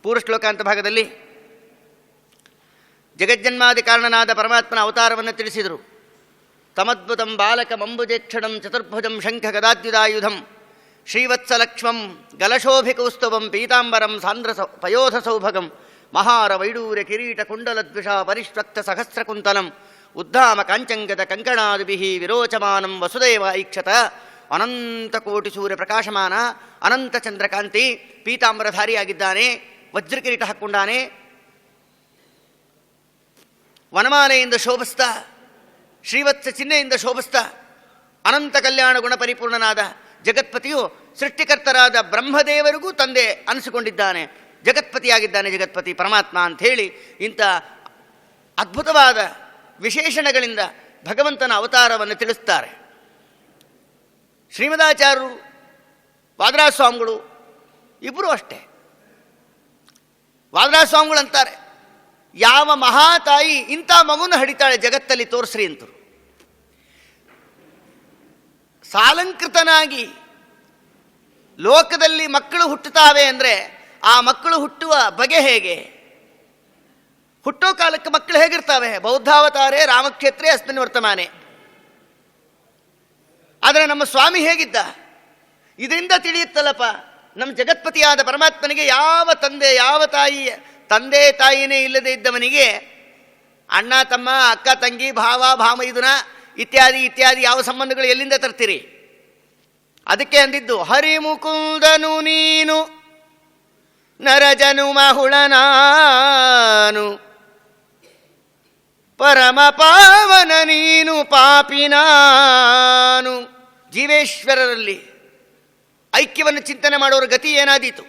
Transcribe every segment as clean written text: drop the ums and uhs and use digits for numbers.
ಪೂರ್ವ ಶ್ಲೋಕ ಅಂತ ಭಾಗದಲ್ಲಿ ಜಗಜ್ಜನ್ಮಾದಿ ಕಾರಣನಾದ ಪರಮಾತ್ಮನ ಅವತಾರವನ್ನು ತಿಳಿಸಿದರು. ತಮದ್ಭುತಂ ಬಾಲಕಮಂಬುಜೇಕ್ಷಣಂ ಚತುರ್ಭುಜಂ ಶಂಖ ಗದಾದ್ಯುಧಾಯುಧಂ ಶ್ರೀವತ್ಸಲಕ್ಷ್ಮಂ ಗಲಶೋಭಿಕೌಸ್ತವಂ ಪೀತಾಂಬರಂ ಸಾಂದ್ರ ಪಯೋಧ ಸೌಭಗಂ ಮಹಾರ ವೈಡೂರ್ಯ ಕಿರೀಟ ಕುಂಡಲದ್ವಿಷ ಪರಿಷ್ವಕ್ತ ಸಹಸ್ರಕುಂತಲಂ ಉದ್ಧಾಮ ಕಾಂಚಂಗದ ಕಂಕಣಾದಿಭಿಃ ವಿರೋಚಮಾನಂ ವಸುದೇವ ಐಕ್ಷತ. ಅನಂತ ಕೋಟಿ ಸೂರ್ಯ ಪ್ರಕಾಶಮಾನ, ಅನಂತ ಚಂದ್ರಕಾಂತಿ, ಪೀತಾಂಬರಧಾರಿಯಾಗಿದ್ದಾನೆ, ವಜ್ರಕಿರೀಟ ಹಾಕ್ಕೊಂಡಾನೆ, ವನಮಾಲೆಯಿಂದ ಶೋಭಿಸ್ತಾ, ಶ್ರೀವತ್ಸ ಚಿಹ್ನೆಯಿಂದ ಶೋಭಿಸ್ತಾ, ಅನಂತ ಕಲ್ಯಾಣ ಗುಣ ಪರಿಪೂರ್ಣನಾದ ಜಗತ್ಪತಿಯು ಸೃಷ್ಟಿಕರ್ತರಾದ ಬ್ರಹ್ಮದೇವರಿಗೂ ತಂದೆ ಅನಿಸಿಕೊಂಡಿದ್ದಾನೆ. ಜಗತ್ಪತಿಯಾಗಿದ್ದಾನೆ ಜಗತ್ಪತಿ ಪರಮಾತ್ಮ ಅಂಥೇಳಿ ಇಂಥ ಅದ್ಭುತವಾದ ವಿಶೇಷಣಗಳಿಂದ ಭಗವಂತನ ಅವತಾರವನ್ನು ತಿಳಿಸ್ತಾರೆ. ಶ್ರೀಮದಾಚಾರ್ಯರು, ವಾದರಾಜ ಸ್ವಾಮಿಗಳು ಇಬ್ಬರೂ ಅಷ್ಟೇ. ವಾದರಾಜ ಸ್ವಾಮಿಗಳು ಅಂತಾರೆ, ಯಾವ ಮಹಾತಾಯಿ ಇಂಥ ಮಗುನ ಹಡಿತಾಳೆ ಜಗತ್ತಲ್ಲಿ ತೋರಿಸ್ರಿ ಅಂತರು. ಸಾಲಂಕೃತನಾಗಿ ಲೋಕದಲ್ಲಿ ಮಕ್ಕಳು ಹುಟ್ಟುತ್ತಾವೆ ಅಂದರೆ ಆ ಮಕ್ಕಳು ಹುಟ್ಟುವ ಬಗೆ ಹೇಗೆ? ಹುಟ್ಟೋ ಕಾಲಕ್ಕೆ ಮಕ್ಕಳು ಹೇಗಿರ್ತಾವೆ? ಬೌದ್ಧಾವತಾರೇ ರಾಮಕ್ಷೇತ್ರೇ ಅಸ್ಮಿನ್ ವರ್ತಮಾನೆ. ಆದರೆ ನಮ್ಮ ಸ್ವಾಮಿ ಹೇಗಿದ್ದ? ಇದರಿಂದ ತಿಳಿಯುತ್ತಲ್ಲಪ್ಪ, ನಮ್ಮ ಜಗತ್ಪತಿಯಾದ ಪರಮಾತ್ಮನಿಗೆ ಯಾವ ತಂದೆ ಯಾವ ತಾಯಿ, ತಂದೆ ತಾಯಿನೇ ಇಲ್ಲದೆ ಇದ್ದವನಿಗೆ ಅಣ್ಣ ತಮ್ಮ ಅಕ್ಕ ತಂಗಿ ಭಾವ ಭಾಮೈದುನ ಇತ್ಯಾದಿ ಇತ್ಯಾದಿ ಯಾವ ಸಂಬಂಧಗಳು ಎಲ್ಲಿಂದ ತರ್ತೀರಿ? ಅದಕ್ಕೆ ಅಂದಿದ್ದು ಹರಿಮುಕುಂದನು ನೀನು ನರಜನು ಮಹುಳನಾನು ಪರಮ ಪಾವನ ನೀನು ಪಾಪಿನಾನು. ಜೀವೇಶ್ವರರಲ್ಲಿ ಐಕ್ಯವನ್ನು ಚಿಂತನೆ ಮಾಡೋರ ಗತಿ ಏನಾದೀತು?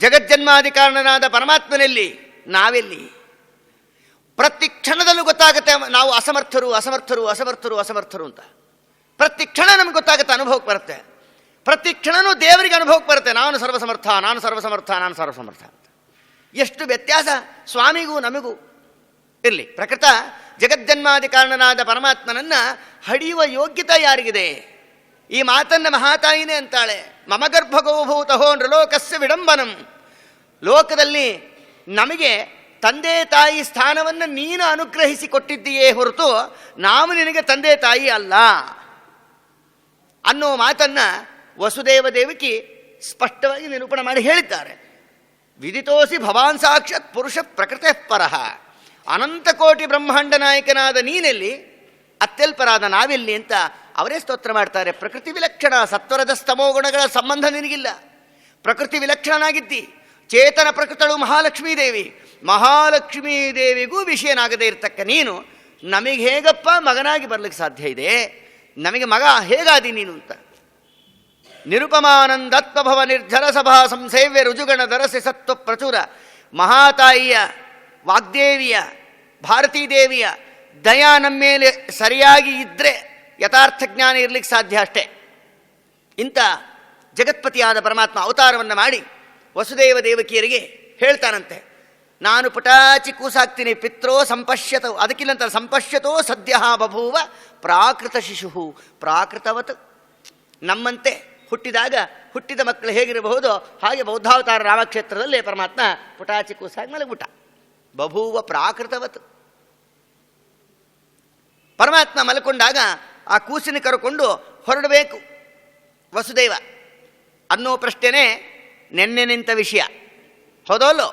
ಜಗಜ್ಜನ್ಮಾದಿ ಕಾರಣನಾದ ಪರಮಾತ್ಮನಲ್ಲಿ ನಾವೆಲ್ಲಿ? ಪ್ರತಿ ಕ್ಷಣದಲ್ಲೂ ಗೊತ್ತಾಗುತ್ತೆ ನಾವು ಅಸಮರ್ಥರು ಅಸಮರ್ಥರು ಅಸಮರ್ಥರು ಅಸಮರ್ಥರು ಅಂತ. ಪ್ರತಿ ಕ್ಷಣ ನಮ್ಗೆ ಗೊತ್ತಾಗುತ್ತೆ, ಅನುಭವಕ್ಕೆ ಬರುತ್ತೆ. ಪ್ರತಿ ಕ್ಷಣನೂ ದೇವರಿಗೆ ಅನುಭವಕ್ಕೆ ಬರುತ್ತೆ, ನಾನು ಸರ್ವಸಮರ್ಥ ನಾನು ಸರ್ವಸಮರ್ಥ ನಾನು ಸರ್ವಸಮರ್ಥ ಅಂತ. ಎಷ್ಟು ವ್ಯತ್ಯಾಸ ಸ್ವಾಮಿಗೂ ನಮಗೂ. ಇರಲಿ, ಪ್ರಕೃತ ಜಗಜ್ಜನ್ಮಾದಿ ಕಾರಣನಾದ ಪರಮಾತ್ಮನನ್ನು ಹಡಿಯುವ ಯೋಗ್ಯತೆ ಯಾರಿಗಿದೆ? ಈ ಮಾತನ್ನು ಮಹಾತಾಯಿನೇ ಅಂತಾಳೆ. ಮಮ ಗರ್ಭಗೋಭೂತಹೋ ನೃಲೋಕಸ್ಯ ವಿಡಂಬನಂ. ಲೋಕದಲ್ಲಿ ನಮಗೆ ತಂದೆ ತಾಯಿ ಸ್ಥಾನವನ್ನು ನೀನು ಅನುಗ್ರಹಿಸಿ ಕೊಟ್ಟಿದ್ದೀಯೇ ಹೊರತು ನಾವು ನಿನಗೆ ತಂದೆ ತಾಯಿ ಅಲ್ಲ ಅನ್ನೋ ಮಾತನ್ನು ವಸುದೇವ ದೇವಕಿ ಸ್ಪಷ್ಟವಾಗಿ ನಿರೂಪಣೆ ಮಾಡಿ ಹೇಳಿದ್ದಾರೆ. ವಿದಿತೋಸಿ ಭವಾನ್ ಸಾಕ್ಷಾತ್ ಪುರುಷ ಪ್ರಕೃತಿ ಪರಃ. ಅನಂತ ಕೋಟಿ ಬ್ರಹ್ಮಾಂಡ ನಾಯಕನಾದ ನೀನೆಲ್ಲಿ, ಅತ್ಯಲ್ಪರಾದ ನಾವೆಲ್ಲಿ ಅಂತ ಅವರೇ ಸ್ತೋತ್ರ ಮಾಡ್ತಾರೆ. ಪ್ರಕೃತಿ ವಿಲಕ್ಷಣ, ಸತ್ವರದ ಸ್ತಮೋ ಗುಣಗಳ ಸಂಬಂಧ ನಿನಗಿಲ್ಲ. ಪ್ರಕೃತಿ ವಿಲಕ್ಷಣನಾಗಿದ್ದಿ. ಚೇತನ ಪ್ರಕೃತಳು ಮಹಾಲಕ್ಷ್ಮೀ ದೇವಿ. ಮಹಾಲಕ್ಷ್ಮೀ ದೇವಿಗೂ ವಿಷಯನಾಗದೇ ಇರತಕ್ಕ ನೀನು ನಮಗೆ ಹೇಗಪ್ಪ ಮಗನಾಗಿ ಬರಲಿಕ್ಕೆ ಸಾಧ್ಯ ಇದೆ? ನಮಗೆ ಮಗ ಹೇಗಾದಿ ನೀನು ಅಂತ. ನಿರುಪಮಾನಂದತ್ವಭವ ನಿರ್ಜರ ಸಭಾ ಸಂಸೇವ್ಯ ರುಜುಗಣ ದರಸೆ ಸತ್ವ ಪ್ರಚುರ. ಮಹಾತಾಯಿಯ, ವಾಗ್ದೇವಿಯ, ಭಾರತೀ ದೇವಿಯ ದಯಾ ನಮ್ಮ ಮೇಲೆ ಸರಿಯಾಗಿ ಇದ್ದರೆ ಯಥಾರ್ಥ ಜ್ಞಾನ ಇರಲಿಕ್ಕೆ ಸಾಧ್ಯ ಅಷ್ಟೇ. ಇಂಥ ಜಗತ್ಪತಿಯಾದ ಪರಮಾತ್ಮ ಅವತಾರವನ್ನು ಮಾಡಿ ವಸುದೇವ ದೇವಕಿಯರಿಗೆ ಹೇಳ್ತಾನಂತೆ, ನಾನು ಪುಟಾಚಿ ಕೂಸಾಗ್ತೀನಿ, ಪಿತ್ರೋ ಸಂಪಶ್ಯತೋ. ಅದಕ್ಕಿಲ್ಲಂತ ಸಂಪಶ್ಯತೋ ಸದ್ಯ ಬಭೂವ ಪ್ರಾಕೃತ ಶಿಶು ಪ್ರಾಕೃತವತ್. ನಮ್ಮಂತೆ ಹುಟ್ಟಿದ ಮಕ್ಕಳು ಹೇಗಿರಬಹುದು ಹಾಗೆ ಬೌದ್ಧಾವತಾರ ರಾಮಕ್ಷೇತ್ರದಲ್ಲಿ ಪರಮಾತ್ಮ ಪುಟಾಚಿ ಕೂಸಾಗಿ ಮಲಗ್ಬಿಟ್ಟ. ಬಭೂವ ಪ್ರಾಕೃತವತ್. ಪರಮಾತ್ಮ ಮಲ್ಕೊಂಡಾಗ ಆ ಕೂಸಿನ ಕರ್ಕೊಂಡು ಹೊರಡಬೇಕು ವಸುದೇವ ಅನ್ನೋ ಪ್ರಶ್ನೆನೇ ನೆನ್ನೆ ನಿಂತ ವಿಷಯ, ಹೌದೋಲ್ಲೋ?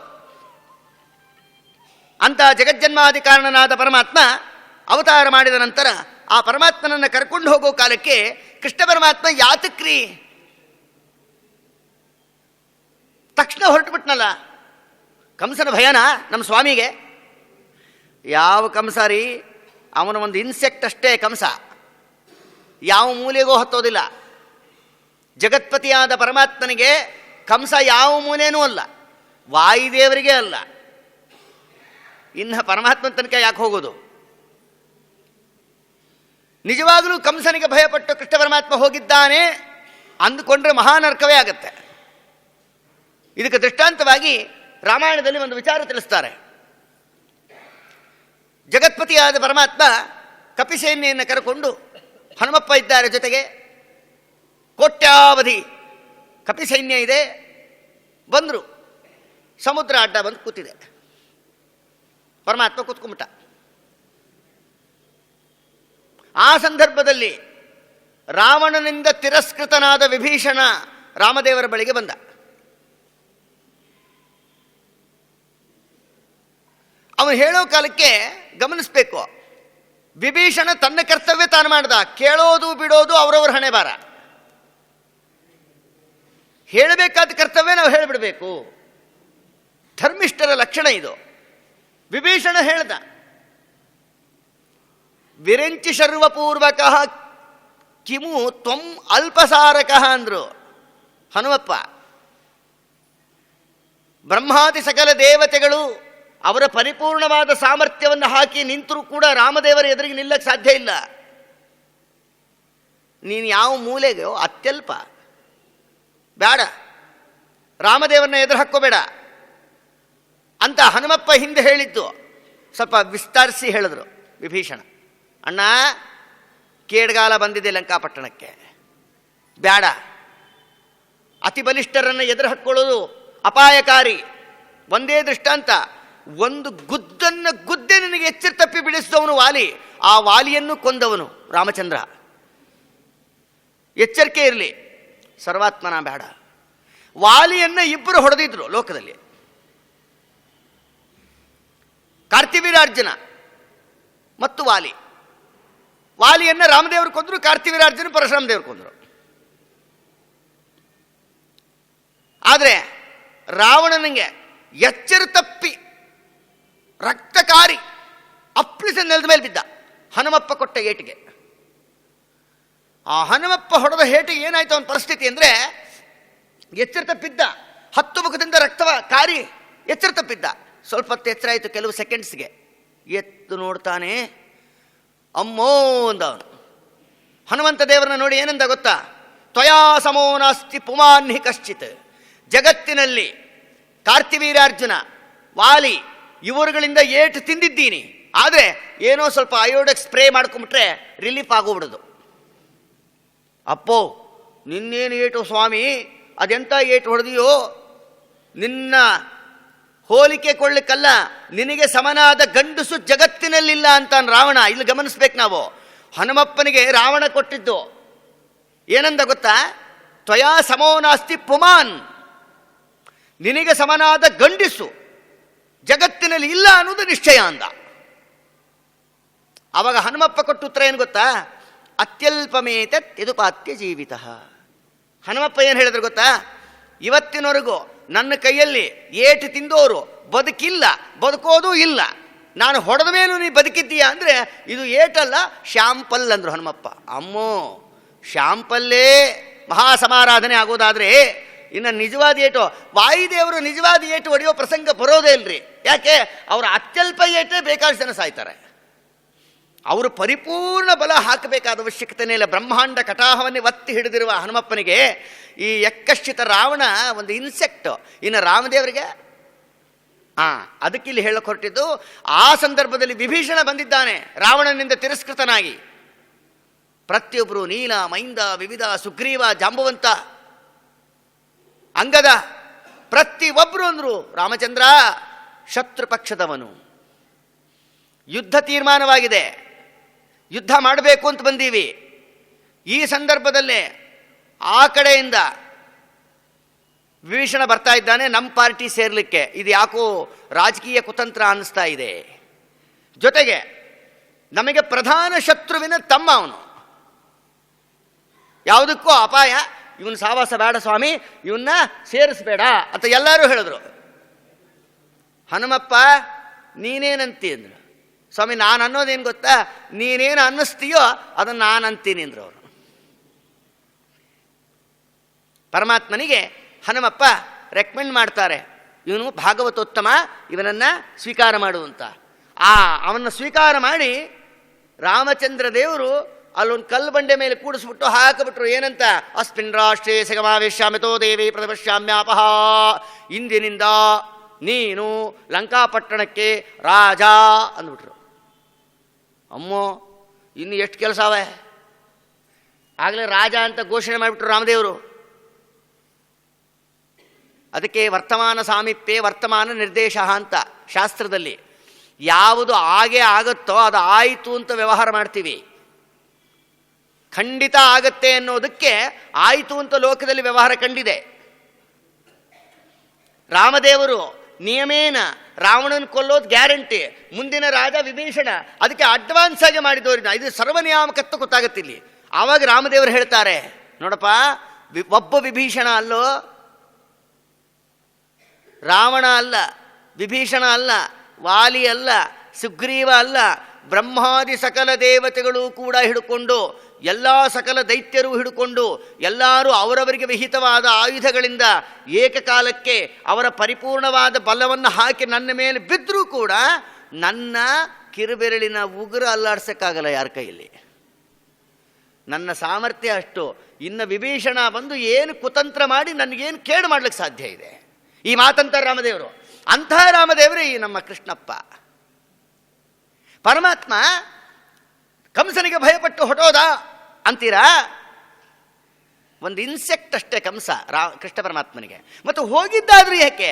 ಅಂತ ಜಗಜ್ಜನ್ಮಾದಿ ಕಾರಣನಾದ ಪರಮಾತ್ಮ ಅವತಾರ ಮಾಡಿದ ನಂತರ ಆ ಪರಮಾತ್ಮನನ್ನು ಕರ್ಕೊಂಡು ಹೋಗೋ ಕಾಲಕ್ಕೆ ಕೃಷ್ಣ ಪರಮಾತ್ಮ ಯಾತಕ್ರಿ ತಕ್ಷಣ ಹೊರಟುಬಿಟ್ನಲ್ಲ. ಕಂಸನ ಭಯನ ನಮ್ಮ ಸ್ವಾಮಿಗೆ? ಯಾವ ಕಂಸ ರೀ, ಅವನ ಒಂದು ಇನ್ಸೆಕ್ಟ್ ಅಷ್ಟೇ ಕಂಸ, ಯಾವ ಮೂಲೆಗೂ ಹತ್ತೋದಿಲ್ಲ. ಜಗತ್ಪತಿಯಾದ ಪರಮಾತ್ಮನಿಗೆ ಕಂಸ ಯಾವ ಮೂಲೆನೂ ಅಲ್ಲ, ವಾಯುದೇವರಿಗೆ ಅಲ್ಲ. ಇನ್ನು ಪರಮಾತ್ಮನ ತನಕ ಯಾಕೆ ಹೋಗೋದು? ನಿಜವಾಗಲೂ ಕಂಸನಿಗೆ ಭಯಪಟ್ಟು ಕೃಷ್ಣ ಪರಮಾತ್ಮ ಹೋಗಿದ್ದಾನೆ ಅಂದುಕೊಂಡ್ರೆ ಮಹಾನರ್ಕವೇ ಆಗುತ್ತೆ. ಇದಕ್ಕೆ ದೃಷ್ಟಾಂತವಾಗಿ ರಾಮಾಯಣದಲ್ಲಿ ಒಂದು ವಿಚಾರ ತಿಳಿಸ್ತಾರೆ. ಜಗತ್ಪತಿಯಾದ ಪರಮಾತ್ಮ ಕಪಿಸೇನೆಯನ್ನು ಕರೆಕೊಂಡು, ಹನುಮಪ್ಪ ಇದ್ದಾರೆ ಜೊತೆಗೆ, ಕೋಟ್ಯಾವಧಿ ಕಪಿಸೈನ್ಯ ಇದೆ, ಬಂದರು. ಸಮುದ್ರ ಅಡ್ಡ ಬಂದು ಕೂತಿದೆ. ಪರಮಾತ್ಮ ಕೂತ್ಕೊಂಬಿಟ್ಟ. ಆ ಸಂದರ್ಭದಲ್ಲಿ ರಾವಣನಿಂದ ತಿರಸ್ಕೃತನಾದ ವಿಭೀಷಣ ರಾಮದೇವರ ಬಳಿಗೆ ಬಂದ. ಅವನು ಹೇಳೋ ಕಾಲಕ್ಕೆ ಗಮನಿಸಬೇಕು, ವಿಭೀಷಣ ತನ್ನ ಕರ್ತವ್ಯ ತಾನು ಮಾಡ್ದ. ಕೇಳೋದು ಬಿಡೋದು ಅವರವ್ರ ಹಣೆ ಬಾರ. ಹೇಳಬೇಕಾದ ಕರ್ತವ್ಯ ನಾವು ಹೇಳಿಬಿಡಬೇಕು. ಧರ್ಮಿಷ್ಠರ ಲಕ್ಷಣ ಇದು. ವಿಭೀಷಣ ಹೇಳ್ದ, ವಿರಂಚಿ ಶರ್ವಪೂರ್ವಕ ಕಿಮು ತ್ವಂ ಅಲ್ಪಸಾರಕ ಅಂದ್ರು ಹನುಮಪ್ಪ. ಬ್ರಹ್ಮಾದಿ ಸಕಲ ದೇವತೆಗಳು ಅವರ ಪರಿಪೂರ್ಣವಾದ ಸಾಮರ್ಥ್ಯವನ್ನು ಹಾಕಿ ನಿಂತರೂ ಕೂಡ ರಾಮದೇವರ ಎದುರಿಗೆ ನಿಲ್ಲಕ್ಕೆ ಸಾಧ್ಯ ಇಲ್ಲ. ನೀನು ಯಾವ ಮೂಲೆಗೋ ಅತ್ಯಲ್ಪ, ಬೇಡ, ರಾಮದೇವರನ್ನ ಎದುರು ಹಾಕ್ಕೋಬೇಡ ಅಂತ ಹನುಮಪ್ಪ ಹಿಂದೆ ಹೇಳಿದ್ದು. ಸ್ವಲ್ಪ ವಿಸ್ತರಿಸಿ ಹೇಳಿದ್ರು ವಿಭೀಷಣ. ಅಣ್ಣ, ಕೇಡ್ಗಾಲ ಬಂದಿದೆ ಲಂಕಾಪಟ್ಟಣಕ್ಕೆ, ಬೇಡ, ಅತಿ ಬಲಿಷ್ಠರನ್ನು ಎದುರು ಹಾಕ್ಕೊಳ್ಳೋದು ಅಪಾಯಕಾರಿ. ಒಂದೇ ದೃಷ್ಟಾಂತ, ಒಂದು ಗುದ್ದನ್ನು ಗುದ್ದೆ ನಿನಗೆ ಎಚ್ಚರ ತಪ್ಪಿ ಬಿಡಿಸಿದವನು ವಾಲಿ, ಆ ವಾಲಿಯನ್ನು ಕೊಂದವನು ರಾಮಚಂದ್ರ. ಎಚ್ಚರಿಕೆ ಇರಲಿ, ಸರ್ವಾತ್ಮನ ಬೇಡ. ವಾಲಿಯನ್ನ ಇಬ್ಬರು ಹೊಡೆದಿದ್ರು ಲೋಕದಲ್ಲಿ, ಕಾರ್ತಿವೀರಾರ್ಜುನ ಮತ್ತು ವಾಲಿ. ವಾಲಿಯನ್ನ ರಾಮದೇವರು ಕೊಂದರು, ಕಾರ್ತಿವೀರಾರ್ಜುನ ಪರಶುರಾಮ ದೇವರು ಕೊಂದರು. ಆದರೆ ರಾವಣನಿಗೆ ಎಚ್ಚರ ತಪ್ಪಿ ರಕ್ತಕಾರಿ ಅಪ್ಪಳಿಸ ನೆಲದ ಮೇಲೆ ಬಿದ್ದ ಹನುಮಪ್ಪ ಕೊಟ್ಟ ಏಟಿಗೆ. ಆ ಹನುಮಪ್ಪ ಹೊಡೆದ ಹೇಟಿಗೆ ಏನಾಯ್ತು ಅವನ ಪರಿಸ್ಥಿತಿ ಅಂದರೆ, ಎಚ್ಚರ ತಪ್ಪಿದ್ದ, 10 ಮುಖದಿಂದ ರಕ್ತವ ಕಾರಿ ಎಚ್ಚರ ತಪ್ಪಿದ್ದ. ಸ್ವಲ್ಪ ಹೊತ್ತು ಎಚ್ಚರ ಆಯಿತು, ಕೆಲವು ಸೆಕೆಂಡ್ಸ್ಗೆ. ಎತ್ತು ನೋಡ್ತಾನೆ, ಅಮ್ಮೋ ಅಂದವನು. ಹನುಮಂತ ದೇವರನ್ನ ನೋಡಿ ಏನಂದ ಗೊತ್ತಾ? ತ್ವಯಾ ಸಮೋ ನಾಸ್ತಿ ಪುಮಾನ್ ಹಿ ಕಶ್ಚಿತ್. ಜಗತ್ತಿನಲ್ಲಿ ಕಾರ್ತಿವೀರಾರ್ಜುನ, ವಾಲಿ ಇವರುಗಳಿಂದ ಏಟು ತಿಂದಿದ್ದೀನಿ, ಆದರೆ ಏನೋ ಸ್ವಲ್ಪ ಅಯೋಡೆಕ್ಸ್ ಸ್ಪ್ರೇ ಮಾಡ್ಕೊಂಬಿಟ್ರೆ ರಿಲೀಫ್ ಆಗೋಗ್ಬಿಡೋದು. ಅಪ್ಪೋ, ನಿನ್ನೇನು ಏಟು ಸ್ವಾಮಿ, ಅದೆಂಥ ಏಟು ಹೊಡೆದಿಯೋ, ನಿನ್ನ ಹೋಲಿಕೆ ಕೊಳ್ಳಿಕ್ಕಲ್ಲ, ನಿನಗೆ ಸಮನಾದ ಗಂಡಸು ಜಗತ್ತಿನಲ್ಲಿಲ್ಲ ಅಂತ ರಾವಣ. ಇಲ್ಲಿ ಗಮನಿಸ್ಬೇಕು ನಾವು. ಹನುಮಪ್ಪನಿಗೆ ರಾವಣ ಕೊಟ್ಟಿದ್ದು ಏನಂದ ಗೊತ್ತಾ? ತ್ವಯಾ ಸಮೋ ನಾಸ್ತಿ ಪುಮಾನ್, ನಿನಗೆ ಸಮನಾದ ಗಂಡಿಸು ಜಗತ್ತಿನಲ್ಲಿ ಇಲ್ಲ ಅನ್ನೋದು ನಿಶ್ಚಯ ಅಂದ. ಆವಾಗ ಹನುಮಪ್ಪ ಕೊಟ್ಟ ಉತ್ತರ ಏನು ಗೊತ್ತಾ? ಅತ್ಯಲ್ಪಮೇತ ಯದುಪಾತ್ಯ ಜೀವಿತ. ಹನುಮಪ್ಪ ಏನು ಹೇಳಿದ್ರು ಗೊತ್ತಾ? ಇವತ್ತಿನವರೆಗೂ ನನ್ನ ಕೈಯಲ್ಲಿ ಏಟು ತಿಂದೋರು ಬದುಕಿಲ್ಲ, ಬದುಕೋದೂ ಇಲ್ಲ. ನಾನು ಹೊಡೆದ ಮೇಲೂ ನೀ ಬದುಕಿದ್ದೀಯಾ ಅಂದರೆ ಇದು ಏಟಲ್ಲ, ಶ್ಯಾಂಪಲ್ ಅಂದರು ಹನುಮಪ್ಪ. ಅಮ್ಮೋ, ಶ್ಯಾಂಪಲ್ಲೇ ಮಹಾಸಮಾರಾಧನೆ ಆಗೋದಾದರೆ ಇನ್ನು ನಿಜವಾದ ಏಟು, ವಾಯುದೇವರು ನಿಜವಾದ ಏಟು ಹೊಡೆಯೋ ಪ್ರಸಂಗ ಬರೋದೇ ಇಲ್ರಿ. ಯಾಕೆ? ಅವರ ಅತ್ಯಲ್ಪ ಏಟೇ ಬೇಕಾದಷ್ಟು ಜನ ಸಾಯ್ತಾರೆ. ಅವರು ಪರಿಪೂರ್ಣ ಬಲ ಹಾಕಬೇಕಾದ ಅವಶ್ಯಕತೆನೇ ಇಲ್ಲ. ಬ್ರಹ್ಮಾಂಡ ಕಟಾಹವನ್ನೇ ಒತ್ತಿ ಹಿಡಿದಿರುವ ಹನುಮಪ್ಪನಿಗೆ ಈ ಯಕ್ಕಶ್ಚಿತ ರಾವಣ ಒಂದು ಇನ್ಸೆಕ್ಟ್. ಇನ್ನು ರಾಮದೇವರಿಗೆ ಅದಕ್ಕಿಲ್ಲಿ ಹೇಳಕ್ಕೆ ಹೊರಟಿದ್ದು. ಆ ಸಂದರ್ಭದಲ್ಲಿ ವಿಭೀಷಣ ಬಂದಿದ್ದಾನೆ ರಾವಣನಿಂದ ತಿರಸ್ಕೃತನಾಗಿ. ಪ್ರತಿಯೊಬ್ಬರು ನೀಲ, ಮೈಂದ, ವಿವಿಧ, ಸುಗ್ರೀವ, ಜಾಂಬವಂತ, ಅಂಗದ, ಪ್ರತಿಯೊಬ್ಬರು ಅಂದರು ರಾಮಚಂದ್ರ ಶತ್ರು ಪಕ್ಷದವನು, ಯುದ್ಧ ತೀರ್ಮಾನವಾಗಿದೆ, ಯುದ್ಧ ಮಾಡಬೇಕು ಅಂತ ಬಂದೀವಿ. ಈ ಸಂದರ್ಭದಲ್ಲೇ ಆ ಕಡೆಯಿಂದ ವಿಭೀಷಣ ಬರ್ತಾ ಇದ್ದಾನೆ ನಮ್ಮ ಪಾರ್ಟಿ ಸೇರ್ಲಿಕ್ಕೆ. ಇದು ಯಾಕೋ ರಾಜಕೀಯ ಕುತಂತ್ರ ಅನ್ನಿಸ್ತಾ ಇದೆ. ಜೊತೆಗೆ ನಮಗೆ ಪ್ರಧಾನ ಶತ್ರುವಿನ ತಮ್ಮ ಅವನು, ಯಾವುದಕ್ಕೂ ಅಪಾಯ, ಇವನು ಸಾವಾಸ ಬೇಡ ಸ್ವಾಮಿ, ಇವನ್ನ ಸೇರಿಸಬೇಡ ಅಂತ ಎಲ್ಲರೂ ಹೇಳಿದ್ರು. ಹನುಮಪ್ಪ ನೀನೇನಂತಿ ಅಂದ್ರು. ಸ್ವಾಮಿ, ನಾನು ಅನ್ನೋದೇನು ಗೊತ್ತಾ? ನೀನೇನು ಅನ್ನಿಸ್ತೀಯೋ ಅದನ್ನು ನಾನು ಅಂತೀನಿ ಅಂದ್ರು ಅವರು. ಪರಮಾತ್ಮನಿಗೆ ಹನುಮಪ್ಪ ರೆಕಮೆಂಡ್ ಮಾಡ್ತಾರೆ, ಇವನು ಭಾಗವತೋತ್ತಮ, ಇವನನ್ನು ಸ್ವೀಕಾರ ಮಾಡುವಂತ. ಅವನ್ನ ಸ್ವೀಕಾರ ಮಾಡಿ ರಾಮಚಂದ್ರ ದೇವರು ಅಲ್ಲೊಂದು ಕಲ್ಲು ಬಂಡೆ ಮೇಲೆ ಕೂಡಿಸ್ಬಿಟ್ಟು ಹಾಕಿಬಿಟ್ರು. ಏನಂತ? ಅಸ್ಮಿನ್ ರಾಷ್ಟ್ರೇ ಸಗಮಾವೇಶ್ಯಾಮಿತೋ ದೇವಿ ಪ್ರದಪಶ್ಯಾಮ್ಯಾಪಹ. ಇಂದಿನಿಂದ ನೀನು ಲಂಕಾಪಟ್ಟಣಕ್ಕೆ ರಾಜ ಅಂದ್ಬಿಟ್ರು. ಅಮ್ಮೋ, ಇನ್ನು ಎಷ್ಟು ಕೆಲಸ ಅವೆ? ಆಗಲೇ ರಾಜ ಅಂತ ಘೋಷಣೆ ಮಾಡಿಬಿಟ್ರು ರಾಮದೇವರು. ಅದಕ್ಕೆ ವರ್ತಮಾನ ಸಾಮೀಪ್ಯೆ ವರ್ತಮಾನ ನಿರ್ದೇಶ ಅಂತ ಶಾಸ್ತ್ರದಲ್ಲಿ. ಯಾವುದು ಆಗೇ ಆಗುತ್ತೋ ಅದು ಆಯಿತು ಅಂತ ವ್ಯವಹಾರ ಮಾಡ್ತೀವಿ. ಖಂಡಿತ ಆಗತ್ತೆ ಅನ್ನೋದಕ್ಕೆ ಆಯಿತು ಅಂತ ಲೋಕದಲ್ಲಿ ವ್ಯವಹಾರ ಕಂಡಿದೆ. ರಾಮದೇವರು ನಿಯಮೇನ ರಾವಣನ ಕೊಲ್ಲೋದು ಗ್ಯಾರಂಟಿ. ಮುಂದಿನ ರಾಜ ವಿಭೀಷಣ, ಅದಕ್ಕೆ ಅಡ್ವಾನ್ಸ್ ಆಗಿ ಮಾಡಿದವರಿನ ಇದು ಸರ್ವನಿಯಾಮಕತ್ವ ಗೊತ್ತಾಗತ್ತಿಲ್ಲಿ. ಆವಾಗ ರಾಮದೇವರು ಹೇಳ್ತಾರೆ, ನೋಡಪ್ಪ, ಒಬ್ಬ ವಿಭೀಷಣ ಅಲ್ಲೋ, ರಾವಣ ಅಲ್ಲ, ವಿಭೀಷಣ ಅಲ್ಲ, ವಾಲಿ ಅಲ್ಲ, ಸುಗ್ರೀವ ಅಲ್ಲ, ಬ್ರಹ್ಮಾದಿ ಸಕಲ ದೇವತೆಗಳು ಕೂಡ ಹಿಡ್ಕೊಂಡು, ಎಲ್ಲ ಸಕಲ ದೈತ್ಯರು ಹಿಡ್ಕೊಂಡು, ಎಲ್ಲರೂ ಅವರವರಿಗೆ ವಿಹಿತವಾದ ಆಯುಧಗಳಿಂದ ಏಕಕಾಲಕ್ಕೆ ಅವರ ಪರಿಪೂರ್ಣವಾದ ಬಲವನ್ನು ಹಾಕಿ ನನ್ನ ಮೇಲೆ ಬಿದ್ದರೂ ಕೂಡ ನನ್ನ ಕಿರುಬೆರಳಿನ ಉಗುರು ಅಲ್ಲಾಡ್ಸೋಕ್ಕಾಗಲ್ಲ ಯಾರ ಕೈಯಲ್ಲಿ. ನನ್ನ ಸಾಮರ್ಥ್ಯ ಅಷ್ಟು. ಇನ್ನು ವಿಭೀಷಣ ಬಂದು ಏನು ಕುತಂತ್ರ ಮಾಡಿ ನನಗೇನು ಕೇಡು ಮಾಡ್ಲಿಕ್ಕೆ ಸಾಧ್ಯ ಇದೆ? ಈ ಮಾತಂತಾರೆ ರಾಮದೇವರು. ಅಂಥ ರಾಮದೇವರೇ ಈ ನಮ್ಮ ಕೃಷ್ಣಪ್ಪ ಪರಮಾತ್ಮ. ಕಂಸನಿಗೆ ಭಯಪಟ್ಟು ಹೊಟ್ಟೋದ ಅಂತೀರಾ? ಒಂದು ಇನ್ಸೆಕ್ಟ್ ಅಷ್ಟೇ ಕಂಸ ಕೃಷ್ಣ ಪರಮಾತ್ಮನಿಗೆ. ಮತ್ತು ಹೋಗಿದ್ದಾದ್ರೂ ಯಾಕೆ?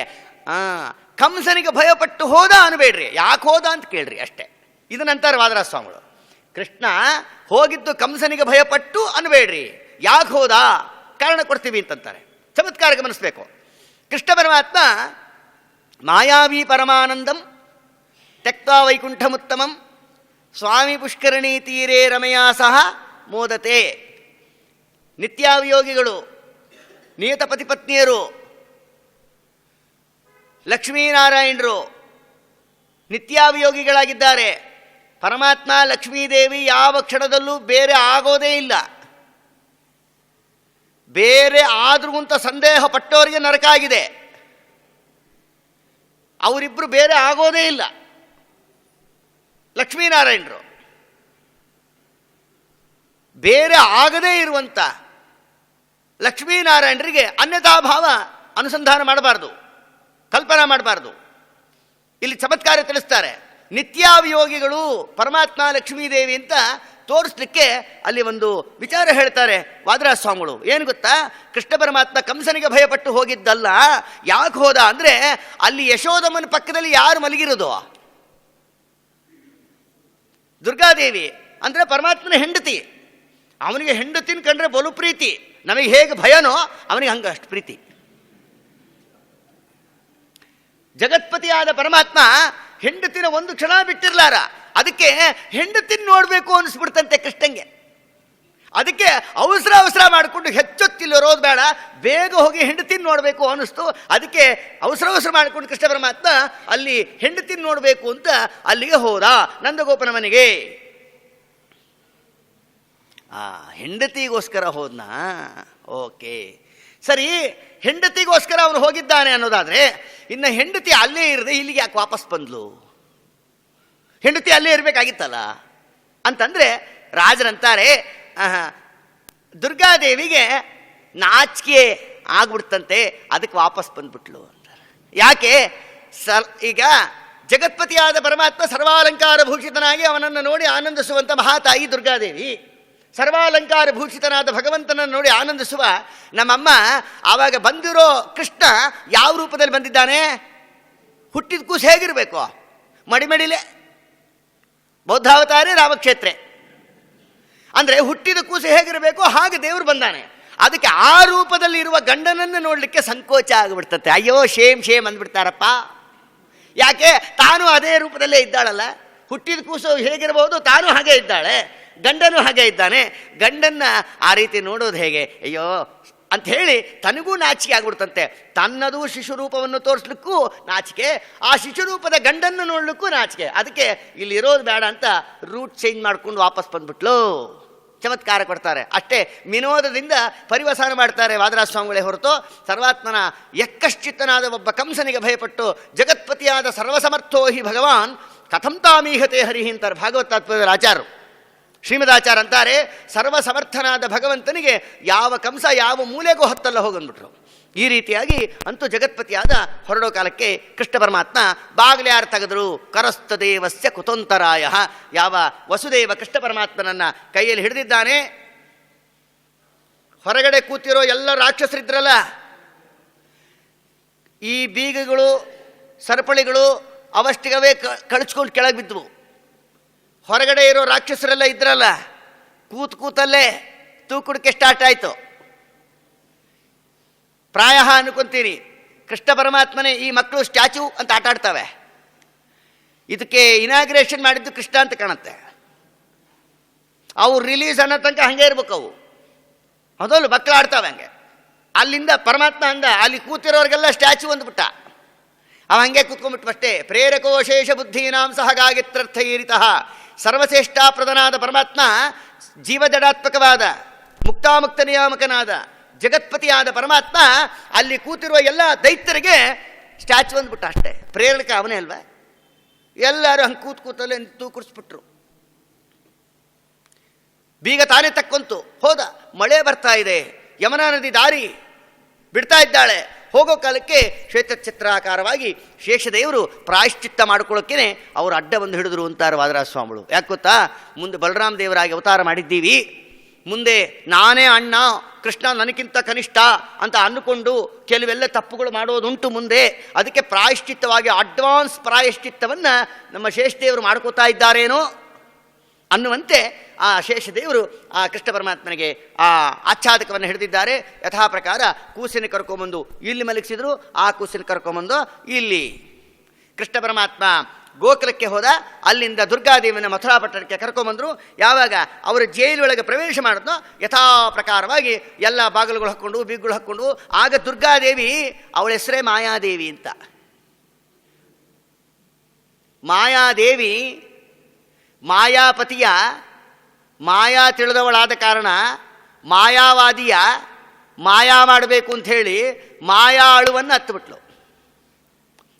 ಕಂಸನಿಗೆ ಭಯಪಟ್ಟು ಹೋದ ಅನ್ಬೇಡ್ರಿ, ಯಾಕೆ ಹೋದ ಅಂತ ಕೇಳ್ರಿ ಅಷ್ಟೇ. ಇದನ್ನಂತಾರೆ ವಾದರಾಜ ಸ್ವಾಮಿಗಳು. ಕೃಷ್ಣ ಹೋಗಿದ್ದು ಕಂಸನಿಗೆ ಭಯಪಟ್ಟು ಅನ್ಬೇಡ್ರಿ, ಯಾಕೆ ಹೋದ ಕಾರಣ ಕೊಡ್ತೀವಿ ಅಂತಂತಾರೆ. ಚಮತ್ಕಾರ ಗಮನಿಸಬೇಕು. ಕೃಷ್ಣ ಪರಮಾತ್ಮ ಮಾಯಾವಿ ಪರಮಾನಂದಂ ತ್ಯಕ್ತಾ ವೈಕುಂಠಮುತ್ತಮಂ ಸ್ವಾಮಿ ಪುಷ್ಕರಣಿ ತೀರೇ ರಮಯಾ ಸಹ ಮೋದತೆ. ನಿತ್ಯಾವಿಯೋಗಿಗಳು, ನಿಯತ ಪತಿಪತ್ನಿಯರು, ಲಕ್ಷ್ಮೀನಾರಾಯಣರು ನಿತ್ಯಾವಿಯೋಗಿಗಳಾಗಿದ್ದಾರೆ. ಪರಮಾತ್ಮ ಲಕ್ಷ್ಮೀದೇವಿ ಯಾವ ಕ್ಷಣದಲ್ಲೂ ಬೇರೆ ಆಗೋದೇ ಇಲ್ಲ. ಬೇರೆ ಆದ್ರೂ ಅಂತ ಸಂದೇಹ ಪಟ್ಟವರಿಗೆ ನರಕ ಆಗಿದೆ. ಅವರಿಬ್ಬರು ಬೇರೆ ಆಗೋದೇ ಇಲ್ಲ. ಲಕ್ಷ್ಮೀನಾರಾಯಣರು ಬೇರೆ ಆಗದೇ ಇರುವಂಥ ಲಕ್ಷ್ಮೀನಾರಾಯಣರಿಗೆ ಅನ್ಯಥಾ ಭಾವ ಅನುಸಂಧಾನ ಮಾಡಬಾರ್ದು, ಕಲ್ಪನಾ ಮಾಡಬಾರ್ದು. ಇಲ್ಲಿ ಚಮತ್ಕಾರ ತಿಳಿಸ್ತಾರೆ. ನಿತ್ಯಾವಿಯೋಗಿಗಳು ಪರಮಾತ್ಮ ಲಕ್ಷ್ಮೀದೇವಿ ಅಂತ ತೋರಿಸ್ಲಿಕ್ಕೆ ಅಲ್ಲಿ ಒಂದು ವಿಚಾರ ಹೇಳ್ತಾರೆ ವಾದರಾಜ ಸ್ವಾಮಿಗಳು. ಏನು ಗೊತ್ತಾ? ಕೃಷ್ಣ ಪರಮಾತ್ಮ ಕಂಸನಿಗೆ ಭಯಪಟ್ಟು ಹೋಗಿದ್ದಲ್ಲ. ಯಾಕೆ ಹೋದ ಅಂದರೆ, ಅಲ್ಲಿ ಯಶೋದಮ್ಮನ ಪಕ್ಕದಲ್ಲಿ ಯಾರು ಮಲಗಿರೋದು? ದುರ್ಗಾದೇವಿ ಅಂದರೆ ಪರಮಾತ್ಮನ ಹೆಂಡತಿ. ಅವನಿಗೆ ಹೆಂಡತಿನ ಕಂಡ್ರೆ ಬಲು ಪ್ರೀತಿ. ನಮಗೆ ಹೇಗೆ ಭಯನೋ ಅವನಿಗೆ ಹಂಗೆ ಅಷ್ಟು ಪ್ರೀತಿ. ಜಗತ್ಪತಿಯಾದ ಪರಮಾತ್ಮ ಹೆಂಡತಿನ ಒಂದು ಕ್ಷಣ ಬಿಟ್ಟಿರ್ಲಾರ. ಅದಕ್ಕೆ ಹೆಂಡತಿನ ನೋಡಬೇಕು ಅನಿಸ್ಬಿಡ್ತಂತೆ ಕೃಷ್ಣಂಗೆ. ಅದಕ್ಕೆ ಅವಸರ ಮಾಡಿಕೊಂಡು ಹೆಚ್ಚೊತ್ತಿಲ್ಲಿರೋದು ಬೇಡ, ಬೇಗ ಹೋಗಿ ಹೆಂಡತಿನ ನೋಡಬೇಕು ಅನ್ನಿಸ್ತು. ಅದಕ್ಕೆ ಅವಸರ ಮಾಡಿಕೊಂಡು ಕೃಷ್ಣ ಪರಮಾತ್ಮ ಅಲ್ಲಿ ಹೆಂಡತಿನ ನೋಡಬೇಕು ಅಂತ ಅಲ್ಲಿಗೆ ಹೋದ, ನಂದಗೋಪನ ಮನೆಗೆ. ಹೆಂಡತಿಗೋಸ್ಕರ ಹೋದ್ನಾ? ಓಕೆ, ಸರಿ. ಹೆಂಡತಿಗೋಸ್ಕರ ಅವನು ಹೋಗಿದ್ದಾನೆ ಅನ್ನೋದಾದ್ರೆ, ಇನ್ನು ಹೆಂಡತಿ ಅಲ್ಲೇ ಇರದೆ ಇಲ್ಲಿಗೆ ಯಾಕೆ ವಾಪಸ್ ಬಂದ್ಲು? ಹೆಂಡತಿ ಅಲ್ಲೇ ಇರಬೇಕಾಗಿತ್ತಲ್ಲ ಅಂತಂದ್ರೆ ರಾಜರಂತಾರೆ, ದುರ್ಗಾದೇವಿಗೆ ನಾಚಿಕೆ ಆಗ್ಬಿಡ್ತಂತೆ, ಅದಕ್ಕೆ ವಾಪಸ್ ಬಂದ್ಬಿಟ್ಲು ಅಂತಾರೆ. ಯಾಕೆ? ಈಗ ಜಗತ್ಪತಿಯಾದ ಪರಮಾತ್ಮ ಸರ್ವಾಲಂಕಾರ ಭೂಷಿತನಾಗಿ ಅವನನ್ನು ನೋಡಿ ಆನಂದಿಸುವಂಥ ಮಹಾತಾಯಿ ದುರ್ಗಾದೇವಿ. ಸರ್ವಾಲಂಕಾರ ಭೂಷಿತನಾದ ಭಗವಂತನನ್ನು ನೋಡಿ ಆನಂದಿಸುವ ನಮ್ಮಮ್ಮ. ಆವಾಗ ಬಂದಿರೋ ಕೃಷ್ಣ ಯಾವ ರೂಪದಲ್ಲಿ ಬಂದಿದ್ದಾನೆ? ಹುಟ್ಟಿದ ಕೂಸು ಹೇಗಿರಬೇಕು? ಮಡಿಮಡಿಲೆ ಬೌದ್ಧಾವತಾರಿ ರಾಮಕ್ಷೇತ್ರೆ ಅಂದರೆ ಹುಟ್ಟಿದ ಕೂಸು ಹೇಗಿರಬೇಕು ಹಾಗೆ ದೇವರು ಬಂದಾನೆ. ಅದಕ್ಕೆ ಆ ರೂಪದಲ್ಲಿ ಇರುವ ಗಂಡನನ್ನು ನೋಡಲಿಕ್ಕೆ ಸಂಕೋಚ ಆಗಿಬಿಡ್ತತೆ. ಅಯ್ಯೋ ಶೇಮ್ ಅಂದ್ಬಿಡ್ತಾರಪ್ಪ. ಯಾಕೆ? ತಾನು ಅದೇ ರೂಪದಲ್ಲೇ ಇದ್ದಾಳಲ್ಲ. ಹುಟ್ಟಿದ ಕೂಸು ಹೇಗಿರಬಹುದು, ತಾನು ಹಾಗೆ ಇದ್ದಾಳೆ, ಗಂಡನೂ ಹಾಗೆ ಇದ್ದಾನೆ. ಗಂಡನ್ನ ಆ ರೀತಿ ನೋಡೋದು ಹೇಗೆ? ಅಯ್ಯೋ ಅಂತ ಹೇಳಿ ತನಗೂ ನಾಚಿಕೆ ಆಗ್ಬಿಡ್ತಂತೆ. ತನ್ನದು ಶಿಶುರೂಪವನ್ನು ತೋರಿಸ್ಲಿಕ್ಕೂ ನಾಚಿಕೆ, ಆ ಶಿಶುರೂಪದ ಗಂಡನ್ನು ನೋಡ್ಲಿಕ್ಕೂ ನಾಚಿಕೆ. ಅದಕ್ಕೆ ಇಲ್ಲಿ ಇರೋದು ಬೇಡ ಅಂತ ರೂಟ್ ಚೇಂಜ್ ಮಾಡ್ಕೊಂಡು ವಾಪಸ್ ಬಂದ್ಬಿಟ್ಲು. ಚಮತ್ಕಾರ ಕೊಡ್ತಾರೆ. ಅಷ್ಟೇ ವಿನೋದದಿಂದ ಪರಿವಸಾನ ಮಾಡ್ತಾರೆ ವಾದರಾಜ ಸ್ವಾಮಿಗಳೇ ಹೊರತು ಸರ್ವಾತ್ಮನ ಯಕ್ಕಶ್ಚಿತ್ತನಾದ ಒಬ್ಬ ಕಂಸನಿಗೆ ಭಯಪಟ್ಟು ಜಗತ್ಪತಿಯಾದ ಸರ್ವಸಮರ್ಥೋ ಹಿ ಭಗವಾನ್ ಕಥಂ ತಾಮೀಹತೆ ಹರಿಹಿ ಅಂತಾರೆ ಭಾಗವತಾತ್ಮದ ಆಚಾರ್ಯರು. ಶ್ರೀಮದಾಚಾರ್ಯ ಅಂತಾರೆ, ಸರ್ವಸಮರ್ಥನಾದ ಭಗವಂತನಿಗೆ ಯಾವ ಕಂಸ ಯಾವ ಮೂಲೆಗೂ ಹತ್ತಲ್ಲ ಹೋಗಂದ್ಬಿಟ್ರು. ಈ ರೀತಿಯಾಗಿ ಅಂತೂ ಜಗತ್ಪತಿಯಾದ ಹೊರಡೋ ಕಾಲಕ್ಕೆ ಕೃಷ್ಣ ಪರಮಾತ್ಮ ಬಾಗಿಲು ಯಾರು ತೆಗೆದ್ರು? ಕರಸ್ತದೇವಸ್ಯ ಕುತಂತರಾಯ. ಯಾವ ವಸುದೇವ ಕೃಷ್ಣ ಪರಮಾತ್ಮನನ್ನ ಕೈಯಲ್ಲಿ ಹಿಡಿದಿದ್ದಾನೆ. ಹೊರಗಡೆ ಕೂತಿರೋ ಎಲ್ಲ ರಾಕ್ಷಸರಿದ್ರಲ್ಲ, ಈ ಬೀಗಗಳು ಸರಪಳಿಗಳು ಅವಷ್ಟಿಗವೇ ಕಳಚ್ಕೊಂಡು ಕೆಳಗೆ ಬಿದ್ದವು. ಹೊರಗಡೆ ಇರೋ ರಾಕ್ಷಸರೆಲ್ಲ ಇದ್ರಲ್ಲ, ಕೂತಲ್ಲೇ ತೂಕುಡಿಕೆ ಸ್ಟಾರ್ಟ್ ಆಯಿತು. ಪ್ರಾಯ ಅನ್ಕೊಂತೀನಿ ಕೃಷ್ಣ ಪರಮಾತ್ಮನೇ ಈ ಮಕ್ಕಳು ಸ್ಟ್ಯಾಚ್ಯೂ ಅಂತ ಆಟ ಆಡ್ತವೆ. ಇದಕ್ಕೆ ಇನಾಗ್ರೇಷನ್ ಮಾಡಿದ್ದು ಕೃಷ್ಣ ಅಂತ ಕಾಣುತ್ತೆ. ಅವು ರಿಲೀಸ್ ಅನ್ನೋ ತನಕ ಹಂಗೆ ಇರ್ಬೇಕು. ಅವು ಅದಲ್ಲೂ ಮಕ್ಕಳು ಆಡ್ತಾವೆ ಹಂಗೆ. ಅಲ್ಲಿಂದ ಪರಮಾತ್ಮ ಅಂದ ಅಲ್ಲಿ ಕೂತಿರೋರಿಗೆಲ್ಲ ಸ್ಟ್ಯಾಚ್ಯೂ ಅಂದ್ಬಿಟ್ಟ. ಅವ ಹಂಗೆ ಕೂತ್ಕೊಂಡ್ಬಿಟ್ಟು ಅಷ್ಟೇ. ಪ್ರೇರಕೋ ಶೇಷ ಬುದ್ಧೀನಾಂ ಸಹಗಾಗಿತ್ರರ್ಥ ಈರಿತಃ. ಸರ್ವಶ್ರೇಷ್ಠಾಪ್ರದನಾದ ಪರಮಾತ್ಮ ಜೀವಜಡಾತ್ಮಕವಾದ ಮುಕ್ತಾಮುಕ್ತ ನಿಯಾಮಕನಾದ ಜಗತ್ಪತಿಯಾದ ಪರಮಾತ್ಮ ಅಲ್ಲಿ ಕೂತಿರುವ ಎಲ್ಲ ದೈತ್ಯರಿಗೆ ಸ್ಟ್ಯಾಚ್ಯೂ ಅಂದ್ಬಿಟ್ಟ ಅಷ್ಟೇ. ಪ್ರೇರಕ ಅವನೇ ಅಲ್ವಾ. ಎಲ್ಲರೂ ಹಂಗೆ ಕೂತಲ್ಲೇ ತೂಕುಡಿಸ್ಬಿಟ್ರು. ಬೀಗ ತಾನೇ ತಕ್ಕೊಂತು ಹೋದ. ಮಳೆ ಬರ್ತಾ ಇದೆ, ಯಮುನಾ ನದಿ ದಾರಿ ಬಿಡ್ತಾ ಇದ್ದಾಳೆ. ಹೋಗೋ ಕಾಲಕ್ಕೆ ಶ್ವೇತಚಿತ್ರಾಕಾರವಾಗಿ ಶೇಷದೇವರು ಪ್ರಾಯಶ್ಚಿತ್ತ ಮಾಡ್ಕೊಳ್ಳೋಕ್ಕೇನೆ ಅವರು ಅಡ್ಡ ಬಂದು ಹಿಡಿದ್ರು ಅಂತಾರೆ ವಾದರಾಜ ಸ್ವಾಮಿಗಳು. ಯಾಕೆ ಗೊತ್ತಾ, ಮುಂದೆ ಬಲರಾಮ ದೇವರಾಗಿ ಅವತಾರ ಮಾಡಿದ್ದೀವಿ, ಮುಂದೆ ನಾನೇ ಅಣ್ಣ, ಕೃಷ್ಣ ನನಗಿಂತ ಕನಿಷ್ಠ ಅಂತ ಅಂದುಕೊಂಡು ಕೆಲವೆಲ್ಲ ತಪ್ಪುಗಳು ಮಾಡೋದುಂಟು ಮುಂದೆ. ಅದಕ್ಕೆ ಪ್ರಾಯಶ್ಚಿತ್ತವಾಗಿ ಅಡ್ವಾನ್ಸ್ ಪ್ರಾಯಶ್ಚಿತ್ತವನ್ನು ನಮ್ಮ ಶೇಷದೇವರು ಮಾಡ್ಕೋತಾ ಇದ್ದಾರೇನೋ ಅನ್ನುವಂತೆ ಆ ಶೇಷದೇವರು ಆ ಕೃಷ್ಣ ಪರಮಾತ್ಮನಿಗೆ ಆ ಆಚ್ಛಾದಕವನ್ನು ಹಿಡಿದಿದ್ದಾರೆ. ಯಥಾ ಪ್ರಕಾರ ಕೂಸಿನ ಕರ್ಕೊಂಬಂದು ಇಲ್ಲಿ ಮಲಗಿಸಿದ್ರು, ಆ ಕೂಸಿನ ಕರ್ಕೊಂಬಂದು ಇಲ್ಲಿ. ಕೃಷ್ಣ ಪರಮಾತ್ಮ ಗೋಕುಲಕ್ಕೆ ಹೋದ. ಅಲ್ಲಿಂದ ದುರ್ಗಾದೇವಿನ ಮಥುರಾ ಪಟ್ಟಣಕ್ಕೆ ಕರ್ಕೊಂಬಂದರು. ಯಾವಾಗ ಅವರು ಜೈಲೊಳಗೆ ಪ್ರವೇಶ ಮಾಡಿದ್ನೋ ಯಥಾ ಪ್ರಕಾರವಾಗಿ ಎಲ್ಲ ಬಾಗಿಲುಗಳು ಹಾಕ್ಕೊಂಡು ಬೀಗುಗಳು ಹಾಕ್ಕೊಂಡು, ಆಗ ದುರ್ಗಾದೇವಿ, ಅವಳ ಹೆಸರೇ ಮಾಯಾದೇವಿ ಅಂತ. ಮಾಯಾದೇವಿ ಮಾಯಾಪತಿಯ ಮಾಯಾ ತಿಳಿದವಳಾದ ಕಾರಣ ಮಾಯಾವಾದಿಯ ಮಾಯಾ ಮಾಡಬೇಕು ಅಂಥೇಳಿ ಮಾಯಾ ಅಳುವನ್ನು ಹತ್ತುಬಿಟ್ಲು.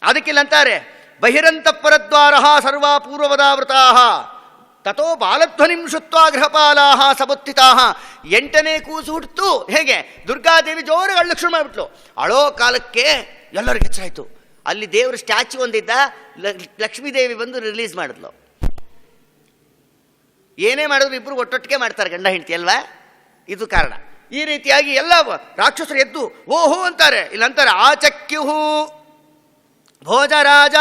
ಅದಕ್ಕಿಲ್ಲಂತಾರೆ ಬಹಿರಂತಪರದ್ವಾರ ಸರ್ವಾ ಪೂರ್ವವದಾವೃತಾ ತಥೋ ಬಾಲಧ್ವನಿಂ ಶುತ್ವಾ ಗೃಹಪಾಲಾ ಸಬುತ್ತಿತಾ. 8ನೇ ಕೂಸು ಹುಟ್ಟಿತು. ಹೇಗೆ ದುರ್ಗಾದೇವಿ ಜೋರಾಗಿ ಅಳ್ಳು ಶುರು ಮಾಡಿಬಿಟ್ಲು. ಅಳೋ ಕಾಲಕ್ಕೆ ಎಲ್ಲರಿಗೂ ಎಚ್ಚರಾಯಿತು. ಅಲ್ಲಿ ದೇವರು ಸ್ಟ್ಯಾಚ್ಯೂ ಒಂದಿದ್ದ, ಲಕ್ಷ್ಮೀದೇವಿ ಬಂದು ರಿಲೀಸ್ ಮಾಡಿದ್ಲು. ಏನೇ ಮಾಡಿದ್ರು ಇಬ್ಬರು ಒಟ್ಟೊಟ್ಟಿಗೆ ಮಾಡ್ತಾರೆ, ಗಂಡ ಹೆಂಡತಿ ಅಲ್ವಾ. ಇದು ಕಾರಣ. ಈ ರೀತಿಯಾಗಿ ಎಲ್ಲ ರಾಕ್ಷಸರು ಎದ್ದು ಓಹೋ ಅಂತಾರೆ. ಇಲ್ಲಂತಾರೆ ಆಚಕ್ಯುಹು ಭೋಜರಾಜ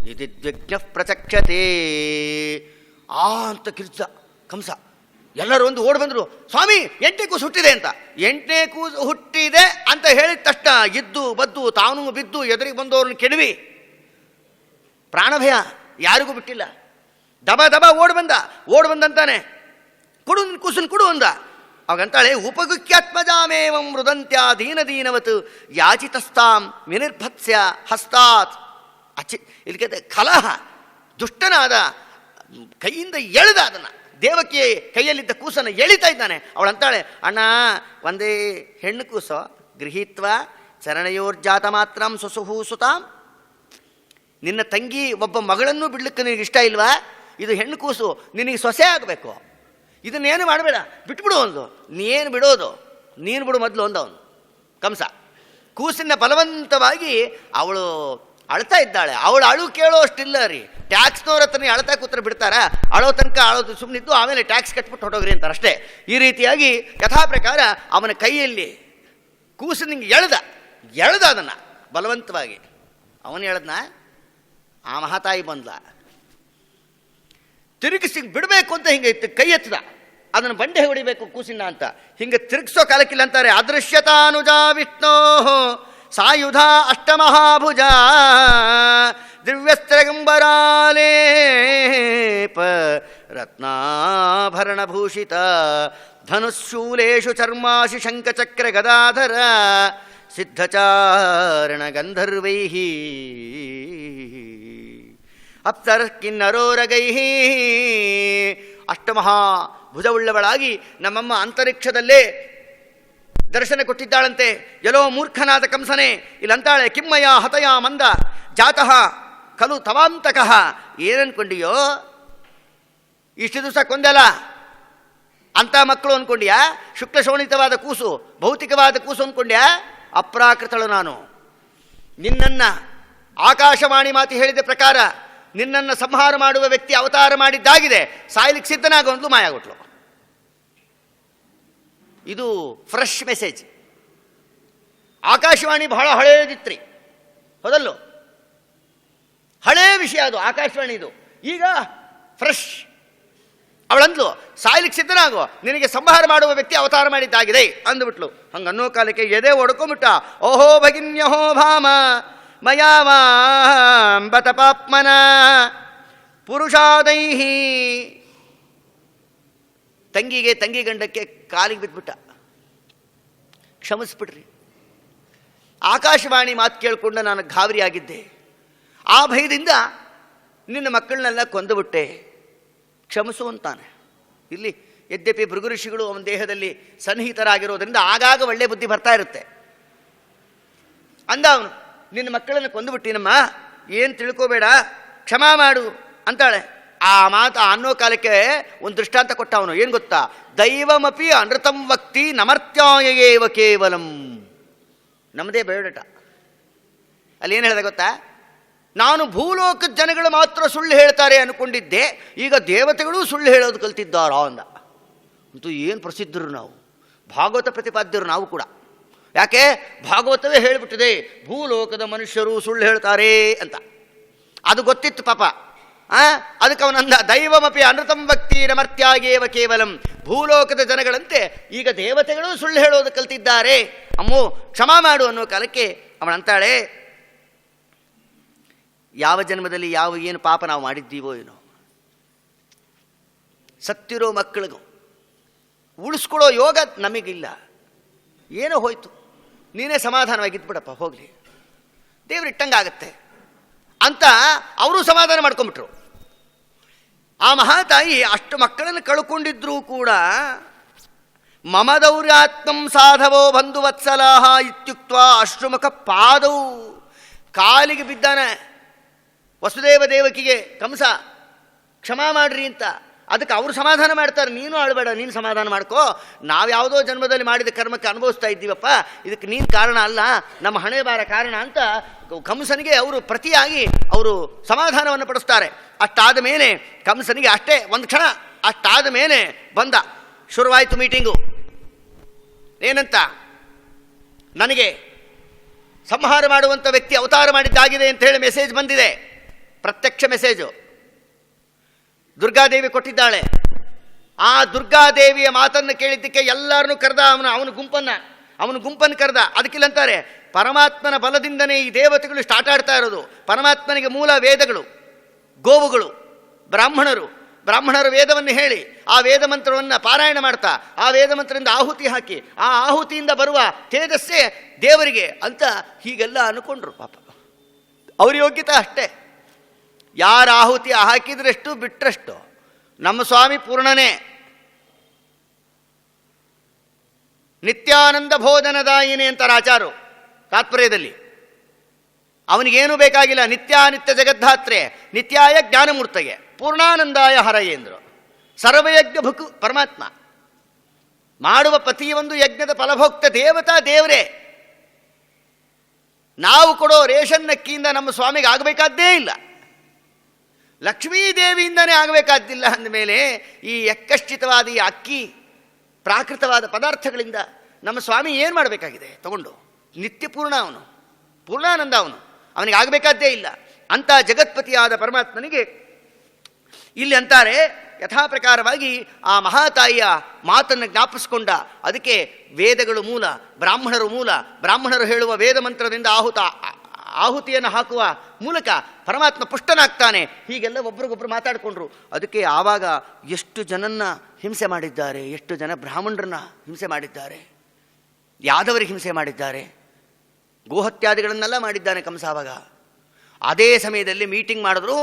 ನಿಧಿದ್ವಿಘ್ನ ಪ್ರಚಕ್ಷತೆ ಅಂತ ಕಿರ್ಚ ಕಂಸ. ಎಲ್ಲರೂ ಒಂದು ಓಡಿ ಬಂದರು, ಸ್ವಾಮಿ 8ನೇ ಕೂಸು ಹುಟ್ಟಿದೆ ಅಂತ. 8ನೇ ಕೂಸು ಹುಟ್ಟಿದೆ ಅಂತ ಹೇಳಿದ ತಕ್ಷಣ ಇದ್ದು ಬದ್ದು ತಾನು ಬಿದ್ದು ಎದುರಿಗೆ ಬಂದವ್ರನ್ನ ಕೆಡವಿ ಪ್ರಾಣಭಯ ಯಾರಿಗೂ ಬಿಟ್ಟಿಲ್ಲ. ದಬ ದಬ ಓಡಿ ಬಂದಂತಾನೆ ಕೊಡು ಕೂಸನ್ ಕೊಡು ಅಂದ. ಅವಾಗಂತಾಳೆ ಉಪಗುಖ್ಯಾತ್ಮಜಾಮೇವಂ ಮೃದಂತ್ಯ ದೀನವತ್ ಯಾಚಿತಸ್ತಾಂ ವಿನಿರ್ಭತ್ಸ್ಯ ಹಸ್ತಾತ್. ಇಲ್ಲಿ ಕಲಹ ದುಷ್ಟನಾದ ಕೈಯಿಂದ ಎಳೆದ ಅದನ್ನು, ದೇವಕಿ ಕೈಯಲ್ಲಿದ್ದ ಕೂಸನ್ನು ಎಳಿತಾ ಇದ್ದಾನೆ. ಅವಳಂತಾಳೆ, ಅಣ್ಣ ಒಂದೇ ಹೆಣ್ಣು ಕೂಸೋ ಗೃಹೀತ್ವ ಚರಣಯೋರ್ಜಾತ ಮಾತ್ರಂ ಸ್ವಸುಹೂ ಸುತಾಂ. ನಿನ್ನ ತಂಗಿ ಒಬ್ಬ ಮಗಳನ್ನು ಬಿಡ್ಲಿಕ್ಕೆ ನಿನಗೆ ಇಷ್ಟ ಇಲ್ವಾ? ಇದು ಹೆಣ್ಣು ಕೂಸು, ನಿನಗೆ ಸೊಸೆ ಆಗಬೇಕು. ಇದನ್ನೇನು ಮಾಡಬೇಡ, ಬಿಟ್ಬಿಡು ಒಂದು. ನೀನು ಬಿಡೋದು, ನೀನು ಬಿಡು ಮೊದಲು ಅಂದವನು ಕಂಸ. ಕೂಸಿನ ಬಲವಂತವಾಗಿ ಅವಳು ಅಳ್ತಾ ಇದ್ದಾಳೆ. ಅವಳು ಅಳು ಕೇಳೋ ಅಷ್ಟಿಲ್ಲ ರೀ. ಟ್ಯಾಕ್ಸ್ನವ್ರ ಹತ್ರ ಅಳ್ತಾ ಕೂತ್ರೆ ಬಿಡ್ತಾರ? ಅಳೋ ತನಕ ಅಳೋದು ಸುಮ್ಮನಿದ್ದು ಆಮೇಲೆ ಟ್ಯಾಕ್ಸ್ ಕಟ್ಬಿಟ್ಟು ಹೊಟ್ಟೋಗ್ರಿ ಅಂತಾರೆ ಅಷ್ಟೇ. ಈ ರೀತಿಯಾಗಿ ಯಥಾ ಪ್ರಕಾರ ಅವನ ಕೈಯಲ್ಲಿ ಕೂಸು ನಿಂಗೆ ಎಳ್ದ ಅದನ್ನು ಬಲವಂತವಾಗಿ. ಅವನು ಎಳೆದ್ನ, ಆ ಮಹಾತಾಯಿ ಬಂದ್ಲ, ತಿರುಗಿಸಿ ಬಿಡಬೇಕು ಅಂತ ಹಿಂಗೆ ಕೈ ಎತ್ತದ, ಅದನ್ನು ಬಂಡೆ ಹೊಡಿಬೇಕು ಕೂಸಿನ ಅಂತ. ಹಿಂಗೆ ತಿರುಗಿಸೋ ಕಾಲಕ್ಕಿಲ್ಲ ಅಂತಾರೆ ಅದೃಶ್ಯತಾನುಜ ವಿಷ್ಣೋ ಸಾಯುಧ ಅಷ್ಟಮಹಾಭುಜ ದಿವ್ಯಸ್ತ್ರಗಂಬರಾಲೇಪ ರತ್ನಾಭರಣಭೂಷಿತ ಧನುಶೂಲೇಶು ಚರ್ಮಾಶಿ ಶಂಖಚಕ್ರ ಗದಾಧರ ಸಿದ್ಧಚಾರಣ ಗಂಧರ್ವೈಃ ಅಪ್ಸರ ಕಿನ್ನರೋರಗೈಃ. ಅಷ್ಟಮಹಾ ಭುಜವುಳ್ಳವಳಾಗಿ ನಮ್ಮಮ್ಮ ಅಂತರಿಕ್ಷದಲ್ಲೇ ದರ್ಶನ ಕೊಟ್ಟಿದ್ದಾಳಂತೆ. ಎಲ್ಲೋ ಮೂರ್ಖನಾದ ಕಂಸನೇ ಇಲ್ಲಂತಾಳೆ, ಕಿಮ್ಮಯ ಹತಯ ಮಂದ ಜಾತಃ ಖಲು ತವಾಂತಕಃ. ಏನನ್ಕೊಂಡಿಯೋ, ಇಷ್ಟು ದಿವಸ ಕೊಂದಲ್ಲ ಅಂತ ಮಕ್ಕಳು ಅಂದ್ಕೊಂಡ್ಯಾ? ಶುಕ್ಲ ಶೋಣಿತವಾದ ಕೂಸು, ಭೌತಿಕವಾದ ಕೂಸು ಅಂದ್ಕೊಂಡ್ಯಾ? ಅಪ್ರಾಕೃತಳು ನಾನು. ನಿನ್ನನ್ನು ಆಕಾಶವಾಣಿ ಮಾತು ಹೇಳಿದ ಪ್ರಕಾರ ನಿನ್ನನ್ನು ಸಂಹಾರ ಮಾಡುವ ವ್ಯಕ್ತಿ ಅವತಾರ ಮಾಡಿದ್ದಾಗಿದೆ, ಸಾಯ್ಲಿಕ್ಕೆ ಸಿದ್ಧನಾಗೊಂದು ಮಾಯಾಗೊಟ್ಲು. ಇದು ಫ್ರೆಶ್ ಮೆಸೇಜ್. ಆಕಾಶವಾಣಿ ಬಹಳ ಹಳೇದಿತ್ರಿ, ಹೌದಲ್ಲೋ? ಹಳೇ ವಿಷಯ ಅದು ಆಕಾಶವಾಣಿದು. ಈಗ ಫ್ರೆಶ್. ಅವಳಂದ್ಲು, ಸಾಯ್ಲಿಕ್ಕೆ ಸಿದ್ಧನಾಗೋ, ನಿನಗೆ ಸಂಹಾರ ಮಾಡುವ ವ್ಯಕ್ತಿ ಅವತಾರ ಮಾಡಿದ್ದಾಗಿದೆ ಅಂದ್ಬಿಟ್ಲು. ಹಂಗನ್ನೋ ಕಾಲಕ್ಕೆ ಎದೆ ಒಡ್ಕೊಂಬಿಟ್ಟ. ಓಹೋ ಭಗಿನ್ಯಹೋ ಭಾಮ ಮಯಾವಾಂಬತ ಪಾಪ್ಮನ ಪುರುಷಾದೈಹಿ. ತಂಗಿ ಗಂಡಕ್ಕೆ ಕಾಲಿಗೆ ಬಿದ್ದುಬಿಟ್ಟ. ಕ್ಷಮಿಸ್ಬಿಡ್ರಿ, ಆಕಾಶವಾಣಿ ಮಾತು ಕೇಳಿಕೊಂಡು ನಾನು ಗಾಬರಿಯಾಗಿದ್ದೆ. ಆ ಭಯದಿಂದ ನಿನ್ನ ಮಕ್ಕಳನ್ನೆಲ್ಲ ಕೊಂದುಬಿಟ್ಟೆ, ಕ್ಷಮಿಸು ಅಂತಾನೆ. ಇಲ್ಲಿ ಯದ್ಯಪಿ ಭೃಗು ಋಷಿಗಳು ಅವನ ದೇಹದಲ್ಲಿ ಸನ್ನಿಹಿತರಾಗಿರೋದ್ರಿಂದ ಆಗಾಗ ಒಳ್ಳೆ ಬುದ್ಧಿ ಬರ್ತಾ ಇರುತ್ತೆ. ಅಂದ ಅವನು, ನಿನ್ನ ಮಕ್ಕಳನ್ನು ಕೊಂದುಬಿಟ್ಟಿನಮ್ಮ, ಏನು ತಿಳ್ಕೋಬೇಡ, ಕ್ಷಮಾ ಮಾಡು ಅಂತಾಳೆ. ಆ ಮಾತು ಅನ್ನೋ ಕಾಲಕ್ಕೆ ಒಂದು ದೃಷ್ಟಾಂತ ಕೊಟ್ಟ ಅವನು. ಏನು ಗೊತ್ತಾ? ದೈವಮಪಿ ಅನೃತಂ ವಕ್ತಿ ನಮರ್ತ್ಯಾಯೇವ ಕೇವಲಂ. ನಮ್ಮದೇ ಬಯೋಡಟ. ಅಲ್ಲಿ ಏನು ಹೇಳಿದೆ ಗೊತ್ತಾ? ನಾನು ಭೂಲೋಕದ ಜನಗಳು ಮಾತ್ರ ಸುಳ್ಳು ಹೇಳ್ತಾರೆ ಅಂದ್ಕೊಂಡಿದ್ದೆ, ಈಗ ದೇವತೆಗಳು ಸುಳ್ಳು ಹೇಳೋದು ಕಲ್ತಿದ್ದಾರಾ ಅಂದ. ಅಂತೂ ಏನು ಪ್ರಸಿದ್ಧರು ನಾವು, ಭಾಗವತ ಪ್ರತಿಪಾದ್ಯರು ನಾವು ಕೂಡ. ಯಾಕೆ? ಭಾಗವತವೇ ಹೇಳಿಬಿಟ್ಟಿದೆ ಭೂಲೋಕದ ಮನುಷ್ಯರು ಸುಳ್ಳು ಹೇಳ್ತಾರೆ ಅಂತ. ಅದು ಗೊತ್ತಿತ್ತು ಪಾಪ. ಅದಕ್ಕೆ ಅವನಂದ, ದೈವಮಪಿ ಅನೃತಂ ಭಕ್ತಿ ನಮರ್ತ್ಯಾಗೇವ ಕೇವಲಂ. ಭೂಲೋಕದ ಜನಗಳಂತೆ ಈಗ ದೇವತೆಗಳು ಸುಳ್ಳು ಹೇಳೋದು ಕಲ್ತಿದ್ದಾರೆ, ಅಮ್ಮೋ ಕ್ಷಮಾ ಮಾಡು ಅನ್ನೋ ಕಾಲಕ್ಕೆ ಅವನಂತಾಳೆ, ಯಾವ ಜನ್ಮದಲ್ಲಿ ಏನು ಪಾಪ ನಾವು ಮಾಡಿದ್ದೀವೋ ಏನೋ, ಸತ್ತಿರೋ ಮಕ್ಕಳಿಗೂ ಉಳಿಸ್ಕೊಳ್ಳೋ ಯೋಗ ನಮಗಿಲ್ಲ, ಏನೋ ಹೋಯ್ತು, ನೀನೇ ಸಮಾಧಾನವಾಗಿದ್ಬಿಡಪ್ಪ, ಹೋಗಲಿ, ದೇವರಿಟ್ಟಂಗಾಗತ್ತೆ ಅಂತ ಅವರು ಸಮಾಧಾನ ಮಾಡ್ಕೊಂಬಿಟ್ರು. ಆ ಮಹಾತಾಯಿ ಅಷ್ಟು ಮಕ್ಕಳನ್ನು ಕಳ್ಕೊಂಡಿದ್ರೂ ಕೂಡ ಮಮದೌರ್ಯಾತ್ಮಂ ಸಾಧವೋ ಬಂಧುವತ್ಸಲಾಹ ಇತ್ಯುಕ್ತ ಅಶ್ರುಮುಖ ಪಾದವು ಕಾಲಿಗೆ ಬಿದ್ದಾನೆ. ವಸುದೇವ ದೇವಕಿಗೆ ಕಂಸ ಕ್ಷಮಾ ಮಾಡ್ರಿ ಅಂತ. ಅದಕ್ಕೆ ಅವರು ಸಮಾಧಾನ ಮಾಡ್ತಾರೆ, ನೀನು ಅಳಬೇಡ, ನೀನು ಸಮಾಧಾನ ಮಾಡ್ಕೋ, ನಾವು ಯಾವುದೋ ಜನ್ಮದಲ್ಲಿ ಮಾಡಿದ ಕರ್ಮಕ್ಕೆ ಅನುಭವಿಸ್ತಾ ಇದ್ದೀವಪ್ಪ, ಇದಕ್ಕೆ ನೀನು ಕಾರಣ ಅಲ್ಲ, ನಮ್ಮ ಹಣೆ ಬಾರ ಕಾರಣ ಅಂತ ಕಂಸನಿಗೆ ಅವರು ಪ್ರತಿಯಾಗಿ ಅವರು ಸಮಾಧಾನವನ್ನು ಪಡಿಸ್ತಾರೆ. ಅಷ್ಟಾದ ಮೇಲೆ ಕಂಸನಿಗೆ ಅಷ್ಟೇ ಒಂದು ಕ್ಷಣ, ಅಷ್ಟಾದ ಮೇಲೆ ಬಂದ, ಶುರುವಾಯಿತು ಮೀಟಿಂಗು. ಏನಂತ? ನನಗೆ ಸಂಹಾರ ಮಾಡುವಂಥ ವ್ಯಕ್ತಿ ಅವತಾರ ಮಾಡಿದ್ದಾಗಿದೆ ಅಂತ ಹೇಳಿ ಮೆಸೇಜ್ ಬಂದಿದೆ, ಪ್ರತ್ಯಕ್ಷ ಮೆಸೇಜು ದುರ್ಗಾದೇವಿ ಕೊಟ್ಟಿದ್ದಾಳೆ. ಆ ದುರ್ಗಾದೇವಿಯ ಮಾತನ್ನು ಕೇಳಿದ್ದಕ್ಕೆ ಎಲ್ಲರನ್ನೂ ಕರೆದ, ಅವನು ಗುಂಪನ್ನು ಕರೆದ. ಅದಕ್ಕಿಲ್ಲಂತಾರೆ, ಪರಮಾತ್ಮನ ಬಲದಿಂದನೇ ಈ ದೇವತೆಗಳು ಸ್ಟಾರ್ಟ್ ಆಡ್ತಾ ಇರೋದು. ಪರಮಾತ್ಮನಿಗೆ ಮೂಲ ವೇದಗಳು, ಗೋವುಗಳು, ಬ್ರಾಹ್ಮಣರು ವೇದವನ್ನು ಹೇಳಿ ಆ ವೇದ ಮಂತ್ರವನ್ನು ಪಾರಾಯಣ ಮಾಡ್ತಾ ಆ ವೇದ ಮಂತ್ರದಿಂದ ಆಹುತಿ ಹಾಕಿ ಆ ಆಹುತಿಯಿಂದ ಬರುವ ತೇಜಸ್ಸೇ ದೇವರಿಗೆ ಅಂತ ಹೀಗೆಲ್ಲ ಅನ್ಕೊಂಡ್ರು. ಪಾಪ ಅವ್ರ ಯೋಗ್ಯತೆ ಅಷ್ಟೇ. ಯಾರ ಆಹುತಿ ಹಾಕಿದ್ರಷ್ಟು ಬಿಟ್ರಷ್ಟು. ನಮ್ಮ ಸ್ವಾಮಿ ಪೂರ್ಣನೇ, ನಿತ್ಯಾನಂದ ಬೋಧನದಾಯಿನಿ ಅಂತಾರೆ ಆಚಾರು ತಾತ್ಪರ್ಯದಲ್ಲಿ. ಅವನಿಗೇನೂ ಬೇಕಾಗಿಲ್ಲ, ನಿತ್ಯಾನಿತ್ಯ ಜಗದ್ಧಾತ್ರೆ ನಿತ್ಯಾಯ ಜ್ಞಾನಮೂರ್ತಗೆ ಪೂರ್ಣಾನಂದಾಯ ಹರಯೇಂದ್ರು. ಸರ್ವಯಜ್ಞ ಭುಕು ಪರಮಾತ್ಮ ಮಾಡುವ ಪ್ರತಿಯೊಂದು ಯಜ್ಞದ ಫಲಭೋಕ್ತ ದೇವತಾ ದೇವರೇ. ನಾವು ಕೊಡೋ ರೇಷನ್ ಅಕ್ಕಿಯಿಂದ ನಮ್ಮ ಸ್ವಾಮಿಗೆ ಆಗಬೇಕಾದ್ದೇ ಇಲ್ಲ, ಲಕ್ಷ್ಮೀದೇವಿಯಿಂದನೇ ಆಗಬೇಕಾದ್ದಿಲ್ಲ. ಅಂದಮೇಲೆ ಈ ಯಕ್ಕಶ್ಚಿತವಾದ ಈ ಅಕ್ಕಿ ಪ್ರಾಕೃತವಾದ ಪದಾರ್ಥಗಳಿಂದ ನಮ್ಮ ಸ್ವಾಮಿ ಏನು ಮಾಡಬೇಕಾಗಿದೆ ತಗೊಂಡು? ನಿತ್ಯಪೂರ್ಣ ಅವನು, ಪೂರ್ಣಾನಂದ ಅವನಿಗೆ ಆಗಬೇಕಾದ್ದೇ ಇಲ್ಲ. ಅಂಥ ಜಗತ್ಪತಿಯಾದ ಪರಮಾತ್ಮನಿಗೆ ಇಲ್ಲಿ ಅಂತಾರೆ, ಯಥಾ ಪ್ರಕಾರವಾಗಿ ಆ ಮಹಾತಾಯಿಯ ಮಾತನ್ನು ಜ್ಞಾಪಿಸ್ಕೊಂಡ. ಅದಕ್ಕೆ ವೇದಗಳು ಮೂಲ, ಬ್ರಾಹ್ಮಣರು ಮೂಲ, ಬ್ರಾಹ್ಮಣರು ಹೇಳುವ ವೇದ ಮಂತ್ರದಿಂದ ಆಹುತಿಯನ್ನು ಹಾಕುವ ಮೂಲಕ ಪರಮಾತ್ಮ ಪುಷ್ಟನಾಗ್ತಾನೆ. ಹೀಗೆಲ್ಲ ಒಬ್ರಿಗೊಬ್ರು ಮಾತಾಡಿಕೊಂಡ್ರು. ಅದಕ್ಕೆ ಆವಾಗ ಎಷ್ಟು ಜನನ್ನ ಹಿಂಸೆ ಮಾಡಿದ್ದಾರೆ, ಎಷ್ಟು ಜನ ಬ್ರಾಹ್ಮಣರನ್ನ ಹಿಂಸೆ ಮಾಡಿದ್ದಾರೆ, ಯಾದವರಿಗೆ ಹಿಂಸೆ ಮಾಡಿದ್ದಾರೆ, ಗೋಹತ್ಯಾದಿಗಳನ್ನೆಲ್ಲ ಮಾಡಿದ್ದಾನೆ ಕಂಸ. ಆವಾಗ ಅದೇ ಸಮಯದಲ್ಲಿ ಮೀಟಿಂಗ್ ಮಾಡಿದ್ರು.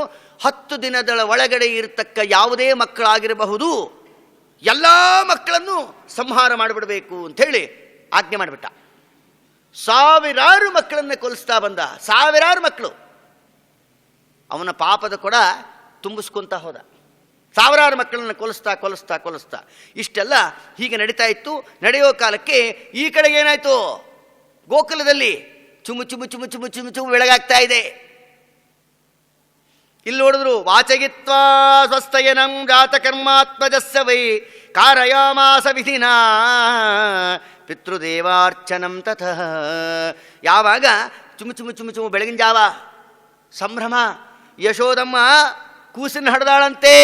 10 ದಿನಗಳ ಒಳಗಡೆ ಇರತಕ್ಕ ಯಾವುದೇ ಮಕ್ಕಳಾಗಿರಬಹುದು ಎಲ್ಲ ಮಕ್ಕಳನ್ನು ಸಂಹಾರ ಮಾಡಿಬಿಡಬೇಕು ಅಂಥೇಳಿ ಆಜ್ಞೆ ಮಾಡಿಬಿಟ್ಟ. ಸಾವಿರಾರು ಮಕ್ಕಳನ್ನು ಕೊಲಿಸ್ತಾ ಬಂದ, ಸಾವಿರಾರು ಮಕ್ಕಳು. ಅವನ ಪಾಪದ ಕೊಡ ತುಂಬಿಸ್ಕೊಂತ ಹೋದ. ಸಾವಿರಾರು ಮಕ್ಕಳನ್ನು ಕೊಲಿಸ್ತಾ ಇಷ್ಟೆಲ್ಲ ಹೀಗೆ ನಡೀತಾ ಇತ್ತು. ನಡೆಯೋ ಕಾಲಕ್ಕೆ ಈ ಕಡೆಗೆ ಏನಾಯಿತು, ಗೋಕುಲದಲ್ಲಿ ಚುಮು ಚುಮು ಚುಮು ಚುಮು ಚುಮು ಚುಮು ಬೆಳಗಾಗ್ತಾ ಇದೆ. ಇಲ್ಲಿ ನೋಡಿದ್ರು, ವಾಚಗಿತ್ವಾ ಸ್ವಸ್ಥಯನಂ ಜಾತಕರ್ಮಾತ್ಮಜಸ್ಸ ವೈ ಕಾರಯಾಮಾಸ ವಿಧಿನಾ ಪಿತೃದೇವಾರ್ಚನಂ ತತಃ. ಯಾವಾಗ ಚುಮು ಬೆಳಗಿನ ಜಾವ ಸಂಭ್ರಮ, ಯಶೋದಮ್ಮ ಕೂಸನ್ನು ಹಡ್ದಾಳಂತೆ.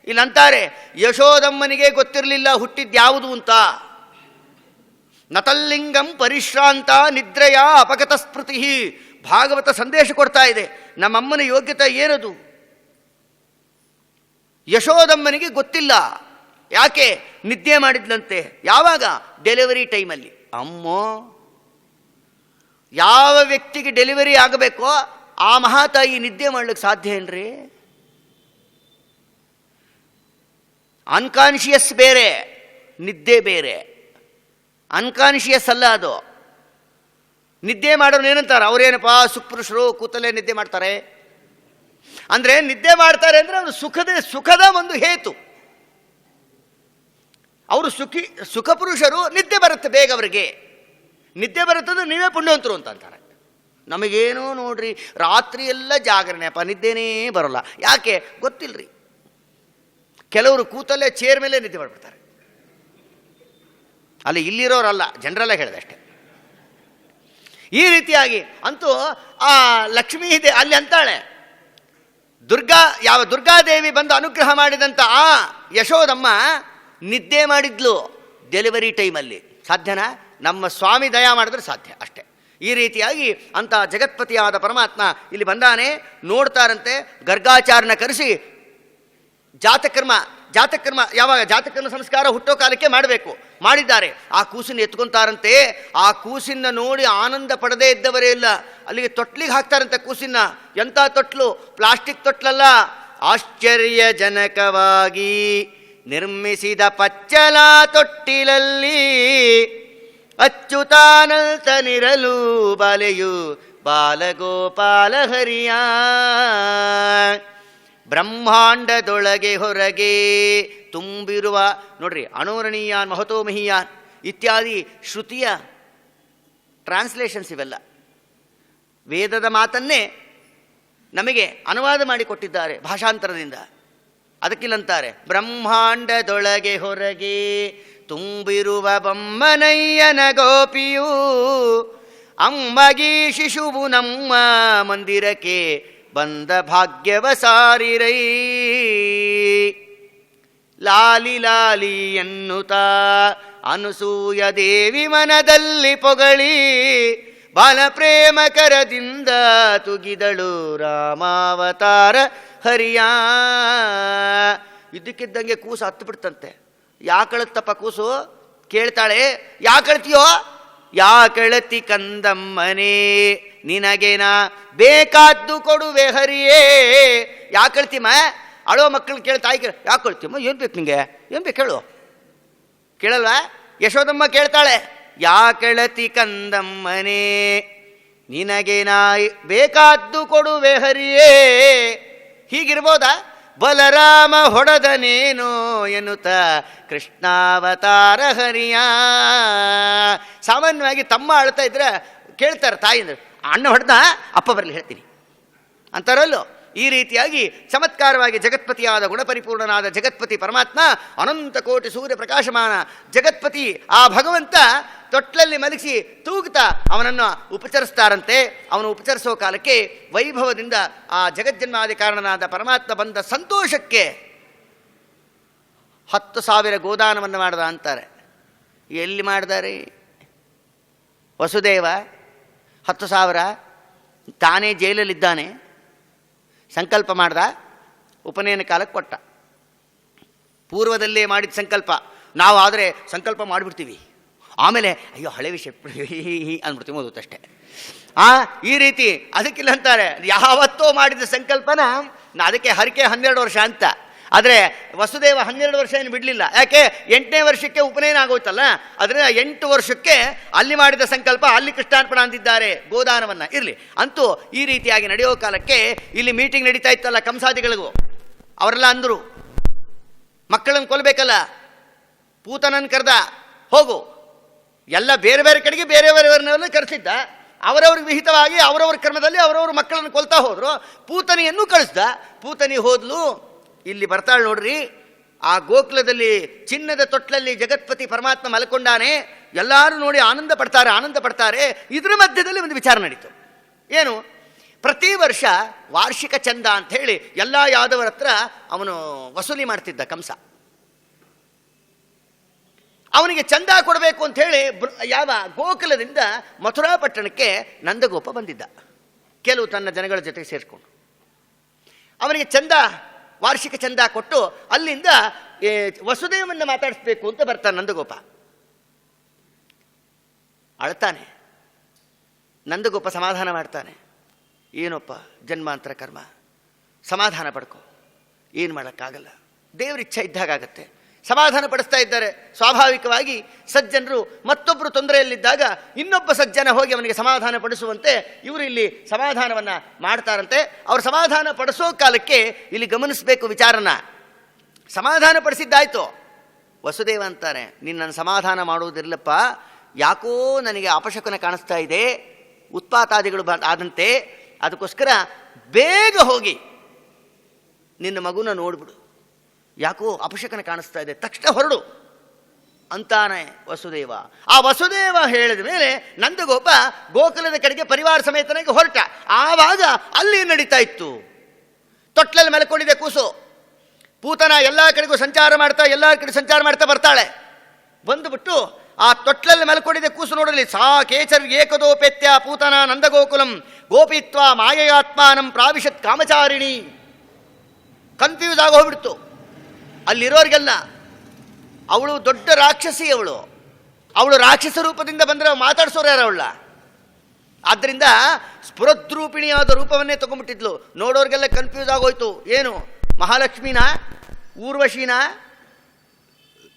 ಇಲ್ಲಂತಾರೆ ಯಶೋದಮ್ಮನಿಗೆ ಗೊತ್ತಿರಲಿಲ್ಲ ಹುಟ್ಟಿದ್ಯಾವುದು ಅಂತ. ನತಲ್ಲಿಂಗಂ ಪರಿಶ್ರಾಂತ ನಿದ್ರೆಯ ಅಪಗತ ಸ್ಮೃತಿ. ಭಾಗವತ ಸಂದೇಶ ಕೊಡ್ತಾ ಇದೆ, ನಮ್ಮಮ್ಮನ ಯೋಗ್ಯತೆ ಏನದು. ಯಶೋದಮ್ಮನಿಗೆ ಗೊತ್ತಿಲ್ಲ. ಯಾಕೆ? ನಿದ್ದೆ ಮಾಡಿದ್ಲಂತೆ. ಯಾವಾಗ? ಡೆಲಿವರಿ ಟೈಮಲ್ಲಿ. ಅಮ್ಮೋ, ಯಾವ ವ್ಯಕ್ತಿಗೆ ಡೆಲಿವರಿ ಆಗಬೇಕೋ ಆ ಮಹಾತಾಯಿ ನಿದ್ದೆ ಮಾಡ್ಲಿಕ್ಕೆ ಸಾಧ್ಯ ಏನ್ರಿ? ಅನ್ಕಾನ್ಷಿಯಸ್ ಬೇರೆ, ನಿದ್ದೆ ಬೇರೆ. ಅನ್ಕಾನ್ಷಿಯಸ್ ಅಲ್ಲ ಅದು. ನಿದ್ದೆ ಮಾಡೋರು ಏನಂತಾರೆ? ಅವರೇನಪ್ಪ ಸುಪುರುಷರು ಕೂತಲ್ಲೇ ನಿದ್ದೆ ಮಾಡ್ತಾರೆ ಅಂದರೆ, ನಿದ್ದೆ ಮಾಡ್ತಾರೆ ಅಂದರೆ ಅವರು ಸುಖದ ಒಂದು ಹೇತು. ಅವರು ಸುಖಪುರುಷರು. ನಿದ್ದೆ ಬರುತ್ತೆ ಬೇಗ, ಅವರಿಗೆ ನಿದ್ದೆ ಬರುತ್ತದೆ, ನೀವೇ ಪುಣ್ಯವಂತರು ಅಂತ ಅಂತಾರೆ. ನಮಗೇನೋ ನೋಡ್ರಿ, ರಾತ್ರಿ ಎಲ್ಲ ಜಾಗರಣೆಪ್ಪ, ನಿದ್ದೆನೇ ಬರೋಲ್ಲ. ಯಾಕೆ ಗೊತ್ತಿಲ್ಲರಿ. ಕೆಲವರು ಕೂತಲ್ಲೇ ಚೇರ್ ಮೇಲೆ ನಿದ್ದೆ ಮಾಡಿಬಿಡ್ತಾರೆ. ಅಲ್ಲಿ ಇಲ್ಲಿರೋರಲ್ಲ, ಜನರಲ್ಲ ಹೇಳಿದೆ ಅಷ್ಟೆ. ಈ ರೀತಿಯಾಗಿ ಅಂತೂ ಆ ಲಕ್ಷ್ಮೀ ಅಲ್ಲಿ ಅಂತಾಳೆ, ಯಾವ ದುರ್ಗಾದೇವಿ ಬಂದು ಅನುಗ್ರಹ ಮಾಡಿದಂಥ ಆ ಯಶೋದಮ್ಮ ನಿದ್ದೆ ಮಾಡಿದ್ಲು ಡೆಲಿವರಿ ಟೈಮಲ್ಲಿ. ಸಾಧ್ಯನಾ? ನಮ್ಮ ಸ್ವಾಮಿ ದಯಾ ಮಾಡಿದ್ರೆ ಸಾಧ್ಯ ಅಷ್ಟೆ. ಈ ರೀತಿಯಾಗಿ ಅಂತ ಜಗತ್ಪತಿಯಾದ ಪರಮಾತ್ಮ ಇಲ್ಲಿ ಬಂದಾನೆ. ನೋಡ್ತಾರಂತೆ, ಗರ್ಗಾಚಾರನ ಕರೆಸಿ ಜಾತಕರ್ಮ ಯಾವಾಗ ಜಾತಕರ್ಮ ಸಂಸ್ಕಾರ ಹುಟ್ಟೋ ಕಾಲಕ್ಕೆ ಮಾಡಬೇಕು, ಮಾಡಿದ್ದಾರೆ. ಆ ಕೂಸನ್ನು ಎತ್ಕೊಂತಾರಂತೆ. ಆ ಕೂಸಿನ ನೋಡಿ ಆನಂದ ಪಡದೇ ಇದ್ದವರೇ ಇಲ್ಲ. ಅಲ್ಲಿಗೆ ತೊಟ್ಲಿಗೆ ಹಾಕ್ತಾರಂತೆ ಕೂಸಿನ. ಎಂಥ ತೊಟ್ಲು? ಪ್ಲಾಸ್ಟಿಕ್ ತೊಟ್ಲಲ್ಲ, ಆಶ್ಚರ್ಯಜನಕವಾಗಿ ನಿರ್ಮಿಸಿದ ಪಚ್ಚಲ ತೊಟ್ಟಿಲಲ್ಲಿ ಅಚ್ಯುತಾನಂತನಿರಲು ಬಾಲೆಯು ಬಾಲಗೋಪಾಲ ಹರಿಯ. ಬ್ರಹ್ಮಾಂಡದೊಳಗೆ ಹೊರಗೆ ತುಂಬಿರುವ ನೋಡ್ರಿ, ಅಣೋರಣೀಯಾನ್ ಮಹತೋ ಮಹೀಯಾನ್ ಇತ್ಯಾದಿ ಶ್ರುತಿಯ ಟ್ರಾನ್ಸ್ಲೇಷನ್ಸ್ ಇವೆಲ್ಲ. ವೇದದ ಮಾತನ್ನೇ ನಮಗೆ ಅನುವಾದ ಮಾಡಿಕೊಟ್ಟಿದ್ದಾರೆ ಭಾಷಾಂತರದಿಂದ. ಅದಕ್ಕಿಲ್ಲಂತಾರೆ, ಬ್ರಹ್ಮಾಂಡದೊಳಗೆ ಹೊರಗೆ ತುಂಬಿರುವ ಬೊಮ್ಮನಯ್ಯನ ಗೋಪಿಯು ಅಮ್ಮಗಿ ಶಿಶುವು ನಮ್ಮ ಮಂದಿರಕ್ಕೆ ಬಂದ ಭಾಗ್ಯವ ಸಾರಿರೈ. ಲಾಲಿ ಲಾಲಿ ಎನ್ನುತ್ತಾ ಅನುಸೂಯ ದೇವಿ ಮನದಲ್ಲಿ ಪೊಗಳಿ ಬಾಲಪ್ರೇಮ ಕರದಿಂದ ತುಗಿದಳು ರಾಮಾವತಾರ ಹರಿಯ. ಇದ್ದಕ್ಕಿದ್ದಂಗೆ ಕೂಸು ಹತ್ತು ಬಿಡ್ತಂತೆ. ಯಾಕಳತ್ತಪ್ಪ ಕೂಸು? ಕೇಳ್ತಾಳೆ, ಯಾಕಳ್ತೀಯೋ? ಯಾಕಳತಿ ಕಂದಮ್ಮನೇ, ನಿನಗೇನ ಬೇಕಾದ್ದು ಕೊಡುವೆ ಹರಿಯೇ. ಯಾಕಳ್ತಿಮ್ಮ? ಅಳೋ ಮಕ್ಕಳು ಕೇಳಿ ತಾಯಿ ಕೇಳಿ, ಯಾಕಳ್ತಿಯಮ್ಮ? ಏನು ಬೇಕು ನಿಂಗೆ? ಏನು ಬೇಕು ಹೇಳು? ಕೇಳಲ್ವಾ? ಯಶೋದಮ್ಮ ಕೇಳ್ತಾಳೆ, ಯಾಕಳತಿ ಕಂದಮ್ಮನೇ, ನಿನಗೇನ ಬೇಕಾದ್ದು ಕೊಡುವೆ ಹರಿಯೇ. ಹೀಗಿರ್ಬೋದಾ? ಬಲರಾಮ ಹೊಡೆದನೇನೋ ಎನ್ನುತ್ತ ಕೃಷ್ಣಾವತಾರ ಹರಿಯ. ಸಾಮಾನ್ಯವಾಗಿ ತಮ್ಮ ಅಳ್ತಾ ಇದ್ರೆ ಕೇಳ್ತಾರೆ ತಾಯಿಂದ, ಅಣ್ಣ ಹೊಡೆದ, ಅಪ್ಪ ಬರಲಿ ಹೇಳ್ತೀನಿ ಅಂತಾರಲ್ಲೋ. ಈ ರೀತಿಯಾಗಿ ಚಮತ್ಕಾರವಾಗಿ ಜಗತ್ಪತಿಯಾದ ಗುಣಪರಿಪೂರ್ಣನಾದ ಜಗತ್ಪತಿ ಪರಮಾತ್ಮ, ಅನಂತ ಕೋಟಿ ಸೂರ್ಯ ಪ್ರಕಾಶಮಾನ ಜಗತ್ಪತಿ ಆ ಭಗವಂತ ತೊಟ್ಲಲ್ಲಿ ಮಲಗಿಸಿ ತೂಗುತ್ತಾ ಅವನನ್ನು ಉಪಚರಿಸ್ತಾರಂತೆ. ಅವನು ಉಪಚರಿಸೋ ಕಾಲಕ್ಕೆ ವೈಭವದಿಂದ ಆ ಜಗಜ್ಜನ್ಮಾದಿ ಕಾರಣನಾದ ಪರಮಾತ್ಮ ಬಂದ ಸಂತೋಷಕ್ಕೆ 10,000 ಗೋದಾನವನ್ನು ಮಾಡ್ದ ಅಂತಾರೆ. ಎಲ್ಲಿ ಮಾಡ್ದಾರೆ? ವಸುದೇವ 10,000 ತಾನೇ ಜೈಲಲ್ಲಿದ್ದಾನೆ, ಸಂಕಲ್ಪ ಮಾಡ್ದ, ಉಪನಯನ ಕಾಲಕ್ಕೆ ಕೊಟ್ಟ. ಪೂರ್ವದಲ್ಲೇ ಮಾಡಿದ ಸಂಕಲ್ಪ. ನಾವು ಆದರೆ ಸಂಕಲ್ಪ ಮಾಡಿಬಿಡ್ತೀವಿ, ಆಮೇಲೆ ಅಯ್ಯೋ ಹಳೆ ವಿಷಯ ಅಂದ್ಬಿಡ್ತೀವಿ, ಓದುತ್ತಷ್ಟೇ. ಈ ರೀತಿ ಅದಕ್ಕಿಲ್ಲ ಅಂತಾರೆ, ಯಾವತ್ತೋ ಮಾಡಿದ ಸಂಕಲ್ಪನ ಅದಕ್ಕೆ ಹರಕೆ 12 ವರ್ಷ ಅಂತ. ಆದರೆ ವಸುದೇವ 12 ವರ್ಷ ಏನು ಬಿಡಲಿಲ್ಲ. ಯಾಕೆ? 8ನೇ ವರ್ಷಕ್ಕೆ ಉಪನಯನ ಆಗೋಯ್ತಲ್ಲ, ಅದರಿಂದ 8 ವರ್ಷಕ್ಕೆ ಅಲ್ಲಿ ಮಾಡಿದ ಸಂಕಲ್ಪ ಅಲ್ಲಿ ಕೃಷ್ಣಾರ್ಪಣ ಅಂದಿದ್ದಾರೆ ಗೋದಾನವನ್ನು. ಇರಲಿ, ಅಂತೂ ಈ ರೀತಿಯಾಗಿ ನಡೆಯೋ ಕಾಲಕ್ಕೆ ಇಲ್ಲಿ ಮೀಟಿಂಗ್ ನಡೀತಾ ಇತ್ತಲ್ಲ ಕಂಸಾದಿಗಳಿಗೂ. ಅವರೆಲ್ಲ ಅಂದರು, ಮಕ್ಕಳನ್ನು ಕೊಲ್ಲಬೇಕಲ್ಲ, ಪೂತನನ್ನು ಕರೆದ, ಹೋಗು. ಎಲ್ಲ ಬೇರೆ ಬೇರೆ ಕಡೆಗೆ ಬೇರೆ ಬೇರೆಯವರನ್ನೆಲ್ಲ ಕರೆಸಿದ್ದ. ಅವರವ್ರಿಗೆ ವಿಹಿತವಾಗಿ ಅವರವ್ರ ಕ್ರಮದಲ್ಲಿ ಅವರವ್ರ ಮಕ್ಕಳನ್ನು ಕೊಲ್ತಾ ಹೋದರು. ಪೂತನಿಯನ್ನು ಕಳಿಸ್ದ. ಪೂತನಿ ಹೋದ್ಲು. ಇಲ್ಲಿ ಬರ್ತಾಳೆ ನೋಡ್ರಿ, ಆ ಗೋಕುಲದಲ್ಲಿ ಚಿನ್ನದ ತೊಟ್ಲಲ್ಲಿ ಜಗತ್ಪತಿ ಪರಮಾತ್ಮ ಮಲ್ಕೊಂಡಾನೆ. ಎಲ್ಲರೂ ನೋಡಿ ಆನಂದ ಪಡ್ತಾರೆ. ಇದರ ಮಧ್ಯದಲ್ಲಿ ಒಂದು ವಿಚಾರ ನಡೀತು. ಏನು? ಪ್ರತಿ ವರ್ಷ ವಾರ್ಷಿಕ ಚಂದ ಅಂತ ಹೇಳಿ ಎಲ್ಲ ಯಾದವರ ಹತ್ರ ಅವನು ವಸೂಲಿ ಮಾಡ್ತಿದ್ದ ಕಂಸ. ಅವನಿಗೆ ಚಂದ ಕೊಡಬೇಕು ಅಂತ ಹೇಳಿ ಯಾವ ಗೋಕುಲದಿಂದ ಮಥುರಾ ಪಟ್ಟಣಕ್ಕೆ ನಂದಗೋಪ ಬಂದಿದ್ದ, ಕೆಲವು ತನ್ನ ಜನಗಳ ಜೊತೆಗೆ ಸೇರಿಕೊಂಡು. ಅವನಿಗೆ ವಾರ್ಷಿಕ ಚಂದ ಕೊಟ್ಟು ಅಲ್ಲಿಂದ ವಸುದೇವನ್ನ ಮಾತಾಡಿಸ್ಬೇಕು ಅಂತ ಬರ್ತಾನೆ ನಂದಗೋಪ. ಅಳ್ತಾನೆ. ನಂದಗೋಪ ಸಮಾಧಾನ ಮಾಡ್ತಾನೆ. ಏನಪ್ಪ ಜನ್ಮಾಂತರ ಕರ್ಮ, ಸಮಾಧಾನ ಪಡ್ಕೊ, ಏನು ಮಾಡೋಕ್ಕಾಗಲ್ಲ, ದೇವ್ರ ಇಚ್ಛೆ ಇದ್ದಾಗತ್ತೆ. ಸಮಾಧಾನ ಪಡಿಸ್ತಾ ಇದ್ದಾರೆ. ಸ್ವಾಭಾವಿಕವಾಗಿ ಸಜ್ಜನರು ಮತ್ತೊಬ್ಬರು ತೊಂದರೆಯಲ್ಲಿದ್ದಾಗ ಇನ್ನೊಬ್ಬ ಸಜ್ಜನ ಹೋಗಿ ಅವನಿಗೆ ಸಮಾಧಾನ ಪಡಿಸುವಂತೆ ಇವರು ಇಲ್ಲಿ ಸಮಾಧಾನವನ್ನು ಮಾಡ್ತಾರಂತೆ. ಅವರು ಸಮಾಧಾನ ಪಡಿಸೋ ಕಾಲಕ್ಕೆ ಇಲ್ಲಿ ಗಮನಿಸಬೇಕು ವಿಚಾರನ. ಸಮಾಧಾನ ಪಡಿಸಿದ್ದಾಯ್ತು. ವಸುದೇವ ಅಂತಾನೆ, ನಿನ್ನನ್ನು ಸಮಾಧಾನ ಮಾಡುವುದಿಲ್ಲಪ್ಪ, ಯಾಕೋ ನನಗೆ ಅಪಶಕುನ ಕಾಣಿಸ್ತಾ ಇದೆ, ಉತ್ಪಾತಾದಿಗಳು ಆದಂತೆ, ಅದಕ್ಕೋಸ್ಕರ ಬೇಗ ಹೋಗಿ ನಿನ್ನ ಮಗುನ ನೋಡ್ಬಿಡು, ಯಾಕೋ ಅಪಶಕನ ಕಾಣಿಸ್ತಾ ಇದೆ, ತಕ್ಷಣ ಹೊರಡು ಅಂತಾನೆ ವಸುದೇವ. ಆ ವಸುದೇವ ಹೇಳಿದ ಮೇಲೆ ನಂದಗೋಪ ಗೋಕುಲದ ಕಡೆಗೆ ಪರಿವಾರ ಸಮೇತನಾಗಿ ಹೊರಟ. ಆವಾಗ ಅಲ್ಲಿ ನಡೀತಾ ಇತ್ತು. ತೊಟ್ಲಲ್ಲಿ ಮಲ್ಕೊಂಡಿದೆ ಕೂಸು. ಪೂತನ ಎಲ್ಲ ಕಡೆಗೂ ಎಲ್ಲರ ಕಡೆ ಸಂಚಾರ ಮಾಡ್ತಾ ಬರ್ತಾಳೆ. ಬಂದುಬಿಟ್ಟು ಆ ತೊಟ್ಲಲ್ಲಿ ಮಲ್ಕೊಂಡಿದೆ ಕೂಸು ನೋಡಲಿ. ಸಾ ಕೇಚರ್ ಏಕದೋಪೇತ್ಯ ಪೂತನ ನಂದಗೋಕುಲಂ ಗೋಪಿತ್ವ ಮಾಯಯಾತ್ಮಾನಂ ಪ್ರಾವಿಶತ್ ಕಾಮಚಾರಿಣಿ. ಕನ್ಫ್ಯೂಸ್ ಆಗೋಗ್ಬಿಡ್ತು ಅಲ್ಲಿರೋರಿಗೆಲ್ಲ. ಅವಳು ದೊಡ್ಡ ರಾಕ್ಷಸಿ. ಅವಳು ರಾಕ್ಷಸ ರೂಪದಿಂದ ಬಂದರೆ ಮಾತಾಡ್ಸೋರು ಯಾರು ಅವಳ? ಆದ್ದರಿಂದ ಸ್ಫುರದ್ರೂಪಿಣಿಯಾದ ರೂಪವನ್ನೇ ತಗೊಂಡ್ಬಿಟ್ಟಿದ್ಲು. ನೋಡೋರಿಗೆಲ್ಲ ಕನ್ಫ್ಯೂಸ್ ಆಗೋಯ್ತು. ಏನು ಮಹಾಲಕ್ಷ್ಮಿನ, ಊರ್ವಶಿನ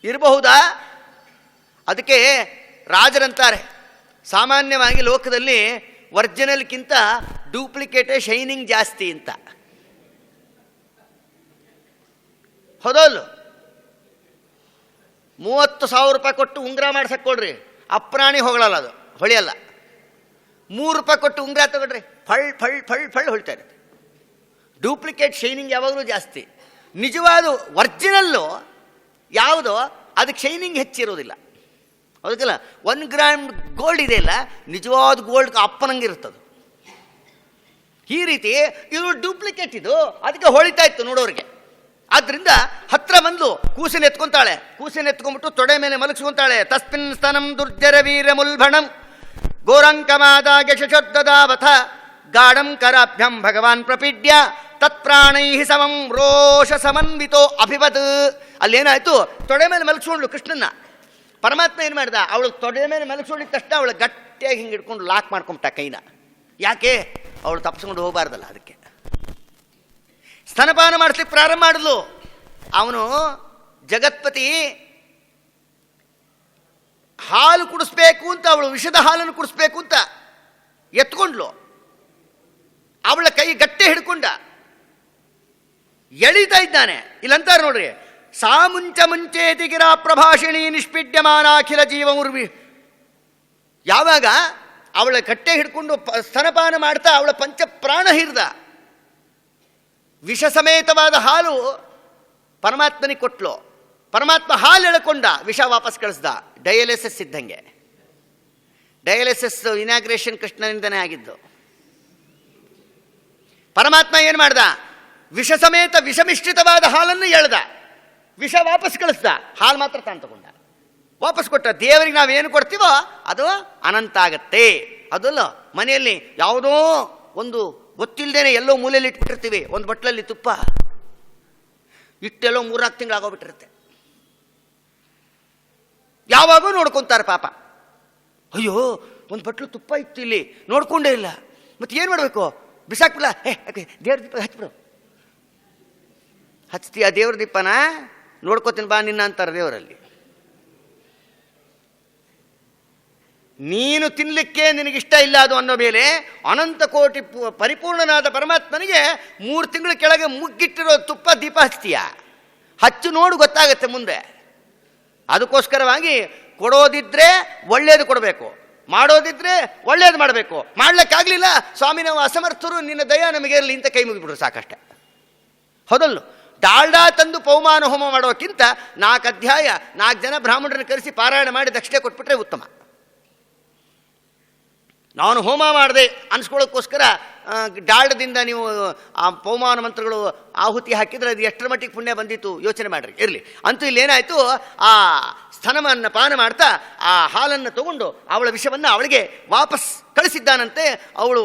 ಇರಬಹುದಾ? ಅದಕ್ಕೆ ರಾಜರಂತಾರೆ, ಸಾಮಾನ್ಯವಾಗಿ ಲೋಕದಲ್ಲಿ ಒರಿಜಿನಲ್ಗಿಂತ ಡೂಪ್ಲಿಕೇಟೇ ಶೈನಿಂಗ್ ಜಾಸ್ತಿ ಅಂತ. ಹೌದಲ್ಲು? 30,000 ರೂಪಾಯಿ ಕೊಟ್ಟು ಉಂಗುರ ಮಾಡ್ಸಕ್ಕೆ ಕೊಡ್ರಿ, ಅಪ್ರಾಣಿ ಹೊಗಳಲ್ಲ, ಅದು ಹೊಳೆಯಲ್ಲ. 3 ರೂಪಾಯಿ ಕೊಟ್ಟು ಉಂಗುರ ತಗೊಳ್ರಿ, ಫಳ್ ಫಳ್ ಫಳ್ ಫಳ್ ಹೊಳ್ತಾ ಇರುತ್ತೆ. ಡೂಪ್ಲಿಕೇಟ್ ಶೈನಿಂಗ್ ಯಾವಾಗಲೂ ಜಾಸ್ತಿ. ನಿಜವಾದ ಒರಿಜಿನಲ್ಲು ಯಾವುದೋ ಅದಕ್ಕೆ ಶೈನಿಂಗ್ ಹೆಚ್ಚಿರೋದಿಲ್ಲ. ಅದಕ್ಕೆಲ್ಲ 1 ಗ್ರಾಮ್ ಗೋಲ್ಡ್ ಇದೆಯಲ್ಲ, ನಿಜವಾದ ಗೋಲ್ಡ್ ಅಪ್ಪನಂಗಿರುತ್ತದು. ಈ ರೀತಿ ಇದು ಡೂಪ್ಲಿಕೇಟ್, ಇದು ಅದಕ್ಕೆ ಹೊಳಿತಾ ಇತ್ತು ನೋಡೋರಿಗೆ. ಆದ್ದರಿಂದ ಹತ್ರ ಬಂದು ಕೂಸಿನ ಎತ್ಕೊಂತಾಳೆ. ಕೂಸಿನ ಎತ್ಕೊಂಡ್ಬಿಟ್ಟು ತೊಡೆ ಮೇಲೆ ಮಲಗಿಸ್ಕೊಂತಾಳೆ. ತಸ್ಮಿನ್ ಸ್ತನಂ ದುರ್ಜರ ವೀರ ಮುಲ್ಭಣಂ ಗೋರಂಕಮಾದಾಗೆ ಶಶೋದ್ದದಾವಥ ಗಾಢಂ ಕರಾಭ್ಯಂ ಭಗವಾನ್ ಪ್ರಪೀಡ್ಯ ತತ್ಪ್ರಾಣೈ ಸಮಂ ರೋಷ ಸಮನ್ವಿತೋ ಅಭಿವದ್. ಅಲ್ಲೇನಾಯ್ತು, ತೊಡೆ ಮೇಲೆ ಮಲಗಿಸ್ಕೊಂಡ್ಲು ಕೃಷ್ಣನ್ನ. ಪರಮಾತ್ಮ ಏನು ಮಾಡ್ದ, ಅವಳು ತೊಡೆ ಮೇಲೆ ಮಲಗಿಸ್ಕೊಂಡಿದ ತಕ್ಷಣ ಅವಳು ಗಟ್ಟಿಯಾಗಿ ಹಿಂಗೆ ಹಿಡ್ಕೊಂಡು ಲಾಕ್ ಮಾಡ್ಕೊಂಬಿಟ್ಟ ಕೈನ. ಯಾಕೆ? ಅವಳು ತಪ್ಪಿಸ್ಕೊಂಡು ಹೋಗಬಾರ್ದಲ್ಲ, ಅದಕ್ಕೆ. ಸ್ತನಪಾನ ಮಾಡಿಸ್ಲಿಕ್ಕೆ ಪ್ರಾರಂಭ ಮಾಡಿದ್ಲು. ಅವನು ಜಗತ್ಪತಿ ಹಾಲು ಕುಡಿಸ್ಬೇಕು ಅಂತ, ಅವಳು ವಿಷದ ಹಾಲನ್ನು ಕುಡಿಸ್ಬೇಕು ಅಂತ ಎತ್ಕೊಂಡ್ಲು. ಅವಳ ಕೈ ಗಟ್ಟೆ ಹಿಡ್ಕೊಂಡ ಎಳಿತಾ ಇದ್ದಾನೆ. ಇಲ್ಲಂತಾರೆ ನೋಡ್ರಿ, ಸಾ ಮುಂಚೇತಿ ಗಿರಾ ಪ್ರಭಾಷಿಣಿ ನಿಷ್ಪಿಡ್ಯಮಾನಾಖಿಲ ಜೀವಮುರ್ವಿ. ಯಾವಾಗ ಅವಳ ಗಟ್ಟೆ ಹಿಡ್ಕೊಂಡು ಸ್ತನಪಾನ ಮಾಡ್ತಾ ಅವಳ ಪಂಚಪ್ರಾಣ ಹಿರ್ದ. ವಿಷ ಸಮೇತವಾದ ಹಾಲು ಪರಮಾತ್ಮನಿಗೆ ಕೊಟ್ಲು. ಪರಮಾತ್ಮ ಹಾಲು ಎಳ್ಕೊಂಡ, ವಿಷ ವಾಪಸ್ ಕಳಿಸ್ದ. ಡಯಾಲಿಸಿಸ್ ಇದ್ದಂಗೆ. ಡಯಾಲಿಸಿಸ್ ಇನಾಗ್ರೇಷನ್ ಕೃಷ್ಣನಿಂದನೇ ಆಗಿದ್ದು. ಪರಮಾತ್ಮ ಏನು ಮಾಡ್ದ, ವಿಷ ಸಮೇತ ವಿಷಮಿಶ್ರಿತವಾದ ಹಾಲನ್ನು ಎಳ್ದ, ವಿಷ ವಾಪಸ್ ಕಳಿಸ್ದ, ಹಾಲು ಮಾತ್ರ ತಾನು ತಗೊಂಡ, ವಾಪಸ್ ಕೊಟ್ಟ. ದೇವರಿಗೆ ನಾವೇನು ಕೊಡ್ತೀವೋ ಅದು ಅನಂತ ಆಗತ್ತೆ. ಅದಲ್ಲ, ಮನೆಯಲ್ಲಿ ಯಾವುದೋ ಒಂದು ಗೊತ್ತಿಲ್ಲದೇನೆ ಎಲ್ಲೋ ಮೂಲೆಯಲ್ಲಿ ಇಟ್ಬಿಟ್ಟಿರ್ತೀವಿ, ಒಂದು ಬಟ್ಲಲ್ಲಿ ತುಪ್ಪ ಇಟ್ಟೆಲ್ಲೋ 3-4 ತಿಂಗಳು ಆಗೋಗ್ಬಿಟ್ಟಿರುತ್ತೆ. ಯಾವಾಗೂ ನೋಡ್ಕೊತಾರೆ ಪಾಪ. ಅಯ್ಯೋ, ಒಂದು ಬಟ್ಲು ತುಪ್ಪ ಇತ್ತು ಇಲ್ಲಿ, ನೋಡ್ಕೊಂಡೇ ಇಲ್ಲ, ಮತ್ತೆ ಏನು ಮಾಡಬೇಕು? ಬಿಸಾಕ್ಬಿಲ್ಲ. ದೇವ್ರ ದೀಪ ಹಚ್ಬಿಡು. ಹಚ್ತೀಯ ದೇವ್ರ ದೀಪನ? ನೋಡ್ಕೋತೀನಿ ಬಾ ನಿನ್ನ ಅಂತಾರೆ ದೇವರಲ್ಲಿ. ನೀನು ತಿನ್ನಲಿಕ್ಕೆ ನಿನಗಿಷ್ಟ ಇಲ್ಲ ಅದು ಅನ್ನೋ ಮೇಲೆ ಅನಂತ ಕೋಟಿ ಪರಿಪೂರ್ಣನಾದ ಪರಮಾತ್ಮನಿಗೆ 3 ತಿಂಗಳ ಕೆಳಗೆ ಮುಗ್ಗಿಟ್ಟಿರೋ ತುಪ್ಪ ದೀಪ ಹಚ್ತೀಯ? ಹಚ್ಚು ನೋಡು, ಗೊತ್ತಾಗತ್ತೆ ಮುಂದೆ. ಅದಕ್ಕೋಸ್ಕರವಾಗಿ ಕೊಡೋದಿದ್ರೆ ಒಳ್ಳೇದು ಕೊಡಬೇಕು, ಮಾಡೋದಿದ್ರೆ ಒಳ್ಳೇದು ಮಾಡಬೇಕು. ಮಾಡ್ಲಿಕ್ಕಾಗಲಿಲ್ಲ, ಸ್ವಾಮಿ ನಾವು ಅಸಮರ್ಥರು, ನಿನ್ನ ದಯ ನಮಗೆ ಇರಲಿ ಅಂತ ಕೈ ಮುಗಿಬಿಟ್ರು ಸಾಕಷ್ಟೆ. ಹೌದಲ್ಲು? ಡಾಲ್ಡಾ ತಂದು ಪವಮಾನ ಹೋಮ ಮಾಡೋಕ್ಕಿಂತ 4 ಅಧ್ಯಾಯ 4 ಜನ ಬ್ರಾಹ್ಮಣರನ್ನು ಕರೆಸಿ ಪಾರಾಯಣ ಮಾಡಿ ದಕ್ಷಿಣೆ ಕೊಟ್ಬಿಟ್ರೆ ಉತ್ತಮ. ನಾನು ಹೋಮ ಮಾಡಿದೆ ಅನ್ಸ್ಕೊಳ್ಳೋಕ್ಕೋಸ್ಕರ ಡಾಲ್ಡದಿಂದ ನೀವು ಆ ಪವಮಾನ ಮಂತ್ರಗಳು ಆಹುತಿ ಹಾಕಿದರೆ ಅದು ಎಷ್ಟರ ಮಟ್ಟಿಗೆ ಪುಣ್ಯ ಬಂದಿತ್ತು ಯೋಚನೆ ಮಾಡಿರಿ. ಇರಲಿ, ಅಂತೂ ಇಲ್ಲೇನಾಯಿತು, ಆ ಸ್ತನವನ್ನು ಪಾನ ಮಾಡ್ತಾ ಆ ಹಾಲನ್ನು ತಗೊಂಡು ಅವಳ ವಿಷವನ್ನು ಅವಳಿಗೆ ವಾಪಸ್ ಕಳಿಸಿದ್ದಾನಂತೆ. ಅವಳು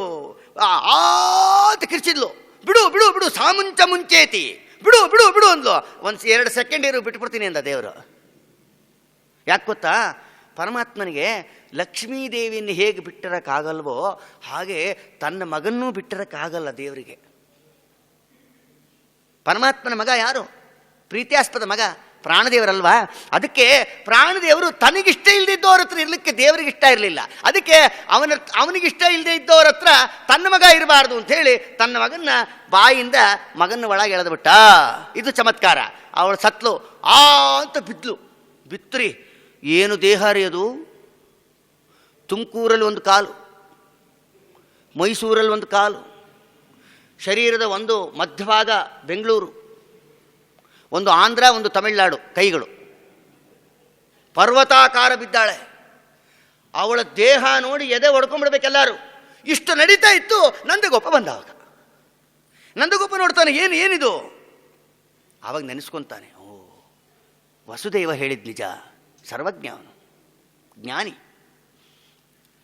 ಆತ ಕಿರ್ಚಿದ್ಲು, ಬಿಡು ಬಿಡು ಬಿಡು ಸಾಮುಂಚ ಮುಂಚೇತಿ, ಬಿಡು ಬಿಡು ಬಿಡು ಅಂದ್ಲು. 2 ಸೆಕೆಂಡ್ ಇರು ಬಿಟ್ಬಿಡ್ತೀನಿ ಅಂದ ದೇವರು. ಯಾಕೆ ಗೊತ್ತಾ, ಪರಮಾತ್ಮನಿಗೆ ಲಕ್ಷ್ಮೀದೇವಿಯನ್ನು ಹೇಗೆ ಬಿಟ್ಟಿರೋಕ್ಕಾಗಲ್ವೋ ಹಾಗೆ ತನ್ನ ಮಗನ್ನೂ ಬಿಟ್ಟಿರೋಕ್ಕಾಗಲ್ಲ ದೇವರಿಗೆ. ಪರಮಾತ್ಮನ ಮಗ ಯಾರು? ಪ್ರೀತ್ಯಾಸ್ಪದ ಮಗ ಪ್ರಾಣದೇವರಲ್ವಾ. ಅದಕ್ಕೆ ಪ್ರಾಣದೇವರು ತನಗಿಷ್ಟ ಇಲ್ಲದಿದ್ದವ್ರ ಹತ್ರ ಇರಲಿಕ್ಕೆ ದೇವರಿಗೆ ಇಷ್ಟ ಇರಲಿಲ್ಲ. ಅದಕ್ಕೆ ಅವನಿಗಿಷ್ಟ ಇಲ್ಲದೆ ಇದ್ದವ್ರ ಹತ್ರ ತನ್ನ ಮಗ ಇರಬಾರ್ದು ಅಂಥೇಳಿ ತನ್ನ ಮಗನ್ನ ಬಾಯಿಂದ ಮಗನ ಒಳಗೆ ಎಳೆದ್ಬಿಟ್ಟ. ಇದು ಚಮತ್ಕಾರ. ಅವಳು ಸತ್ಲು ಅಂತ ಬಿತ್ರಿ. ಏನು ದೇಹ ರೀ ಅದು? ತುಮಕೂರಲ್ಲಿ 1 ಕಾಲು, ಮೈಸೂರಲ್ಲಿ 1 ಕಾಲು, ಶರೀರದ ಒಂದು ಮಧ್ಯಭಾಗ ಬೆಂಗಳೂರು, ಒಂದು ಆಂಧ್ರ, ಒಂದು ತಮಿಳುನಾಡು ಕೈಗಳು, ಪರ್ವತಾಕಾರ ಬಿದ್ದಾಳೆ. ಅವಳ ದೇಹ ನೋಡಿ ಎದೆ ಹೊಡ್ಕೊಂಡ್ಬಿಡ್ಬೇಕೆಲ್ಲರೂ. ಇಷ್ಟು ನಡೀತಾ ಇತ್ತು. ನಂದಗೋಪ ಬಂದ. ಆವಾಗ ನಂದಗೋಪ ನೋಡ್ತಾನೆ, ಏನಿದು? ಆವಾಗ ನೆನೆಸ್ಕೊತಾನೆ, ಓ ವಸುದೇವ ಹೇಳಿದ ನಿಜ, ಸರ್ವಜ್ಞ ಅವನು, ಜ್ಞಾನಿ.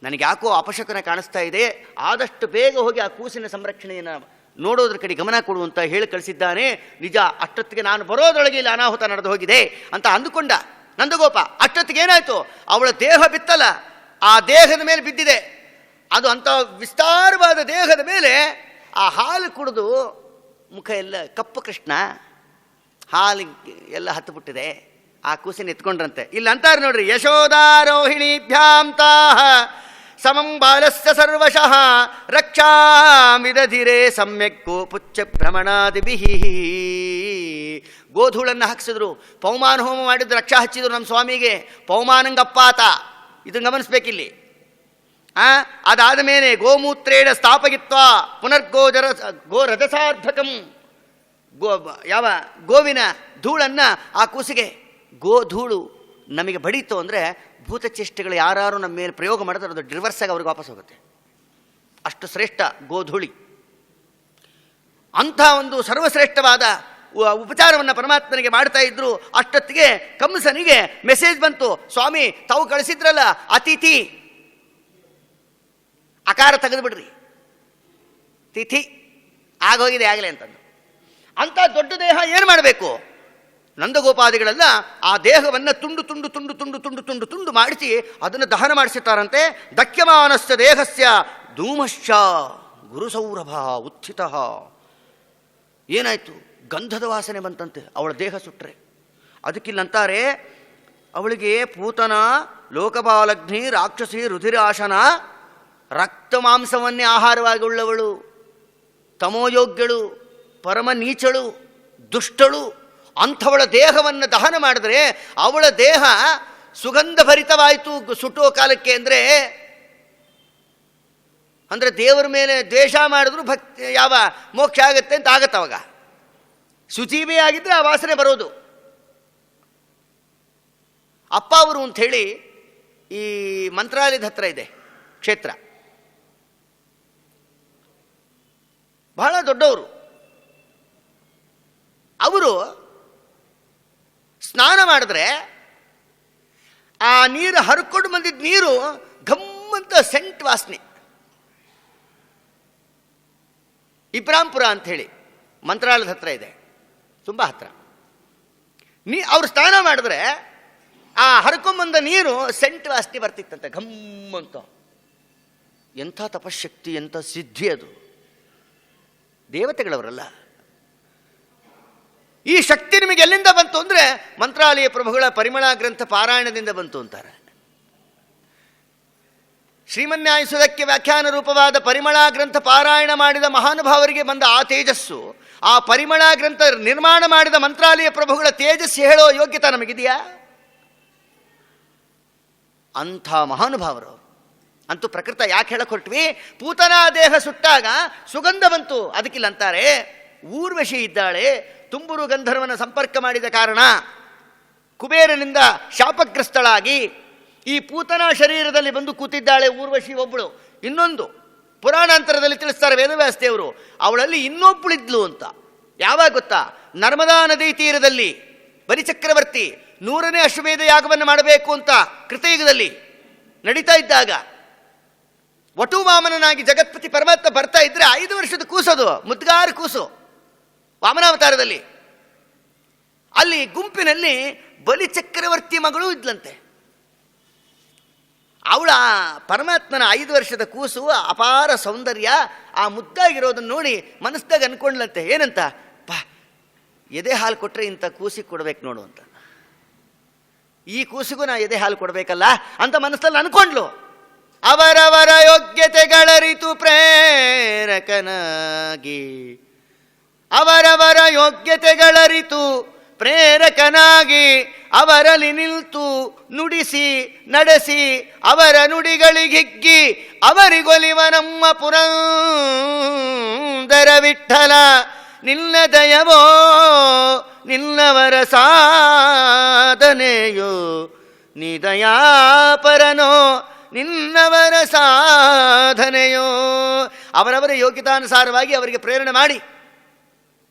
ನನಗೆ ಯಾಕೋ ಅಪಶಕನ ಕಾಣಿಸ್ತಾ ಇದೆ, ಆದಷ್ಟು ಬೇಗ ಹೋಗಿ ಆ ಕೂಸಿನ ಸಂರಕ್ಷಣೆಯನ್ನು ನೋಡೋದ್ರ ಕಡೆ ಗಮನ ಕೊಡುವಂತ ಹೇಳಿ ಕಳಿಸಿದ್ದಾನೆ. ನಿಜ, ಅಷ್ಟೊತ್ತಿಗೆ ನಾನು ಬರೋದ್ರೊಳಗೆ ಇಲ್ಲಿ ಅನಾಹುತ ನಡೆದು ಹೋಗಿದೆ ಅಂತ ಅಂದುಕೊಂಡ ನಂದಗೋಪ. ಅಷ್ಟೊತ್ತಿಗೆ ಏನಾಯಿತು, ಅವಳ ದೇಹ ಬಿತ್ತಲ್ಲ, ಆ ದೇಹದ ಮೇಲೆ ಬಿದ್ದಿದೆ. ಅದು ಅಂಥ ವಿಸ್ತಾರವಾದ ದೇಹದ ಮೇಲೆ ಆ ಹಾಲು ಕುಡಿದು ಮುಖ ಎಲ್ಲ ಕಪ್ಪು ಕೃಷ್ಣ, ಹಾಲು ಎಲ್ಲ ಹತ್ತುಬಿಟ್ಟಿದೆ. ಆ ಕೂಸಿನ ಎತ್ಕೊಂಡ್ರಂತೆ. ಇಲ್ಲಿ ಅಂತಾರೆ ನೋಡ್ರಿ, ಯಶೋದಾರೋಹಿಣೀಭ್ಯಾಂ ತಾಹ ಸಮಂ ಬಾಲಸ್ಯ ಸರ್ವಶಃ ರಕ್ಷಾಮಿದಧಿರೆ ಸಮ್ಯಕ್ಕು ಪುಚ್ಚ ಭ್ರಮಣಾದಿಭಿಃ. ಗೋಧೂಳನ್ನು ಹಾಕ್ಸಿದ್ರು, ಪವಮಾನ ಹೋಮ ಮಾಡಿದ್ರು, ರಕ್ಷಾ ಹಚ್ಚಿದ್ರು ನಮ್ಮ ಸ್ವಾಮಿಗೆ. ಪವಮಾನಂಗಪ್ಪಾತ, ಇದನ್ನು ಗಮನಿಸ್ಬೇಕಿಲ್ಲಿ. ಅದಾದ ಮೇಲೆ ಗೋಮೂತ್ರೇಣ ಸ್ಥಾಪಯಿತ್ವ ಪುನರ್ಗೋಜರ ಗೋರಜಸಾರ್ಧಕಂ, ಗೋವಿನ ಧೂಳನ್ನು ಆ ಕೂಸಿಗೆ. ಗೋಧೂಳು ನಮಗೆ ಬಡೀತು ಅಂದರೆ ಭೂತಚೇಷ್ಟೆಗಳು ಯಾರು ನಮ್ಮ ಮೇಲೆ ಪ್ರಯೋಗ ಮಾಡಿದ್ರೆ ಅದು ರಿವರ್ಸ್ ಆಗಿ ಅವ್ರಿಗೆ ವಾಪಸ್ ಹೋಗುತ್ತೆ. ಅಷ್ಟು ಶ್ರೇಷ್ಠ ಗೋಧೂಳಿ. ಅಂಥ ಒಂದು ಸರ್ವಶ್ರೇಷ್ಠವಾದ ಉಪಚಾರವನ್ನು ಪರಮಾತ್ಮನಿಗೆ ಮಾಡ್ತಾ ಇದ್ರು. ಅಷ್ಟೊತ್ತಿಗೆ ಕಂಸನಿಗೆ ಮೆಸೇಜ್ ಬಂತು, ಸ್ವಾಮಿ ತಾವು ಕಳಿಸಿದ್ರಲ್ಲ ಅತಿಥಿ, ಅಕಾರ ತೆಗೆದು ಬಿಡ್ರಿ, ತಿಥಿ ಆಗೋಗಿದೆ ಆಗಲೇ ಅಂತಂದು. ಅಂಥ ದೊಡ್ಡ ದೇಹ ಏನು ಮಾಡಬೇಕು? ನಂದಗೋಪಾದಿಗಳೆಲ್ಲ ಆ ದೇಹವನ್ನು ತುಂಡು ತುಂಡು ತುಂಡು ತುಂಡು ತುಂಡು ತುಂಡು ತುಂಡು ಮಾಡಿಸಿ ಅದನ್ನು ದಹನ ಮಾಡಿಸುತ್ತಾರಂತೆ. ದಕ್ಯಮಾನಸ್ಯ ದೇಹಸ್ಯ ಧೂಮಶ್ಚ ಗುರುಸೌರಭ ಉತ್ಥಿತ. ಏನಾಯಿತು? ಗಂಧದ ವಾಸನೆ ಬಂತಂತೆ ಅವಳ ದೇಹ ಸುಟ್ಟರೆ. ಅದಕ್ಕಿಲ್ಲಂತಾರೆ, ಅವಳಿಗೆ ಪೂತನ, ಲೋಕಪಾಲಗ್ನಿ, ರಾಕ್ಷಸಿ, ರುಧಿರಾಶನ, ರಕ್ತ ಮಾಂಸವನ್ನೇ ಆಹಾರವಾಗಿ ಉಳ್ಳವಳು, ತಮೋಯೋಗ್ಯಳು, ಪರಮ ನೀಚಳು, ದುಷ್ಟಳು. ಅಂಥವಳ ದೇಹವನ್ನು ದಹನ ಮಾಡಿದ್ರೆ ಅವಳ ದೇಹ ಸುಗಂಧ ಭರಿತವಾಯಿತು ಸುಟ್ಟೋ ಕಾಲಕ್ಕೆ. ಅಂದರೆ ದೇವರ ಮೇಲೆ ದ್ವೇಷ ಮಾಡಿದ್ರು ಭಕ್ತಿ ಯಾವ ಮೋಕ್ಷ ಆಗುತ್ತೆ ಅಂತ ಆಗತ್ತೆ. ಅವಾಗ ಶುಚೀವೇ ಆಗಿದ್ದರೆ ಆ ವಾಸನೆ ಬರೋದು. ಅಪ್ಪ ಅವರು ಅಂಥೇಳಿ ಈ ಮಂತ್ರಾಲಯದ ಹತ್ರ ಇದೆ ಕ್ಷೇತ್ರ, ಬಹಳ ದೊಡ್ಡವರು. ಅವರು ಸ್ನಾನ ಮಾಡಿದ್ರೆ ಆ ನೀರು ಹರ್ಕೊಂಡು ಬಂದಿದ್ದ ನೀರು ಘಮ್ಮಂತ ಸೆಂಟ್ ವಾಸನೆ. ಇಬ್ರಾಂಪುರ ಅಂಥೇಳಿ ಮಂತ್ರಾಲಯದ ಹತ್ರ ಇದೆ, ತುಂಬ ಹತ್ರ. ಅವ್ರು ಸ್ನಾನ ಮಾಡಿದ್ರೆ ಆ ಹರ್ಕೊಂಬಂದ ನೀರು ಸೆಂಟ್ ವಾಸನೆ ಬರ್ತಿತ್ತಂತೆ, ಘಮ್ಮಂತ. ಎಂಥ ತಪಶಕ್ತಿ, ಎಂಥ ಸಿದ್ಧಿ ಅದು! ದೇವತೆಗಳವರಲ್ಲ. ಈ ಶಕ್ತಿ ನಿಮಗೆ ಎಲ್ಲಿಂದ ಬಂತು ಅಂದರೆ ಮಂತ್ರಾಲಯ ಪ್ರಭುಗಳ ಪರಿಮಳ ಗ್ರಂಥ ಪಾರಾಯಣದಿಂದ ಬಂತು ಅಂತಾರೆ. ಶ್ರೀಮನ್ಯಾಯಸುಧಕ್ಕೆ ವ್ಯಾಖ್ಯಾನ ರೂಪವಾದ ಪರಿಮಳ ಗ್ರಂಥ ಪಾರಾಯಣ ಮಾಡಿದ ಮಹಾನುಭಾವರಿಗೆ ಬಂದ ಆ ತೇಜಸ್ಸು, ಆ ಪರಿಮಳ ಗ್ರಂಥ ನಿರ್ಮಾಣ ಮಾಡಿದ ಮಂತ್ರಾಲಯ ಪ್ರಭುಗಳ ತೇಜಸ್ಸು ಹೇಳೋ ಯೋಗ್ಯತೆ ನಮಗಿದೆಯಾ? ಅಂಥ ಮಹಾನುಭಾವರು. ಅಂತೂ ಪ್ರಕೃತ ಯಾಕೆ ಹೇಳಕ್ ಹೊರಟ್ವಿ? ಪೂತನಾ ದೇಹ ಸುಟ್ಟಾಗ ಸುಗಂಧ ಬಂತು. ಅದಕ್ಕಿಲ್ಲ ಅಂತಾರೆ, ಊರ್ವಶಿ ಇದ್ದಾಳೆ, ತುಂಬುರು ಗಂಧರ್ವನ ಸಂಪರ್ಕ ಮಾಡಿದ ಕಾರಣ ಕುಬೇರನಿಂದ ಶಾಪಗ್ರಸ್ತಳಾಗಿ ಈ ಪೂತನಾ ಶರೀರದಲ್ಲಿ ಬಂದು ಕೂತಿದ್ದಾಳೆ ಊರ್ವಶಿ ಒಬ್ಬಳು. ಇನ್ನೊಂದು ಪುರಾಣಾಂತರದಲ್ಲಿ ತಿಳಿಸ್ತಾರೆ ವೇದವ್ಯಾಸದೇವರು, ಅವಳಲ್ಲಿ ಇನ್ನೊಬ್ಬಳಿದ್ಲು ಅಂತ. ಯಾವಾಗ ಗೊತ್ತಾ? ನರ್ಮದಾ ನದಿ ತೀರದಲ್ಲಿ ಬಲಿಚಕ್ರವರ್ತಿ 100ನೇ ಅಶ್ವಮೇಧ ಯಾಗವನ್ನು ಮಾಡಬೇಕು ಅಂತ ಕೃತಯುಗದಲ್ಲಿ ನಡೀತಾ ಇದ್ದಾಗ ವಟುವಾಮನನಾಗಿ ಜಗತ್ಪತಿ ಪರಮಾತ್ಮ ಬರ್ತಾ ಇದ್ರೆ 5 ವರ್ಷದ ಕೂಸದು, ಮುದ್ಗಾರ ಕೂಸು ವಾಮನಾವತಾರದಲ್ಲಿ. ಅಲ್ಲಿ ಗುಂಪಿನಲ್ಲಿ ಬಲಿಚಕ್ರವರ್ತಿ ಮಗಳು ಇದ್ಲಂತೆ. ಅವಳ ಪರಮಾತ್ಮನ 5 ವರ್ಷದ ಕೂಸು ಅಪಾರ ಸೌಂದರ್ಯ, ಆ ಮುದ್ದಾಗಿರೋದನ್ನು ನೋಡಿ ಮನಸ್ದಾಗ ಅನ್ಕೊಂಡ್ಲಂತೆ. ಏನಂತ? ಎದೆ ಹಾಲು ಕೊಟ್ಟರೆ ಇಂಥ ಕೂಸಿಗೆ ಕೊಡ್ಬೇಕು ನೋಡು ಅಂತ. ಈ ಕೂಸಿಗೂ ನಾ ಎದೆ ಹಾಲು ಕೊಡಬೇಕಲ್ಲ ಅಂತ ಮನಸ್ಸಲ್ಲಿ ಅನ್ಕೊಂಡ್ಲು. ಅವರವರ ಯೋಗ್ಯತೆಗಳರಿತು ಪ್ರೇರಕನಾಗಿ, ಅವರವರ ಯೋಗ್ಯತೆಗಳರಿತು ಪ್ರೇರಕನಾಗಿ, ಅವರಲ್ಲಿ ನಿಲ್ತು ನುಡಿಸಿ ನಡೆಸಿ ಅವರ ನುಡಿಗಳಿಗಿಗ್ಗಿ, ಅವರಿಗೊಲಿವ ನಮ್ಮ ಪುರಂದರ ವಿಠಲ. ನಿನ್ನ ದಯವೋ ನಿನ್ನವರ ಸಾಧನೆಯೋ, ನೀ ದಯಾಪರನೋ ನಿನ್ನವರ ಸಾಧನೆಯೋ. ಅವರವರ ಯೋಗ್ಯತಾನುಸಾರವಾಗಿ ಅವರಿಗೆ ಪ್ರೇರಣೆ ಮಾಡಿ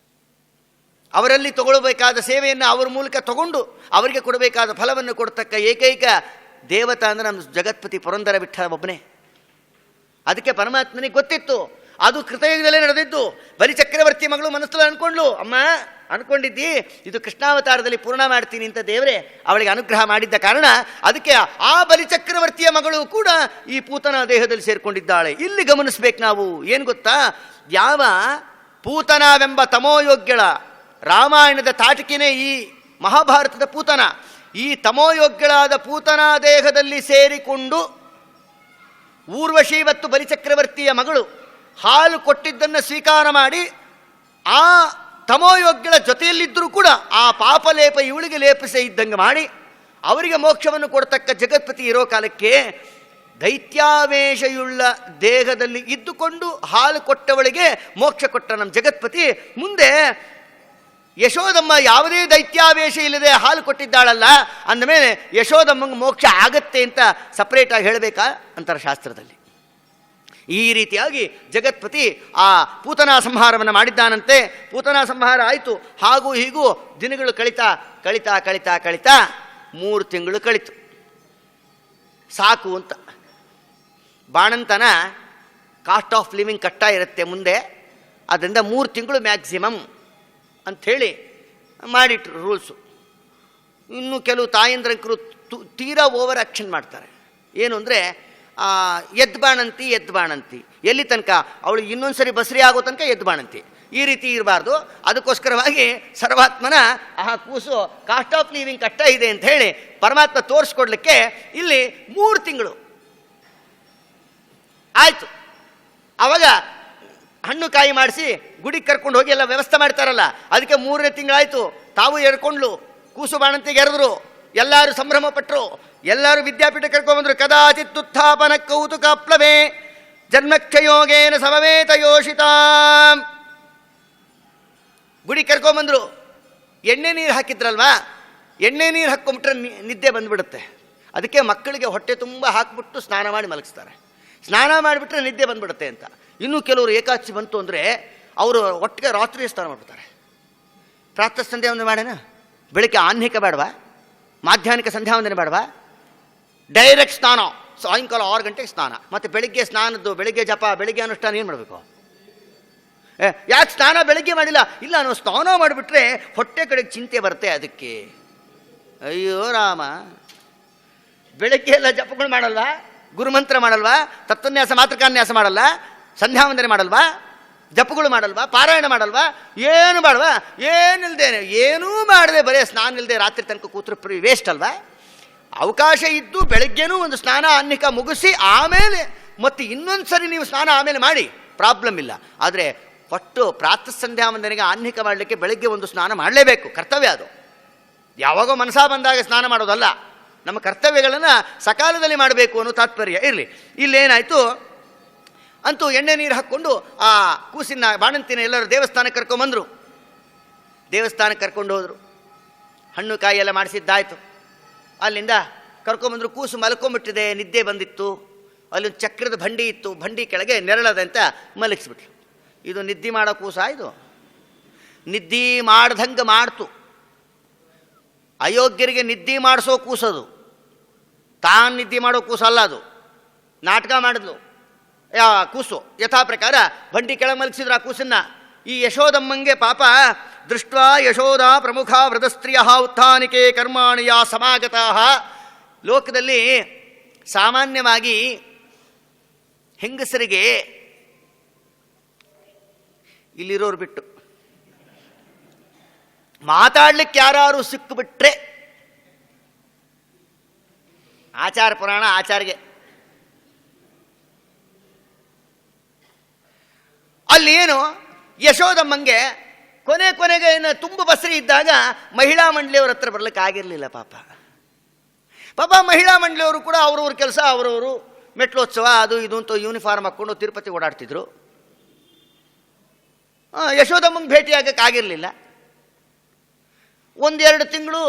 ಅವರಲ್ಲಿ ತಗೊಳ್ಬೇಕಾದ ಸೇವೆಯನ್ನು ಅವರ ಮೂಲಕ ತಗೊಂಡು ಅವರಿಗೆ ಕೊಡಬೇಕಾದ ಫಲವನ್ನು ಕೊಡ್ತಕ್ಕ ಏಕೈಕ ದೇವತಾ ಅಂದರೆ ನಮ್ಮ ಜಗತ್ಪತಿ ಪುರಂದರ ವಿಠಲ ಒಬ್ಬನೇ. ಅದಕ್ಕೆ ಪರಮಾತ್ಮನಿಗೆ ಗೊತ್ತಿತ್ತು ಅದು ಕೃತಯುಗದಲ್ಲೇ ನಡೆದಿದ್ದು. ಬಲಿಚಕ್ರವರ್ತಿ ಮಗಳು ಮನಸ್ಸಲ್ಲಿ ಅನ್ಕೊಂಡ್ಲು, ಅಮ್ಮ ಅನ್ಕೊಂಡಿದ್ದಿ ಇದು ಕೃಷ್ಣಾವತಾರದಲ್ಲಿ ಪೂರ್ಣ ಮಾಡ್ತೀನಿ ಅಂತ ದೇವರೇ ಅವಳಿಗೆ ಅನುಗ್ರಹ ಮಾಡಿದ್ದ ಕಾರಣ ಅದಕ್ಕೆ ಆ ಬಲಿಚಕ್ರವರ್ತಿಯ ಮಗಳು ಕೂಡ ಈ ಪೂತನ ದೇಹದಲ್ಲಿ ಸೇರಿಕೊಂಡಿದ್ದಾಳೆ. ಇಲ್ಲಿ ಗಮನಿಸ್ಬೇಕು ನಾವು. ಏನು ಗೊತ್ತಾ? ಯಾವ ಪೂತನವೆಂಬ ತಮೋಯೋಗ್ಯಳ ರಾಮಾಯಣದ ತಾಟಿಕೆನೇ ಈ ಮಹಾಭಾರತದ ಪೂತನ. ಈ ತಮೋಯೋಗ್ಯಳಾದ ಪೂತನಾ ದೇಹದಲ್ಲಿ ಸೇರಿಕೊಂಡು ಊರ್ವಶಿ ಮತ್ತು ಬಲಿಚಕ್ರವರ್ತಿಯ ಮಗಳು ಹಾಲು ಕೊಟ್ಟಿದ್ದನ್ನು ಸ್ವೀಕಾರ ಮಾಡಿ ಆ ತಮೋಯೋಗ್ಯಳ ಜೊತೆಯಲ್ಲಿದ್ದರೂ ಕೂಡ ಆ ಪಾಪಲೇಪ ಇವಳಿಗೆ ಲೇಪಿಸೇ ಇದ್ದಂಗೆ ಮಾಡಿ ಅವರಿಗೆ ಮೋಕ್ಷವನ್ನು ಕೊಡ್ತಕ್ಕ ಜಗತ್ಪತಿ ಇರೋ ಕಾಲಕ್ಕೆ ದೈತ್ಯಾವೇಶಯುಳ್ಳ ದೇಹದಲ್ಲಿ ಇದ್ದುಕೊಂಡು ಹಾಲು ಕೊಟ್ಟವಳಿಗೆ ಮೋಕ್ಷ ಕೊಟ್ಟ ನಮ್ಮ ಜಗತ್ಪತಿ ಮುಂದೆ ಯಶೋದಮ್ಮ ಯಾವುದೇ ದೈತ್ಯಾವೇಶ ಇಲ್ಲದೆ ಹಾಲು ಕೊಟ್ಟಿದ್ದಾಳಲ್ಲ ಅಂದಮೇಲೆ ಯಶೋದಮ್ಮಂಗೆ ಮೋಕ್ಷ ಆಗತ್ತೆ ಅಂತ ಸಪ್ರೇಟಾಗಿ ಹೇಳಬೇಕಾ ಅಂತಾರೆ ಶಾಸ್ತ್ರದಲ್ಲಿ. ಈ ರೀತಿಯಾಗಿ ಜಗತ್ಪತಿ ಆ ಪೂತನಾ ಸಂಹಾರವನ್ನು ಮಾಡಿದ್ದಾನಂತೆ. ಪೂತನಾ ಸಂಹಾರ ಆಯಿತು. ಹಾಗೂ ಹೀಗೂ ದಿನಗಳು ಕಳಿತಾ ಕಳಿತಾ ಕಳಿತಾ ಕಳಿತಾ 3 ತಿಂಗಳು ಕಳಿತು. ಸಾಕು ಅಂತ ಬಾಣಂತನ ಕಾಸ್ಟ್ ಆಫ್ ಲಿವಿಂಗ್ ಕಟ್ಟ ಇರುತ್ತೆ ಮುಂದೆ, ಅದರಿಂದ 3 ತಿಂಗಳು ಮ್ಯಾಕ್ಸಿಮಮ್ ಅಂಥೇಳಿ ಮಾಡಿಟ್ರು ರೂಲ್ಸು. ಇನ್ನು ಕೆಲವು ತಾಯಂದ್ರಂಕರು ತೀರಾ ಓವರ್ ಆ್ಯಕ್ಷನ್ ಮಾಡ್ತಾರೆ. ಏನು ಅಂದರೆ ಎದ್ದು ಬಾಣಂತಿ ಎಲ್ಲಿ ತನಕ ಅವಳಿಗೆ ಇನ್ನೊಂದು ಸರಿ ಬಸರಿ ಆಗೋ ತನಕ ಎದ್ದು ಬಾಣಂತಿ, ಈ ರೀತಿ ಇರಬಾರ್ದು. ಅದಕ್ಕೋಸ್ಕರವಾಗಿ ಸರ್ವಾತ್ಮನ ಆ ಕೂಸು ಕಾಸ್ಟ್ ಆಫ್ ಲಿವಿಂಗ್ ಕಟ್ಟ ಇದೆ ಅಂತ ಹೇಳಿ ಪರಮಾತ್ಮ ತೋರಿಸ್ಕೊಡ್ಲಿಕ್ಕೆ ಇಲ್ಲಿ 3 ತಿಂಗಳು ಆಯಿತು. ಆವಾಗ ಹಣ್ಣು ಕಾಯಿ ಮಾಡಿಸಿ ಗುಡಿಗೆ ಕರ್ಕೊಂಡು ಹೋಗಿ ಎಲ್ಲ ವ್ಯವಸ್ಥೆ ಮಾಡ್ತಾರಲ್ಲ, ಅದಕ್ಕೆ 3ನೇ ತಿಂಗಳಾಯಿತು. ತಾವು ಎರ್ಕೊಂಡ್ಲು, ಕೂಸು ಬಾಣಂತಿಗೆ ಎರೆದ್ರು, ಎಲ್ಲರೂ ಸಂಭ್ರಮ ಪಟ್ಟರು, ಎಲ್ಲರೂ ವಿದ್ಯಾಪೀಠ ಕರ್ಕೊಂಡ್ಬಂದರು. ಕದಾಚಿತ್ ಉತ್ಥಾಪನ ಕೌತುಕ ಪ್ಲವೇ ಜನ್ಮಕ್ಷಯೋಗೇನ ಸಮವೇತ ಯೋಷಿತ. ಗುಡಿ ಕರ್ಕೊಂಬಂದರು. ಎಣ್ಣೆ ನೀರು ಹಾಕಿದ್ರಲ್ವಾ, ಎಣ್ಣೆ ನೀರು ಹಾಕ್ಕೊಂಬಿಟ್ರೆ ನಿದ್ದೆ ಬಂದುಬಿಡುತ್ತೆ. ಅದಕ್ಕೆ ಮಕ್ಕಳಿಗೆ ಹೊಟ್ಟೆ ತುಂಬ ಹಾಕ್ಬಿಟ್ಟು ಸ್ನಾನ ಮಾಡಿ ಮಲಗಿಸ್ತಾರೆ. ಸ್ನಾನ ಮಾಡಿಬಿಟ್ರೆ ನಿದ್ದೆ ಬಂದುಬಿಡುತ್ತೆ ಅಂತ. ಇನ್ನೂ ಕೆಲವರು ಏಕಾದಶಿ ಬಂತು ಅಂದರೆ ಅವರು ಒಟ್ಟಿಗೆ ರಾತ್ರಿ ಸ್ನಾನ ಮಾಡ್ಬಿಡ್ತಾರೆ. ಪ್ರಾತಃ ಸಂಧ್ಯಾ ವಂದನೆ ಮಾಡೋಣ, ಬೆಳಗ್ಗೆ ಆಹ್ನಿಕ ಬೇಡವಾ, ಮಾಧ್ಯಾಹ್ನಿಕ ಸಂಧ್ಯಾ ವಂದನೆ ಬೇಡವಾ, ಡೈರೆಕ್ಟ್ ಸ್ನಾನ, ಸಾಯಂಕಾಲ 6 ಗಂಟೆಗೆ ಸ್ನಾನ, ಮತ್ತು ಬೆಳಿಗ್ಗೆ ಸ್ನಾನದ್ದು, ಬೆಳಿಗ್ಗೆ ಜಪ, ಬೆಳಿಗ್ಗೆ ಅನುಷ್ಠಾನ ಏನು ಮಾಡಬೇಕು? ಯಾಕೆ ಸ್ನಾನ ಬೆಳಗ್ಗೆ ಮಾಡಿಲ್ಲ? ಇಲ್ಲ, ನಾವು ಸ್ನಾನ ಮಾಡಿಬಿಟ್ರೆ ಹೊಟ್ಟೆ ಕಡೆಗೆ ಚಿಂತೆ ಬರುತ್ತೆ ಅದಕ್ಕೆ. ಅಯ್ಯೋ ರಾಮ, ಬೆಳಗ್ಗೆ ಎಲ್ಲ ಜಪಗಳು ಮಾಡಲ್ವಾ, ಗುರುಮಂತ್ರ ಮಾಡಲ್ವಾ, ತತ್ವನ್ಯಾಸ ಮಾತೃಕಾನ್ಯಾಸ ಮಾಡಲ್ಲ, ಸಂಧ್ಯಾ ವಂದನೆ ಮಾಡಲ್ವಾ, ಜಪಗಳು ಮಾಡಲ್ವಾ, ಪಾರಾಯಣ ಮಾಡಲ್ವಾ, ಏನು ಮಾಡಲ್ವಾ? ಏನಿಲ್ದೇನೆ, ಏನೂ ಮಾಡದೆ ಬರೀ ಸ್ನಾನ ಇಲ್ಲದೆ ರಾತ್ರಿ ತನಕ ಕೂತ್ರೆ ವೇಸ್ಟ್ ಅಲ್ವಾ? ಅವಕಾಶ ಇದ್ದು ಬೆಳಗ್ಗೆನೂ ಒಂದು ಸ್ನಾನ ಆಹ್ನಿಕ ಮುಗಿಸಿ ಆಮೇಲೆ ಮತ್ತು ಇನ್ನೊಂದು ಸರಿ ನೀವು ಸ್ನಾನ ಆಮೇಲೆ ಮಾಡಿ, ಪ್ರಾಬ್ಲಮ್ ಇಲ್ಲ. ಆದರೆ ಒಟ್ಟು ಪ್ರಾತಃ ಸಂಧ್ಯಾ ವಂದನೆಗೆ ಆಹ್ನಿಕ ಮಾಡಲಿಕ್ಕೆ ಬೆಳಗ್ಗೆ ಒಂದು ಸ್ನಾನ ಮಾಡಲೇಬೇಕು, ಕರ್ತವ್ಯ ಅದು. ಯಾವಾಗೋ ಮನಸಾ ಬಂದಾಗ ಸ್ನಾನ ಮಾಡೋದಲ್ಲ, ನಮ್ಮ ಕರ್ತವ್ಯಗಳನ್ನು ಸಕಾಲದಲ್ಲಿ ಮಾಡಬೇಕು ಅನ್ನೋ ತಾತ್ಪರ್ಯ ಇರಲಿ. ಇಲ್ಲೇನಾಯಿತು, ಅಂತೂ ಎಣ್ಣೆ ನೀರು ಹಾಕ್ಕೊಂಡು ಆ ಕೂಸಿನ ಬಾಣಂತಿನ ಎಲ್ಲರೂ ದೇವಸ್ಥಾನಕ್ಕೆ ಕರ್ಕೊಂಬಂದರು. ದೇವಸ್ಥಾನಕ್ಕೆ ಕರ್ಕೊಂಡು ಹೋದರು. ಹಣ್ಣು ಕಾಯಿ ಎಲ್ಲ ಮಾಡಿಸಿದ್ದಾಯಿತು. ಅಲ್ಲಿಂದ ಕರ್ಕೊಂಬಂದರು. ಕೂಸು ಮಲ್ಕೊಂಬಿಟ್ಟಿದೆ, ನಿದ್ದೆ ಬಂದಿತ್ತು. ಅಲ್ಲೊಂದು ಚಕ್ರದ ಬಂಡಿ ಇತ್ತು, ಬಂಡಿ ಕೆಳಗೆ ನೆರಳದಂತ ಮಲಗಿಸ್ಬಿಟ್ಲು. ಇದು ನಿದ್ದೆ ಮಾಡೋ ಕೂಸ, ಇದು ನಿದ್ದೆ ಮಾಡ್ದಂಗೆ ಮಾಡ್ತು. ಅಯೋಗ್ಯರಿಗೆ ನಿದ್ದೆ ಮಾಡಿಸೋ ಕೂಸದು, ತಾನು ನಿದ್ದೆ ಮಾಡೋ ಕೂಸಲ್ಲ ಅದು. ನಾಟಕ ಮಾಡಿದ್ಲು ಕೂಸು. ಯಥಾ ಪ್ರಕಾರ ಬಂಡಿ ಕೆಳಗೆ ಮಲಗಿಸಿದ್ರು ಆ ಕೂಸನ್ನ. ಈ ಯಶೋದಮ್ಮಂಗೆ ಪಾಪ ದೃಷ್ಟ ಯಶೋಧ ಪ್ರಮುಖ ವೃತಸ್ತ್ರೀಯ ಉತ್ಥಾನಿಕೆ ಕರ್ಮಾಣಿಯ ಸಮಾಗತಃ. ಲೋಕದಲ್ಲಿ ಸಾಮಾನ್ಯವಾಗಿ ಹೆಂಗಸರಿಗೆ ಇಲ್ಲಿರೋರು ಬಿಟ್ಟು ಮಾತಾಡ್ಲಿಕ್ಕೆ ಯಾರು ಸಿಕ್ಕಿಬಿಟ್ರೆ ಆಚಾರ ಪುರಾಣ ಆಚಾರಿಗೆ. ಅಲ್ಲಿ ಏನು ಯಶೋದಮ್ಮಂಗೆ ಕೊನೆಗೆ ಏನು ತುಂಬ ಬಸರಿ ಇದ್ದಾಗ ಮಹಿಳಾ ಮಂಡಳಿಯವ್ರ ಹತ್ರ ಬರ್ಲಿಕ್ಕೆ ಆಗಿರಲಿಲ್ಲ ಪಾಪ ಮಹಿಳಾ ಮಂಡಳಿಯವರು ಕೂಡ ಅವ್ರವ್ರ ಕೆಲಸ, ಅವರವರು ಮೆಟ್ಲೋತ್ಸವ ಅದು ಇದು ಅಂತ ಯೂನಿಫಾರ್ಮ್ ಹಾಕ್ಕೊಂಡು ತಿರುಪತಿ ಓಡಾಡ್ತಿದ್ರು. ಯಶೋದಮ್ಮಂಗೆ ಭೇಟಿಯಾಗಕ್ಕೆ ಆಗಿರಲಿಲ್ಲ. 1-2 ತಿಂಗಳು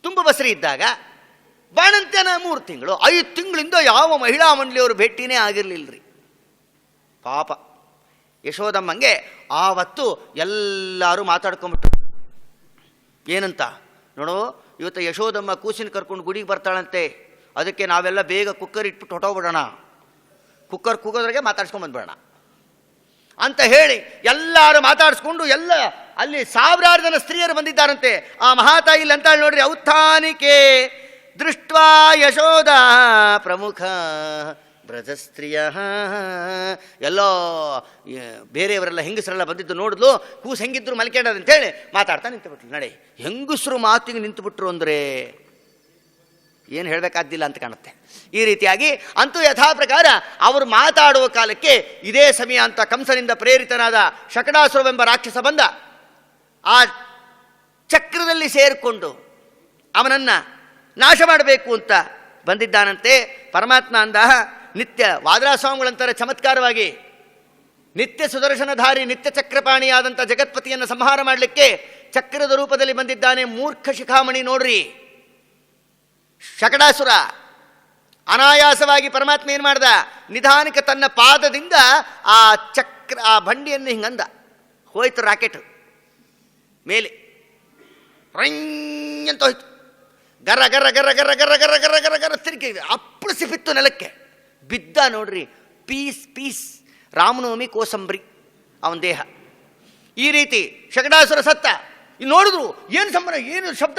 ತುಂಬ ಬಸರಿ ಇದ್ದಾಗ, ಬಾಣಂತ್ಯನ 3 ತಿಂಗಳು, 5 ತಿಂಗಳಿಂದ ಯಾವ ಮಹಿಳಾ ಮಂಡಳಿಯವರು ಭೇಟಿನೇ ಆಗಿರಲಿಲ್ಲರಿ ಪಾಪ ಯಶೋದಮ್ಮಂಗೆ. ಆವತ್ತು ಎಲ್ಲರೂ ಮಾತಾಡ್ಕೊಂಬಿಟ್ರು. ಏನಂತ ನೋಡು, ಇವತ್ತು ಯಶೋದಮ್ಮ ಕೂಸಿನ ಕರ್ಕೊಂಡು ಗುಡಿಗೆ ಬರ್ತಾಳಂತೆ, ಅದಕ್ಕೆ ನಾವೆಲ್ಲ ಬೇಗ ಕುಕ್ಕರ್ ಇಟ್ಬಿಟ್ಟು ಹೊಟ್ಟೋಗ್ಬಿಡೋಣ, ಕುಕ್ಕರ್ ಕೂಗೋದ್ರಾಗೆ ಮಾತಾಡ್ಸ್ಕೊಂಬಂದ್ಬಿಡೋಣ ಅಂತ ಹೇಳಿ ಎಲ್ಲರೂ ಮಾತಾಡಿಸ್ಕೊಂಡು ಎಲ್ಲ ಅಲ್ಲಿ 1000 ಜನ ಸ್ತ್ರೀಯರು ಬಂದಿದ್ದಾರಂತೆ. ಆ ಮಹಾತಾಯಿ ಇಲ್ಲಿ ಅಂತ ನೋಡ್ರಿ, ಔತ್ಥಾನಿಕೆ ದೃಷ್ಟ್ವಾ ಯಶೋಧ ಪ್ರಮುಖ ಬ್ರಜಸ್ತ್ರೀಯ. ಎಲ್ಲೋ ಬೇರೆಯವರೆಲ್ಲ ಹೆಂಗಸರೆಲ್ಲ ಬಂದಿದ್ದು ನೋಡಿದ್ಲು. ಕೂಸು ಹೆಂಗಿದ್ರು ಮಲ್ಕೊಂಡದಂತೇಳಿ ಮಾತಾಡ್ತಾ ನಿಂತುಬಿಟ್ರು. ನಡೆ, ಹೆಂಗಸರು ಮಾತಿಗೆ ನಿಂತುಬಿಟ್ರು ಅಂದರೆ ಏನು ಹೇಳಬೇಕಾದ್ದಿಲ್ಲ ಅಂತ ಕಾಣುತ್ತೆ. ಈ ರೀತಿಯಾಗಿ ಅಂತೂ ಯಥಾ ಪ್ರಕಾರ ಅವರು ಮಾತಾಡುವ ಕಾಲಕ್ಕೆ ಇದೇ ಸಮಯ ಅಂತ ಕಂಸನಿಂದ ಪ್ರೇರಿತನಾದ ಶಕಟಾಸುರವೆಂಬ ರಾಕ್ಷಸ ಬಂದ. ಆ ಚಕ್ರದಲ್ಲಿ ಸೇರಿಕೊಂಡು ಅವನನ್ನು ನಾಶ ಮಾಡಬೇಕು ಅಂತ ಬಂದಿದ್ದಾನಂತೆ. ಪರಮಾತ್ಮ ಅಂದ, ನಿತ್ಯ ವಾದರಾಸ್ವಾಮಿಗಳಂತಾರೆ ಚಮತ್ಕಾರವಾಗಿ, ನಿತ್ಯ ಸುದರ್ಶನಧಾರಿ ನಿತ್ಯ ಚಕ್ರಪಾಣಿಯಾದಂಥ ಜಗತ್ಪತಿಯನ್ನು ಸಂಹಾರ ಮಾಡಲಿಕ್ಕೆ ಚಕ್ರದ ರೂಪದಲ್ಲಿ ಬಂದಿದ್ದಾನೆ. ಮೂರ್ಖ ಶಿಖಾಮಣಿ ನೋಡ್ರಿ, ಶಕಟಾಸುರ ಅನಾಯಾಸವಾಗಿ ಪರಮಾತ್ಮ ಏನು ಮಾಡ್ದ, ನಿಧಾನಕ್ಕೆ ತನ್ನ ಪಾದದಿಂದ ಆ ಚಕ್ರ ಆ ಬಂಡಿಯನ್ನು ಹಿಂಗಂದ, ಹೋಯ್ತು ರಾಕೆಟ್ ಮೇಲೆ ರಂಗ್ ಅಂತ ಹೋಯ್ತು. ಗರ ಗರ ಗರ ಗರ ಗರ ಗರ ಗರ ಗರ ಗರ ತಿರುಗಿ ಅಪ್ಪಳಿಸಿಬಿತ್ತು ನೆಲಕ್ಕೆ. ಬಿದ್ದ ನೋಡ್ರಿ, ಪೀಸ್ ರಾಮನವಮಿ ಕೋಸಂಬರಿ ಅವನ ದೇಹ. ಈ ರೀತಿ ಶಕಟಾಸುರ ಸತ್ತ. ಇಲ್ಲಿ ನೋಡಿದ್ರು, ಏನು ಸಂಬಂಧ, ಏನು ಶಬ್ದ,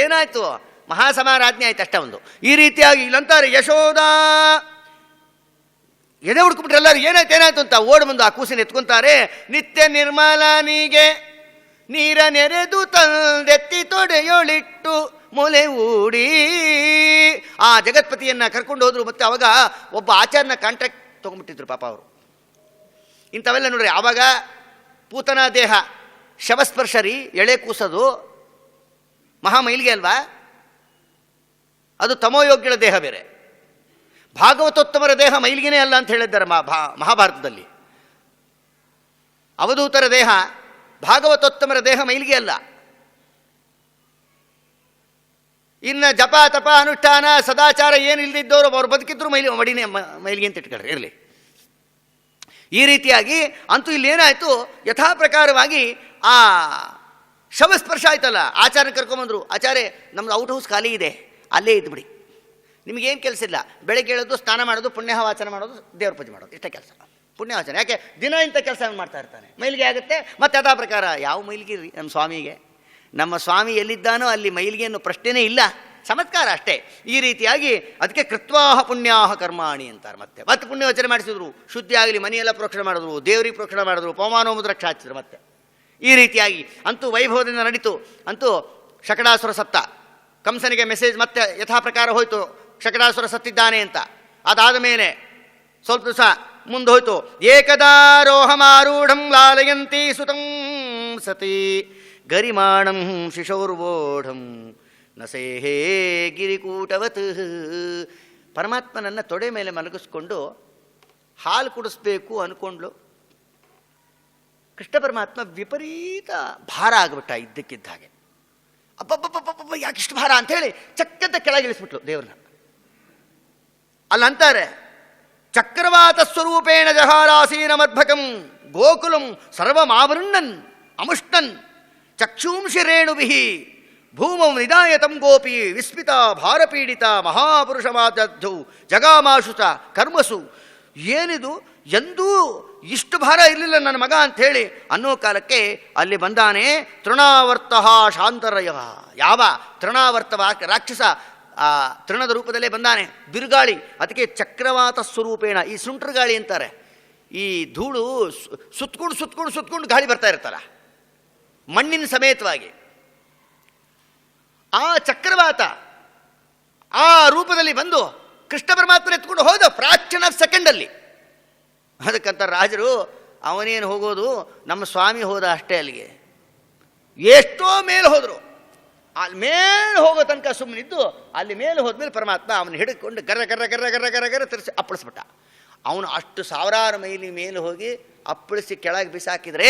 ಏನಾಯ್ತು ಮಹಾಸಮಾರಾಧನೆ ಆಯ್ತು ಅಷ್ಟ ಒಂದು. ಈ ರೀತಿಯಾಗಿ ಇಲ್ಲಂತಾರೆ ಯಶೋಧ ಎದೆ ಹುಡ್ಕೊಂಡ್ಬಿಟ್ರೆ ಎಲ್ಲರೂ ಏನಾಯ್ತು ಅಂತ ಓಡಿ ಬಂದು ಆ ಕೂಸಿನ ಎತ್ಕೊಂತಾರೆ. ನಿತ್ಯ ನಿರ್ಮಲನಿಗೆ ನೀರ ನೆರೆದು ತಂದೆತ್ತಿ ತೊಡೆಯೊಳಿಟ್ಟು ಮೊಲೆ ಊಡಿ ಆ ಜಗತ್ಪತಿಯನ್ನು ಕರ್ಕೊಂಡು ಹೋದ್ರು. ಮತ್ತೆ ಅವಾಗ ಒಬ್ಬ ಆಚಾರ್ಯನ ಕಾಂಟ್ರಾಕ್ಟ್ ತೊಗೊಂಡ್ಬಿಟ್ಟಿದ್ರು ಪಾಪ ಅವರು. ಇಂಥವೆಲ್ಲ ನೋಡ್ರಿ, ಆವಾಗ ಪೂತನ ದೇಹ ಶವಸ್ಪರ್ಶರಿ, ಎಳೆ ಕೂಸದು ಮಹಾಮೈಲಿಗೆ ಅಲ್ವಾ, ಅದು ತಮೋಯೋಗ್ಯಳ ದೇಹ ಬೇರೆ. ಭಾಗವತೋತ್ತಮರ ದೇಹ ಮೈಲಿಗೆನೇ ಅಲ್ಲ ಅಂತ ಹೇಳಿದ್ದಾರೆ ಮಹಾಭಾರತದಲ್ಲಿ. ಅವಧೂತರ ದೇಹ, ಭಾಗವತೋತ್ತಮರ ದೇಹ ಮೈಲಿಗೆ ಅಲ್ಲ. ಇನ್ನು ಜಪ ತಪ ಅನುಷ್ಠಾನ ಸದಾಚಾರ ಏನು ಇಲ್ದಿದ್ದವರು ಅವ್ರು ಬದುಕಿದ್ರು ಮೈಲಿಗೆ ಅಂತ ಇಟ್ಕೊಳ್ರಿ ಇರಲಿ. ಈ ರೀತಿಯಾಗಿ ಅಂತೂ ಇಲ್ಲಿ ಏನಾಯಿತು, ಯಥಾ ಪ್ರಕಾರವಾಗಿ ಆ ಶವಸ್ಪರ್ಶ ಆಯ್ತಲ್ಲ. ಆಚಾರ್ಯ ಕರ್ಕೊಂಬಂದರು, ಆಚಾರ್ಯ ನಮ್ದು ಔಟ್ ಹೌಸ್ ಖಾಲಿ ಇದೆ, ಅಲ್ಲೇ ಇದ್ಬಿಡಿ, ನಿಮಗೇನು ಕೆಲಸ ಇಲ್ಲ, ಬೆಳಗ್ಗೆ ಹೇಳೋದು, ಸ್ನಾನ ಮಾಡೋದು, ಪುಣ್ಯವಾಚನ ಮಾಡೋದು, ದೇವ್ರ ಪೂಜೆ ಮಾಡೋದು, ಇಷ್ಟೇ ಕೆಲಸ. ಪುಣ್ಯವಾಚನ ಯಾಕೆ ದಿನ ಇಂಥ ಕೆಲಸ ಮಾಡ್ತಾ ಇರ್ತಾನೆ, ಮೈಲಿಗೆ ಆಗುತ್ತೆ. ಮತ್ತು ಯಥಾ ಪ್ರಕಾರ ಯಾವ ಮೈಲಿಗೆ ರೀ ನಮ್ಮ ಸ್ವಾಮಿಗೆ, ನಮ್ಮ ಸ್ವಾಮಿ ಎಲ್ಲಿದ್ದಾನೋ ಅಲ್ಲಿ ಮೈಲಿಗೆ ಅನ್ನೋ ಪ್ರಶ್ನೆನೇ ಇಲ್ಲ, ಚಮತ್ಕಾರ ಅಷ್ಟೇ. ಈ ರೀತಿಯಾಗಿ ಅದಕ್ಕೆ ಕೃತ್ವಾಹ ಪುಣ್ಯಾಹ ಕರ್ಮಾಣಿ ಅಂತಾರೆ. ಮತ್ತೆ ಪುಣ್ಯವಚನೆ ಮಾಡಿಸಿದ್ರು, ಶುದ್ಧಿ ಆಗಲಿ, ಮನೆಯೆಲ್ಲ ಪ್ರೋಕ್ಷಣೆ ಮಾಡಿದ್ರು, ದೇವರಿಗೆ ಪ್ರೋಕ್ಷಣೆ ಮಾಡಿದ್ರು, ಪವಮಾನೋಮುದ್ರಕ್ಷ ಹಾಚಿದ್ರು. ಮತ್ತೆ ಈ ರೀತಿಯಾಗಿ ಅಂತೂ ವೈಭವದಿಂದ ನಡೀತು. ಅಂತೂ ಶಕಟಾಸುರ ಸತ್ತ. ಕಂಸನಿಗೆ ಮೆಸೇಜ್ ಮತ್ತೆ ಯಥಾ ಪ್ರಕಾರ ಹೋಯಿತು, ಶಕಟಾಸುರ ಸತ್ತಿದ್ದಾನೆ ಅಂತ. ಅದಾದ ಮೇಲೆ ಸ್ವಲ್ಪ ದಿವಸ ಮುಂದೆ ಹೋಯ್ತು. ಏಕದಾರೋಹಮಾರೂಢಂ ಲಾಲಯಂತಿ ಸುತಂ ಸತಿ ಗರಿಮಾಣಂ ಶಿಶೌರ್ವೋಢಂ ನಸೇಹೇ ಗಿರಿಕೂಟವತ್. ಪರಮಾತ್ಮನನ್ನು ತೊಡೆ ಮೇಲೆ ಮಲಗಿಸ್ಕೊಂಡು ಹಾಲು ಕುಡಿಸ್ಬೇಕು ಅಂದ್ಕೊಂಡ್ಲು. ಕೃಷ್ಣ ಪರಮಾತ್ಮ ವಿಪರೀತ ಭಾರ ಆಗಿಬಿಟ್ಟ ಇದ್ದಕ್ಕಿದ್ದ ಹಾಗೆ. ಅಬ್ಬಬ್ಬಬ್ಬಬ್ಬ ಯಾಕಿಷ್ಟು ಭಾರ ಅಂಥೇಳಿ ಚಕ್ಕಂತ ಕೆಳಗಿಳಿಸ್ಬಿಟ್ಲು ದೇವ್ರನ್ನ. ಅಲ್ಲಂತಾರೆ ಚಕ್ರವಾತ ಸ್ವರೂಪೇಣ ಜಹಾರಾಸೀನ ಮದ್ಭಕಂ ಗೋಕುಲಂ ಸರ್ವಮಾವೃಣ್ಣನ್ ಅಮುಷ್ಟನ್ ಚಕ್ಷೂಂಷಿ ರೇಣುಭಿ ಭೂಮಂ ನಿದಾಯತಂ ಗೋಪಿ ವಿಸ್ಮಿತ ಭಾರಪೀಡಿತ ಮಹಾಪುರುಷವಾದದ್ದು ಜಗಾಮಾಶುತ ಕರ್ಮಸು. ಏನಿದು, ಎಂದೂ ಇಷ್ಟು ಭಾರ ಇರಲಿಲ್ಲ ನನ್ನ ಮಗ ಅಂಥೇಳಿ ಅನ್ನೋ ಕಾಲಕ್ಕೆ ಅಲ್ಲಿ ಬಂದಾನೆ ತೃಣಾವರ್ತ ಶಾಂತರಯ. ಯಾವ ತೃಣಾವರ್ತ ರಾಕ್ಷಸ ಆ ತೃಣದ ರೂಪದಲ್ಲೇ ಬಂದಾನೆ, ಬಿರುಗಾಳಿ. ಅದಕ್ಕೆ ಚಕ್ರವಾತ ಸ್ವರೂಪೇಣ. ಈ ಸುಂಟ್ರ ಗಾಳಿ ಅಂತಾರೆ, ಈ ಧೂಳು ಸುತ್ಕೊಂಡು ಸುತ್ಕೊಂಡು ಸುತ್ಕೊಂಡು ಗಾಳಿ ಬರ್ತಾ ಇರ್ತಾರ ಮಣ್ಣಿನ ಸಮೇತವಾಗಿ. ಆ ಚಕ್ರವಾತ ಆ ರೂಪದಲ್ಲಿ ಬಂದು ಕೃಷ್ಣ ಪರಮಾತ್ಮನ ಎತ್ಕೊಂಡು ಹೋದ ಫ್ರಾಕ್ಷನ್ ಆಫ್ ಸೆಕೆಂಡಲ್ಲಿ. ಅದಕ್ಕಂತ ರಾಜರು ಅವನೇನು ಹೋಗೋದು, ನಮ್ಮ ಸ್ವಾಮಿ ಹೋದ ಅಷ್ಟೇ ಅಲ್ಲಿಗೆ. ಎಷ್ಟೋ ಮೇಲೆ ಹೋದರು, ಅಲ್ಲಿ ಮೇಲೆ ಹೋಗೋ ತನಕ ಸುಮ್ಮನಿದ್ದು ಅಲ್ಲಿ ಮೇಲೆ ಹೋದ್ಮೇಲೆ ಪರಮಾತ್ಮ ಅವನು ಹಿಡ್ಕೊಂಡು ಗರ್ರ ಗರ್ರ ಗರ್ರ ಗರ್ರ ಗರ್ರ ಗರ್ರ ತಿರ್ಸಿ ಅಪ್ಪಳಿಸ್ಬಿಟ್ಟ. ಅವನು ಅಷ್ಟು ಸಾವಿರಾರು ಮೈಲಿ ಮೇಲೆ ಹೋಗಿ ಅಪ್ಪಳಿಸಿ ಕೆಳಗೆ ಬಿಸಾಕಿದರೆ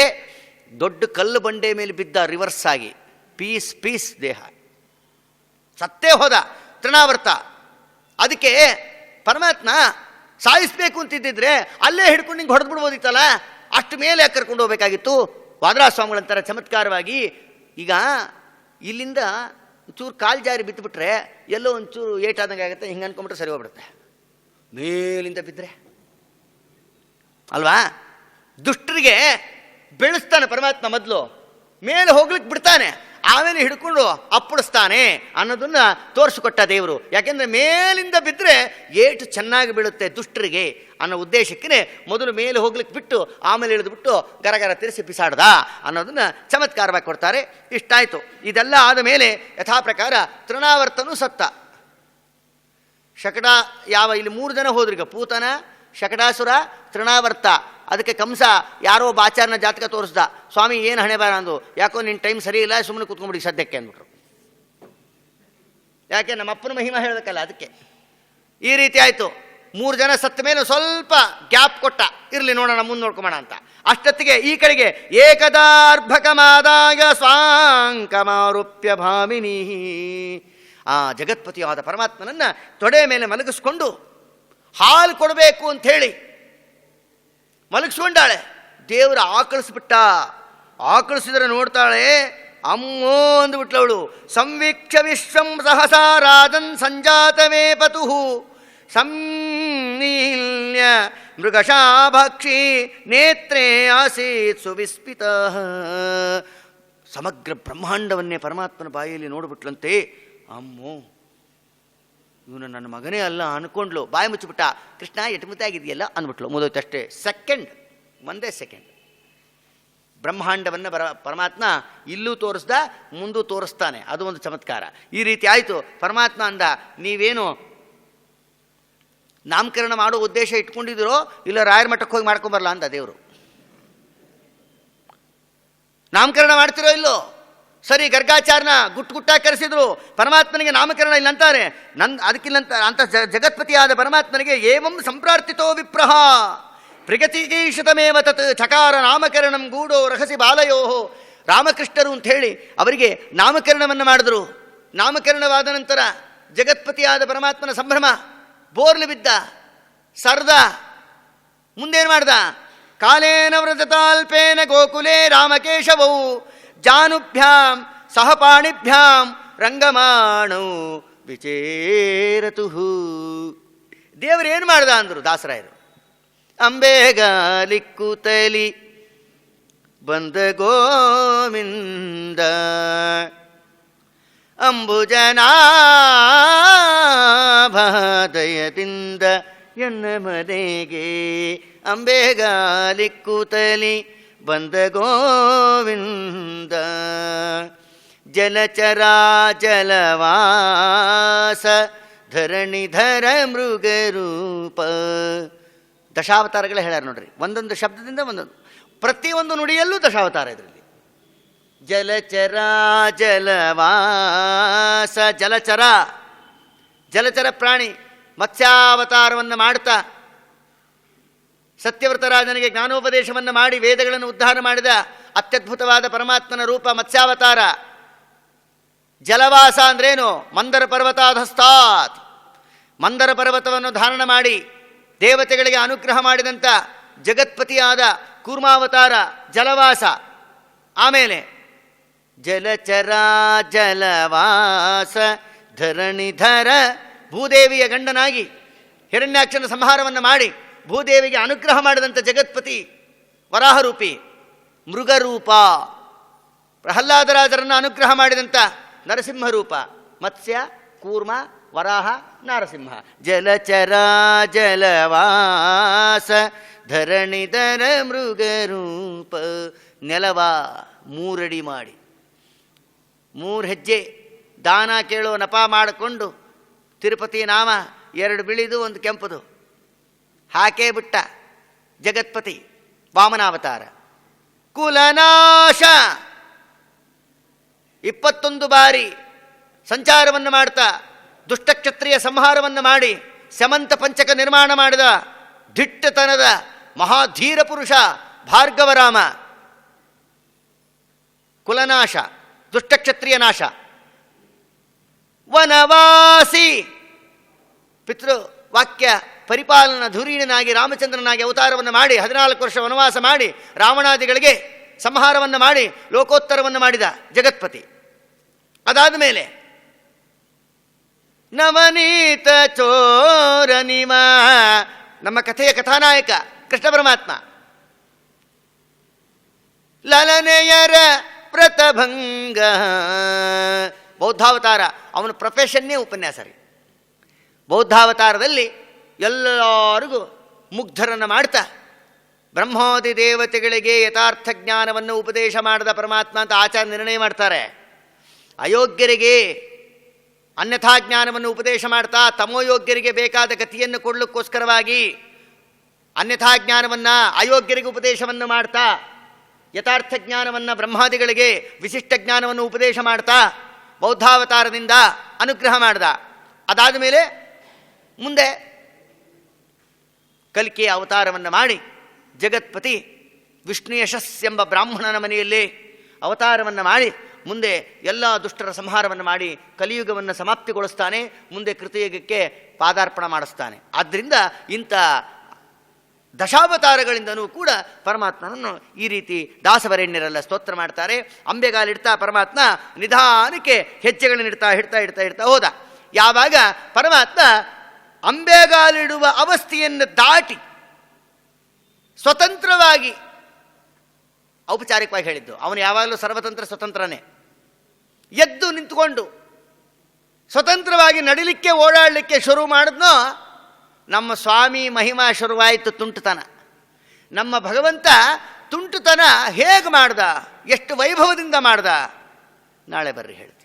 ದೊಡ್ಡ ಕಲ್ಲು ಬಂಡೆ ಮೇಲೆ ಬಿದ್ದ ರಿವರ್ಸ್ ಆಗಿ ಪೀಸ್ ಪೀಸ್ ದೇಹ ಸತ್ತೇ ಹೋದ ತೃಣಾವರ್ತ. ಅದಕ್ಕೆ ಪರಮಾತ್ಮ ಸಾಯಿಸಬೇಕು ಅಂತಿದ್ದಿದ್ರೆ ಅಲ್ಲೇ ಹಿಡ್ಕೊಂಡು ಹಿಂಗೆ ಹೊಡೆದು ಬಿಡ್ಬೋದಿತ್ತಲ್ಲ, ಅಷ್ಟು ಮೇಲೆ ಕರ್ಕೊಂಡು ಹೋಗ್ಬೇಕಾಗಿತ್ತು. ವಾದರಾಜ ಸ್ವಾಮಿಗಳಂತಾರೆ ಚಮತ್ಕಾರವಾಗಿ, ಈಗ ಇಲ್ಲಿಂದ ಒಂಚೂರು ಕಾಲು ಜಾರಿ ಬಿತ್ತುಬಿಟ್ರೆ ಎಲ್ಲೋ ಒಂಚೂರು ಏಟಾದಂಗೆ ಆಗುತ್ತೆ, ಹಿಂಗೆ ಅನ್ಕೊಂಬಿಟ್ರೆ ಸರಿ ಹೋಗ್ಬಿಡುತ್ತೆ. ಮೇಲಿಂದ ಬಿದ್ದರೆ ಅಲ್ವಾ, ದುಷ್ಟರಿಗೆ ಬೆಳೆಸ್ತಾನೆ ಪರಮಾತ್ಮ, ಮೊದಲು ಮೇಲೆ ಹೋಗ್ಲಿಕ್ಕೆ ಬಿಡ್ತಾನೆ, ಆಮೇಲೆ ಹಿಡ್ಕೊಂಡು ಅಪ್ಪಳಿಸ್ತಾನೆ ಅನ್ನೋದನ್ನ ತೋರಿಸಿಕೊಟ್ಟ ದೇವರು. ಯಾಕೆಂದರೆ ಮೇಲಿಂದ ಬಿದ್ದರೆ ಏಟು ಚೆನ್ನಾಗಿ ಬೀಳುತ್ತೆ ದುಷ್ಟರಿಗೆ ಅನ್ನೋ ಉದ್ದೇಶಕ್ಕೆ ಮೊದಲು ಮೇಲೆ ಹೋಗ್ಲಿಕ್ಕೆ ಬಿಟ್ಟು ಆಮೇಲೆ ಇಳಿದುಬಿಟ್ಟು ಗರಗರ ತಿರ್ಸಿ ಬಿಸಾಡ್ದ ಅನ್ನೋದನ್ನ ಚಮತ್ಕಾರವಾಗಿ ಕೊಡ್ತಾರೆ. ಇಷ್ಟಾಯಿತು. ಇದೆಲ್ಲ ಆದ ಮೇಲೆ ಯಥಾ ಪ್ರಕಾರ ತೃಣಾವರ್ತನೂ ಸತ್ತ. ಶಕಟ ಯಾವ ಇಲ್ಲಿ 3 ಜನ ಹೋದ್ರೀಗ, ಪೂತನ, ಶಕಟಾಸುರ, ತೃಣಾವರ್ತ. ಅದಕ್ಕೆ ಕಂಸ ಯಾರೋ ಒಬ್ಬ ಆಚಾರ್ಯನ ಜಾತಕ ತೋರಿಸ್ದ, ಸ್ವಾಮಿ ಏನು ಹಣೆ ಬಾರ ಅಂದು, ಯಾಕೋ ನಿನ್ನ ಟೈಮ್ ಸರಿ ಇಲ್ಲ, ಸುಮ್ಮನೆ ಕೂತ್ಕೊಂಡ್ಬಿಡಿ ಸದ್ಯಕ್ಕೆ ಅಂದ್ಬಿಟ್ರು. ಯಾಕೆ ನಮ್ಮ ಅಪ್ಪನ ಮಹಿಮಾ ಹೇಳಬೇಕಲ್ಲ, ಅದಕ್ಕೆ ಈ ರೀತಿ ಆಯಿತು. 3 ಜನ ಸತ್ತ ಮೇಲೆ ಸ್ವಲ್ಪ ಗ್ಯಾಪ್ ಕೊಟ್ಟ, ಇರಲಿ ನೋಡೋಣ ಮುಂದೆ ನೋಡ್ಕೊಬೋಣ ಅಂತ. ಅಷ್ಟೊತ್ತಿಗೆ ಈ ಕಡೆಗೆ ಏಕದಾರ್ಭಕಮಾದಾಯ ಸ್ವಾಂಕಮಾರುಪ್ಯ ಭಾಮಿನಿ, ಆ ಜಗತ್ಪತಿಯಾದ ಪರಮಾತ್ಮನನ್ನು ತೊಡೆ ಮೇಲೆ ಮಲಗಿಸ್ಕೊಂಡು ಹಾಲು ಕೊಡಬೇಕು ಅಂಥೇಳಿ ಮಲಗಿಸ್ಕೊಂಡಾಳೆ. ದೇವರು ಆಕಳಿಸ್ಬಿಟ್ಟ. ಆಕಳಿಸಿದ್ರೆ ನೋಡ್ತಾಳೆ, ಅಮ್ಮೋ ಅಂದುಬಿಟ್ಲವಳು. ಸಂವೀಕ್ಷ ವಿಶ್ವಂ ಸಹಸಾ ರಾಜನ್ ಸಂಜಾತವೇ ಪತುಃ ಸಂನೀಲ್ಯ ಮೃಗಶಾಭಕ್ಷಿ ನೇತ್ರೇ ಆಸೀತ್ ಸುವಿಸ್ಮಿತ. ಸಮಗ್ರ ಬ್ರಹ್ಮಾಂಡವನ್ನೇ ಪರಮಾತ್ಮನ ಬಾಯಿಯಲ್ಲಿ ನೋಡಿಬಿಟ್ಲಂತೆ. ಅಮ್ಮೋ, ಇವನು ನನ್ನ ಮಗನೇ ಅಲ್ಲ ಅನ್ಕೊಂಡ್ಲು. ಬಾಯಿ ಮುಚ್ಚಿಬಿಟ್ಟ. ಕೃಷ್ಣ ಎಟುಮುತ್ತೆ ಆಗಿದೆಯಲ್ಲ ಅಂದ್ಬಿಟ್ಲು. ಮುದೋಯ್ತಷ್ಟೇ, ಸೆಕೆಂಡ್, ಒಂದೇ ಸೆಕೆಂಡ್. ಬ್ರಹ್ಮಾಂಡವನ್ನು ಪರಮಾತ್ಮ ಇಲ್ಲೂ ತೋರಿಸ್ದ, ಮುಂದೂ ತೋರಿಸ್ತಾನೆ. ಅದು ಒಂದು ಚಮತ್ಕಾರ. ಈ ರೀತಿ ಆಯಿತು. ಪರಮಾತ್ಮ ಅಂದ, ನೀವೇನು ನಾಮಕರಣ ಮಾಡೋ ಉದ್ದೇಶ ಇಟ್ಕೊಂಡಿದ್ದೀರೋ ಇಲ್ಲ ರಾಯರ ಮಠಕ್ಕೆ ಹೋಗಿ ಮಾಡ್ಕೊಂಬರಲ್ಲ ಅಂದ ದೇವರು. ನಾಮಕರಣ ಮಾಡ್ತಿರೋ ಇಲ್ಲೋ? ಸರಿ, ಗರ್ಗಾಚಾರ್ಯನ ಗುಟ್ಟಾಗಿ ಕರೆಸಿದ್ರು. ಪರಮಾತ್ಮನಿಗೆ ನಾಮಕರಣ ಇಲ್ಲ ಅಂತಾರೆ. ಅದಕ್ಕಿಲ್ಲಂತ ಅಂತ ಜಗತ್ಪತಿಯಾದ ಪರಮಾತ್ಮನಿಗೆ ಏವಂ ಸಂಪ್ರಾರ್ಥಿತೋ ವಿಪ್ರಹ ಪ್ರಗತಿಗೀಶತಮೇವ ತತ್ ಚಕಾರ ನಾಮಕರಣಂ ಗೂಢೋ ರಹಸಿ ಬಾಲಯೋ. ರಾಮಕೃಷ್ಣರು ಅಂತ ಹೇಳಿ ಅವರಿಗೆ ನಾಮಕರಣವನ್ನು ಮಾಡಿದ್ರು. ನಾಮಕರಣವಾದ ನಂತರ ಜಗತ್ಪತಿಯಾದ ಪರಮಾತ್ಮನ ಸಂಭ್ರಮ. ಬೋರ್ಲು ಬಿದ್ದ, ಸರ್ದ. ಮುಂದೇನು ಮಾಡ್ದ? ಕಾಲೇನ ವ್ರಜತಾಲ್ಪೇನ ಗೋಕುಲೇ ರಾಮಕೇಶವೌ ಜಾನುಭ್ಯಾಂ ಸಹಪಾಣಿಭ್ಯಾಂ ರಂಗಮಾಣೌ ವಿಚೇರತು. ದೇವರೇನು ಮಾಡ್ದ ಅಂದರು ದಾಸರಾಯರು. ಅಂಬೇಗಾಲಿಕ್ಕುತಲಿ ಬಂದ ಗೋವಿಂದ ಅಂಬುಜನಾಭಾದಯದಿಂದ ಎನ್ನ ಮನೆಗೆ. ಅಂಬೇಗಾಲಿಕ್ಕುತಲಿ ಬಂದ ಗೋವಿಂದ ಜಲಚರಾಚಲವಾಸ ಧರಣಿಧರ ಮೃಗರೂಪ. ದಶಾವತಾರಗಳೇ ಹೇಳ್ಯಾರ ನೋಡ್ರಿ, ಒಂದೊಂದು ಶಬ್ದದಿಂದ ಒಂದೊಂದು, ಪ್ರತಿಯೊಂದು ನುಡಿಯಲ್ಲೂ ದಶಾವತಾರ ಇದರಲ್ಲಿ. ಜಲಚರಾಚಲವಾಸ, ಜಲಚರ ಪ್ರಾಣಿ ಮತ್ಸ್ಯಾವತಾರವನ್ನು ಮಾಡ್ತಾ ಸತ್ಯವ್ರತರಾಜನಿಗೆ ಜ್ಞಾನೋಪದೇಶವನ್ನು ಮಾಡಿ ವೇದಗಳನ್ನು ಉದ್ಧಾರ ಮಾಡಿದ ಅತ್ಯದ್ಭುತವಾದ ಪರಮಾತ್ಮನ ರೂಪ ಮತ್ಸ್ಯಾವತಾರ. ಜಲವಾಸ ಅಂದ್ರೇನು? ಮಂದರ ಪರ್ವತಾಧಸ್ತಾತ್, ಮಂದರ ಪರ್ವತವನ್ನು ಧಾರಣ ಮಾಡಿ ದೇವತೆಗಳಿಗೆ ಅನುಗ್ರಹ ಮಾಡಿದಂಥ ಜಗತ್ಪತಿಯಾದ ಕೂರ್ಮಾವತಾರ ಜಲವಾಸ. ಆಮೇಲೆ ಜಲಚರ ಜಲವಾಸ ಧರಣಿಧರ, ಭೂದೇವಿಯ ಗಂಡನಾಗಿ ಹಿರಣ್ಯಾಕ್ಷನ ಸಂಹಾರವನ್ನು ಮಾಡಿ ಭೂದೇವಿಗೆ ಅನುಗ್ರಹ ಮಾಡಿದಂಥ ಜಗತ್ಪತಿ ವರಾಹರೂಪಿ. ಮೃಗರೂಪ, ಪ್ರಹ್ಲಾದರಾಜರನ್ನು ಅನುಗ್ರಹ ಮಾಡಿದಂಥ ನರಸಿಂಹರೂಪ. ಮತ್ಸ್ಯ, ಕೂರ್ಮ, ವರಾಹ, ನರಸಿಂಹ. ಜಲಚರ ಜಲವಾಸ ಧರಣಿಧರ ಮೃಗರೂಪ. ನೆಲವ 3 ಅಡಿ ಮಾಡಿ 3 ಹೆಜ್ಜೆ ದಾನ ಕೇಳೋ ನಪ ಮಾಡಿಕೊಂಡು ತಿರುಪತಿ ನಾಮ 2 ಬಿಳಿದು 1 ಕೆಂಪುದು ಹಾಕೇ ಬಿಟ್ಟ ಜಗತ್ಪತಿ ವಾಮನಾವತಾರ. ಕುಲನಾಶ 21 ಬಾರಿ ಸಂಚಾರವನ್ನು ಮಾಡ್ತಾ ದುಷ್ಟಕ್ಷತ್ರಿಯ ಸಂಹಾರವನ್ನು ಮಾಡಿ ಸಮಂತ ಪಂಚಕ ನಿರ್ಮಾಣ ಮಾಡಿದ ದಿಟ್ಟತನದ ಮಹಾಧೀರ ಪುರುಷ ಭಾರ್ಗವರಾಮ. ಕುಲನಾಶ, ದುಷ್ಟಕ್ಷತ್ರಿಯ ನಾಶ. ವನವಾಸಿ, ಪಿತೃ ವಾಕ್ಯ ಪರಿಪಾಲನ ಧುರೀಣನಾಗಿ ರಾಮಚಂದ್ರನಾಗಿ ಅವತಾರವನ್ನು ಮಾಡಿ 14 ವರ್ಷ ವನವಾಸ ಮಾಡಿ ರಾವಣಾದಿಗಳಿಗೆ ಸಂಹಾರವನ್ನು ಮಾಡಿ ಲೋಕೋತ್ತರವನ್ನು ಮಾಡಿದ ಜಗತ್ಪತಿ. ಅದಾದ ಮೇಲೆ ನವನೀತ ಚೋರ ನಿಮ, ನಮ್ಮ ಕಥೆಯ ಕಥಾನಾಯಕ ಕೃಷ್ಣ ಪರಮಾತ್ಮ. ಲಲನೆಯರ ಪ್ರತಭಂಗ, ಬೌದ್ಧಾವತಾರ. ಅವನ ಪ್ರೊಫೆಷನ್ನೇ ಉಪನ್ಯಾಸ ರೀ. ಬೌದ್ಧಾವತಾರದಲ್ಲಿ ಎಲ್ಲರಿಗೂ ಮುಗ್ಧರನ್ನು ಮಾಡ್ತಾ ಬ್ರಹ್ಮಾದಿ ದೇವತೆಗಳಿಗೆ ಯಥಾರ್ಥ ಜ್ಞಾನವನ್ನು ಉಪದೇಶ ಮಾಡಿದ ಪರಮಾತ್ಮ ಅಂತ ಆಚಾರ್ಯ ನಿರ್ಣಯ ಮಾಡ್ತಾರೆ. ಅಯೋಗ್ಯರಿಗೆ ಅನ್ಯಥಾ ಜ್ಞಾನವನ್ನು ಉಪದೇಶ ಮಾಡ್ತಾ ತಮೋಯೋಗ್ಯರಿಗೆ ಬೇಕಾದ ಗತಿಯನ್ನು ಕೊಡಲಿಕ್ಕೋಸ್ಕರವಾಗಿ ಅನ್ಯಥಾ ಜ್ಞಾನವನ್ನು ಅಯೋಗ್ಯರಿಗೆ ಉಪದೇಶವನ್ನು ಮಾಡ್ತಾ ಯಥಾರ್ಥ ಜ್ಞಾನವನ್ನು ಬ್ರಹ್ಮಾದಿಗಳಿಗೆ ವಿಶಿಷ್ಟ ಜ್ಞಾನವನ್ನು ಉಪದೇಶ ಮಾಡ್ತಾ ಬೌದ್ಧಾವತಾರದಿಂದ ಅನುಗ್ರಹ ಮಾಡ್ದ. ಅದಾದ ಮೇಲೆ ಮುಂದೆ ಕಲ್ಕಿಯ ಅವತಾರವನ್ನು ಮಾಡಿ ಜಗತ್ಪತಿ ವಿಷ್ಣು ಯಶಸ್ ಎಂಬ ಬ್ರಾಹ್ಮಣನ ಮನೆಯಲ್ಲಿ ಅವತಾರವನ್ನು ಮಾಡಿ ಮುಂದೆ ಎಲ್ಲ ದುಷ್ಟರ ಸಂಹಾರವನ್ನು ಮಾಡಿ ಕಲಿಯುಗವನ್ನು ಸಮಾಪ್ತಿಗೊಳಿಸ್ತಾನೆ. ಮುಂದೆ ಕೃತಯುಗಕ್ಕೆ ಪಾದಾರ್ಪಣ ಮಾಡಿಸ್ತಾನೆ. ಆದ್ದರಿಂದ ಇಂಥ ದಶಾವತಾರಗಳಿಂದನೂ ಕೂಡ ಪರಮಾತ್ಮನನ್ನು ಈ ರೀತಿ ದಾಸವರೇಣ್ಯರೆಲ್ಲ ಸ್ತೋತ್ರ ಮಾಡ್ತಾರೆ. ಅಂಬೆಗಾಲಿಡ್ತಾ ಪರಮಾತ್ಮ ನಿಧಾನಕ್ಕೆ ಹೆಜ್ಜೆಗಳನ್ನಿಡ್ತಾ ಹಿಡ್ತಾ ಇಡ್ತಾ ಇಡ್ತಾ ಹೋದ. ಯಾವಾಗ ಪರಮಾತ್ಮ ಅಂಬೆಗಾಲಿಡುವ ಅವಸ್ಥೆಯನ್ನು ದಾಟಿ ಸ್ವತಂತ್ರವಾಗಿ, ಔಪಚಾರಿಕವಾಗಿ ಹೇಳಿದ್ದು, ಅವನು ಯಾವಾಗಲೂ ಸರ್ವತಂತ್ರ ಸ್ವತಂತ್ರನೇ, ಎದ್ದು ನಿಂತುಕೊಂಡು ಸ್ವತಂತ್ರವಾಗಿ ನಡಿಲಿಕ್ಕೆ ಓಡಾಡಲಿಕ್ಕೆ ಶುರು ಮಾಡಿದ್ನೋ ನಮ್ಮ ಸ್ವಾಮಿ ಮಹಿಮಾ ಶುರುವಾಯಿತು ತುಂಟುತನ. ನಮ್ಮ ಭಗವಂತ ತುಂಟುತನ ಹೇಗೆ ಮಾಡ್ದ, ಎಷ್ಟು ವೈಭವದಿಂದ ಮಾಡ್ದ, ನಾಳೆ ಬರ್ರಿ ಹೇಳ್ತೀನಿ.